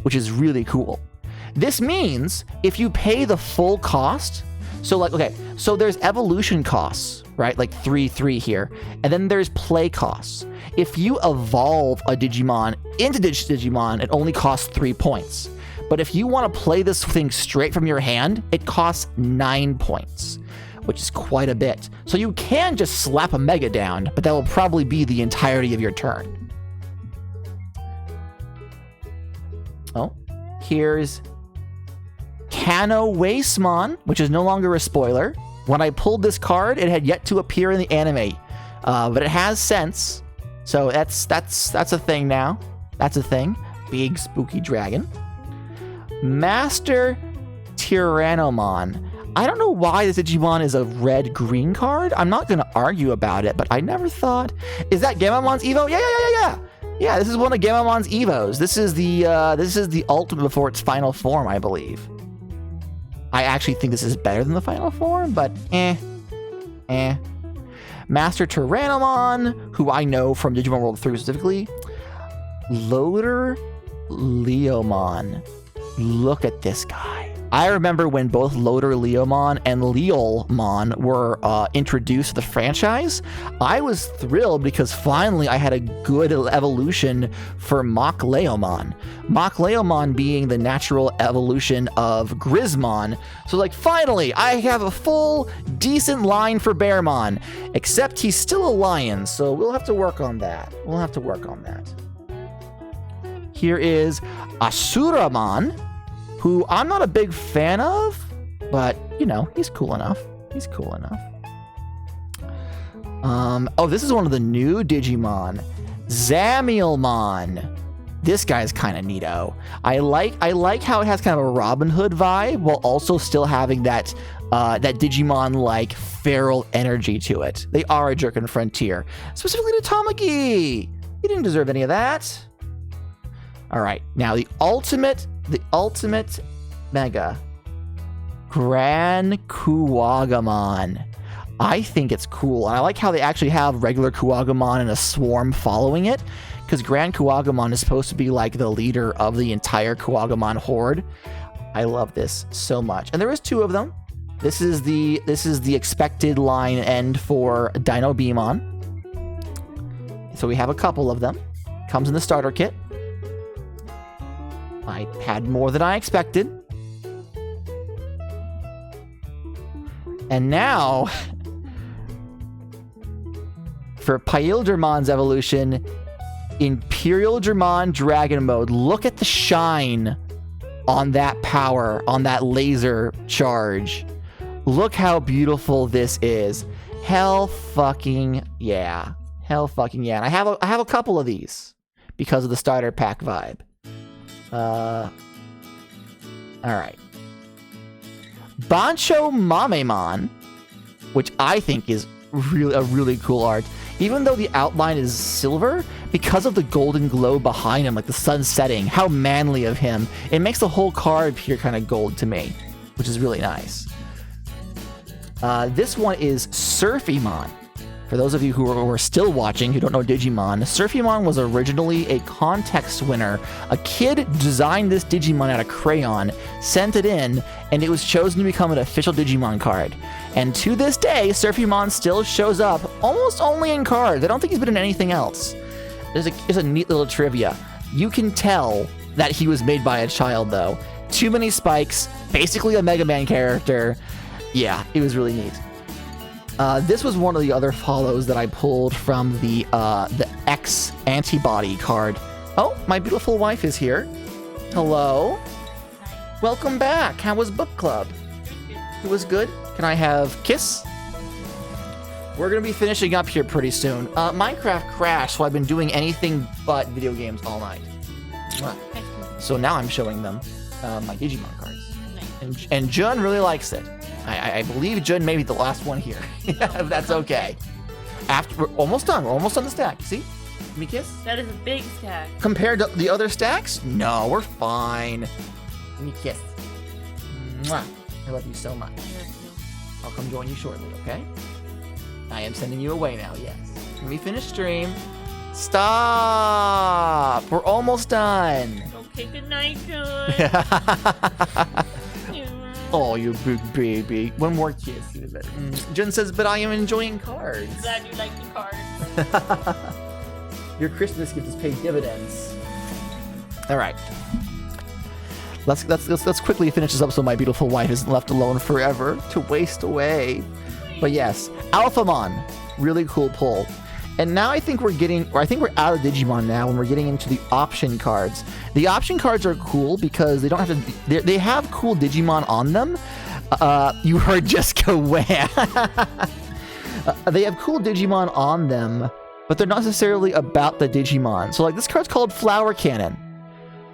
which is really cool. This means if you pay the full cost, so like, okay, so there's evolution costs, right? Like 3 here, and then there's play costs. If you evolve a Digimon into Digimon, it only costs 3 points. But if you want to play this thing straight from your hand, it costs 9 points, which is quite a bit. So you can just slap a Mega down, but that will probably be the entirety of your turn. Oh, here's Kano Wasemon, which is no longer a spoiler. When I pulled this card, it had yet to appear in the anime, but it has since. So that's a thing now. That's a thing. Big spooky dragon. Master Tyrannomon. I don't know why this Digimon is a red-green card. I'm not going to argue about it, but I never thought... Is that Gamamon's Evo? Yeah. Yeah, this is one of Gamamon's Evos. This is the ultimate before its final form, I believe. I actually think this is better than the final form, but Master Tyrannomon, who I know from Digimon World 3 specifically. Loader Leomon. Look at this guy. I remember when both Loader Leomon and Leolmon were introduced to the franchise. I was thrilled because finally I had a good evolution for Mach Leomon. Mach Leomon being the natural evolution of Grismon. So like finally I have a full decent line for Bearmon. Except he's still a lion, so we'll have to work on that. Here is Asuramon, who I'm not a big fan of, but, you know, he's cool enough. Oh, this is one of the new Digimon. Zamielmon. This guy's kind of neato. I like how it has kind of a Robin Hood vibe, while also still having that Digimon-like feral energy to it. They are a Jerkin Frontier. Specifically to Tamagi. He didn't deserve any of that. All right, now the ultimate Mega. Gran Kuwagamon. I think it's cool. And I like how they actually have regular Kuwagamon and a swarm following it, because Gran Kuwagamon is supposed to be like the leader of the entire Kuwagamon horde. I love this so much. And there is 2 of them. This is the expected line end for Dino Beamon. So we have a couple of them. Comes in the starter kit. I had more than I expected. And now, for Pyildrammon's evolution, Imperial Dramon Dragon Mode. Look at the shine on that power, on that laser charge. Look how beautiful this is. Hell fucking yeah. And I have a couple of these because of the starter pack vibe. All right. Bancho Mamemon, which I think is really cool art. Even though the outline is silver, because of the golden glow behind him, like the sun setting, how manly of him, it makes the whole card appear kind of gold to me, which is really nice. This one is Surfymon. For those of you who are still watching, who don't know Digimon, Surfymon was originally a contest winner. A kid designed this Digimon out of crayon, sent it in, and it was chosen to become an official Digimon card. And to this day, Surfymon still shows up almost only in cards. I don't think he's been in anything else. There's a neat little trivia. You can tell that he was made by a child, though. Too many spikes, basically a Mega Man character. Yeah, it was really neat. This was one of the other follows that I pulled from the X antibody card. Oh, my beautiful wife is here. Hello. Welcome back. How was book club? It was good. Can I have kiss? We're going to be finishing up here pretty soon. Minecraft crashed, so I've been doing anything but video games all night. So now I'm showing them my Digimon cards. And Jun really likes it. I believe Jun may be the last one here. If that's okay. We're almost done. We're almost on the stack. See? Give me a kiss. That is a big stack. Compared to the other stacks? No, we're fine. Give me a kiss. Mwah. I love you so much. I'll come join you shortly, okay? I am sending you away now, yes. Let me finish stream. Stop! We're almost done. Okay, good night, Jun. Oh, you big baby. One more kiss. Jun says, but I am enjoying cards. Glad you like the cards. Your Christmas gift has paid dividends. All right. Let's quickly finish this up so my beautiful wife isn't left alone forever to waste away. But yes, Alphamon. Really cool pull. And now I think we're out of Digimon now and we're getting into the option cards. The option cards are cool because they don't have to, they have cool Digimon on them. You heard Jessica wham. They have cool Digimon on them, but they're not necessarily about the Digimon. So like this card's called Flower Cannon.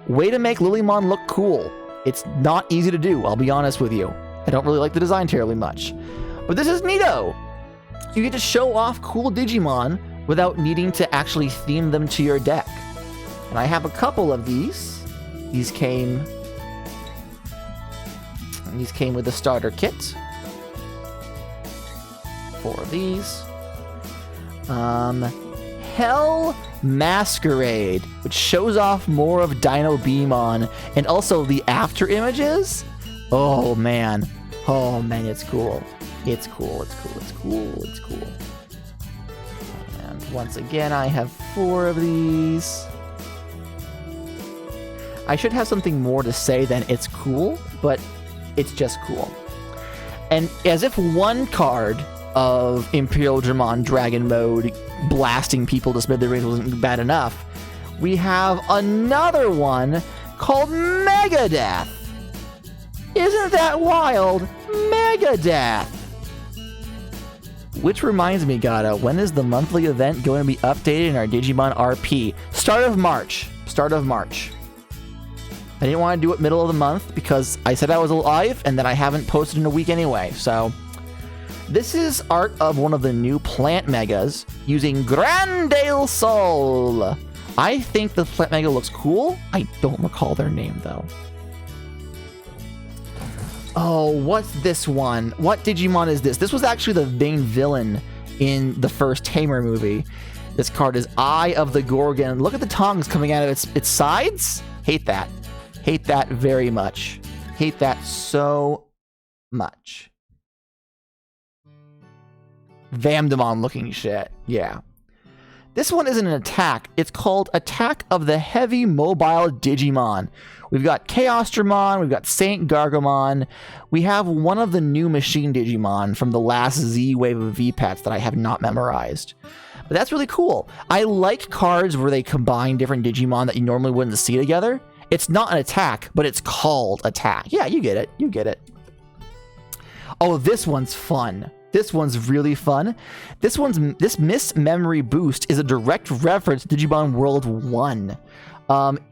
Way to make Lilymon look cool. It's not easy to do, I'll be honest with you. I don't really like the design terribly much. But this is neato. You get to show off cool Digimon without needing to actually theme them to your deck. And I have a couple of these. These came with the starter kit. 4 of these. Hell Masquerade, which shows off more of Dino Beamon and also the after images. Oh man, it's cool. It's cool. And once again, I have 4 of these. I should have something more to say than it's cool, but it's just cool. And as if one card of Imperial Dramon Dragon Mode blasting people to smithereens wasn't bad enough, we have another one called Megadeth. Isn't that wild? Megadeth! Which reminds me, Gato, when is the monthly event going to be updated in our Digimon RP? Start of March. I didn't want to do it middle of the month because I said I was alive and then I haven't posted in a week anyway, so... This is art of one of the new plant megas using Grandale Sol. I think the plant mega looks cool. I don't recall their name, though. Oh, what's this one? What Digimon is this? This was actually the main villain in the first Tamer movie. This card is Eye of the Gorgon. Look at the tongues coming out of its sides. Hate that. Hate that very much. Hate that so much. Vamdemon looking shit. Yeah. This one isn't an attack. It's called Attack of the Heavy Mobile Digimon. We've got Chaos Dramon, we've got Saint Gargamon. We have one of the new Machine Digimon from the last Z wave of V-Pets that I have not memorized. But that's really cool. I like cards where they combine different Digimon that you normally wouldn't see together. It's not an attack, but it's called attack. Yeah, you get it. You get it. Oh, this one's fun. This one's really fun. This Miss Memory Boost is a direct reference to Digimon World 1.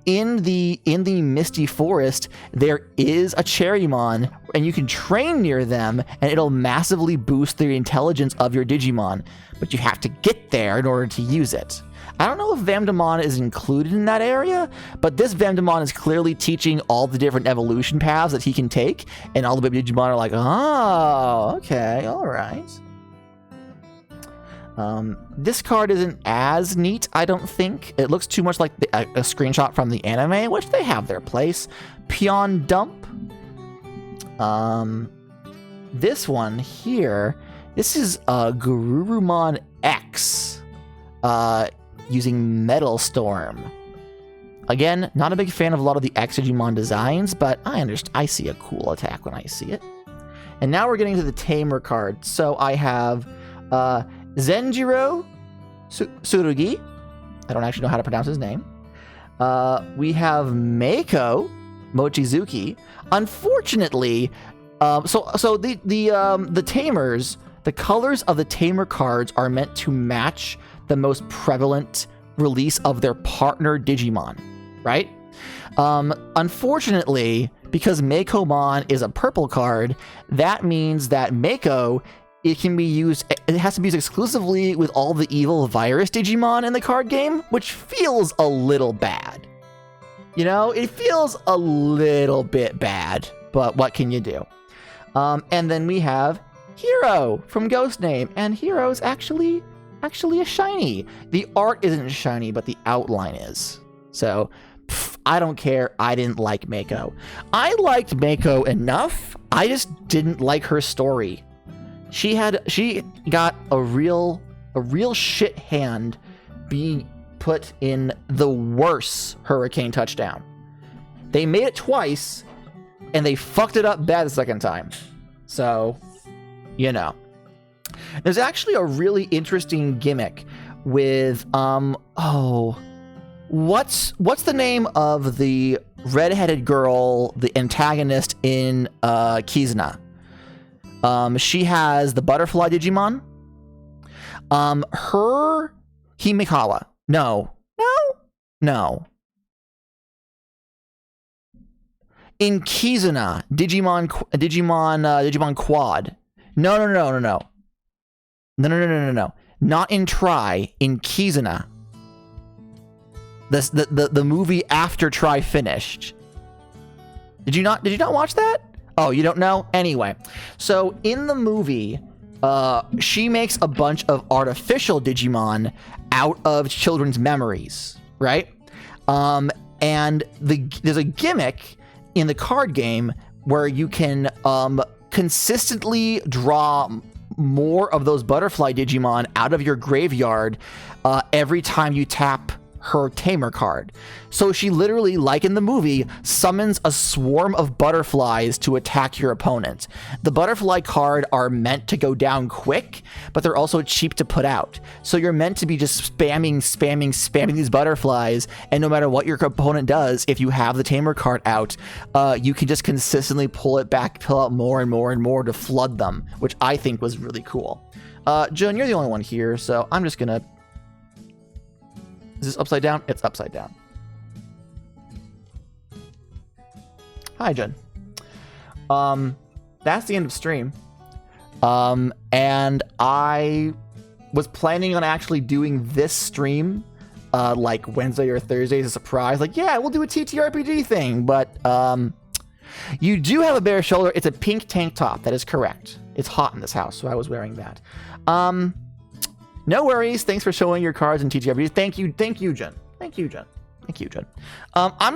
In the Misty Forest, there is a Cherrymon, and you can train near them, and it'll massively boost the intelligence of your Digimon. But you have to get there in order to use it. I don't know if Vamdemon is included in that area, but this Vamdemon is clearly teaching all the different evolution paths that he can take, and all the baby Digimon are like, oh, okay, all right. This card isn't as neat, I don't think. It looks too much like a screenshot from the anime, which they have their place. Peon Dump. This one here, this is Garurumon X, using Metal Storm. Again, not a big fan of a lot of the X Digimon designs, but I see a cool attack when I see it. And now we're getting to the Tamer card. So I have Zenjiro Tsurugi. I don't actually know how to pronounce his name. We have Meiko Mochizuki. Unfortunately, so the Tamers, the colors of the Tamer cards are meant to match the most prevalent release of their partner Digimon, right? Unfortunately, because Meikomon is a purple card, that means that Meiko, it has to be used exclusively with all the evil virus Digimon in the card game, which feels a little bad. You know, it feels a little bit bad, but what can you do? And then we have Hero from Ghost Name, and Hero's actually a shiny. The art isn't shiny, but the outline is. So, I don't care. I didn't like Meiko. I liked Meiko enough. I just didn't like her story. She got a real shit hand being put in the worst Hurricane Touchdown. They made it twice, and they fucked it up bad the second time. So, you know. There's actually a really interesting gimmick with, what's the name of the redheaded girl, the antagonist in Kizuna? She has the butterfly Digimon. Her Himikawa. No. In Kizuna, Digimon Quad. No. Not in Tri, in Kizuna. The movie after Tri finished. Did you not watch that? Oh, you don't know? Anyway, so in the movie, she makes a bunch of artificial Digimon out of children's memories, right? And there's a gimmick in the card game where you can consistently draw more of those butterfly Digimon out of your graveyard every time you tap her Tamer card. So she literally, like in the movie, summons a swarm of butterflies to attack your opponent. The butterfly card are meant to go down quick, but they're also cheap to put out. So you're meant to be just spamming these butterflies, and no matter what your opponent does, if you have the Tamer card out, you can just consistently pull out more and more to flood them, which I think was really cool. Jun, you're the only one here, so I'm just gonna... Is this upside down? It's upside down. Hi, Jen. That's the end of stream. And I was planning on actually doing this stream like Wednesday or Thursday as a surprise. Like, yeah, we'll do a ttrpg thing. But you do have a bare shoulder. It's a pink tank top. That is correct. It's hot in this house, so I was wearing that. No worries. Thanks for showing your cards in TTRPGs. Thank you, Jen. I'm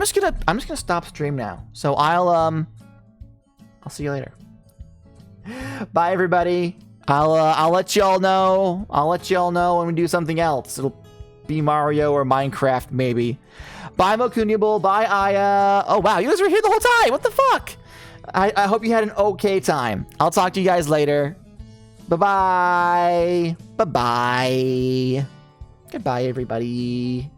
just gonna stop stream now. So I'll see you later. Bye, everybody. I'll let y'all know. When we do something else. It'll be Mario or Minecraft, maybe. Bye, Mokunibul. Bye, Aya. Oh wow, you guys were here the whole time. What the fuck? I hope you had an okay time. I'll talk to you guys later. Bye-bye. Bye-bye. Goodbye, everybody.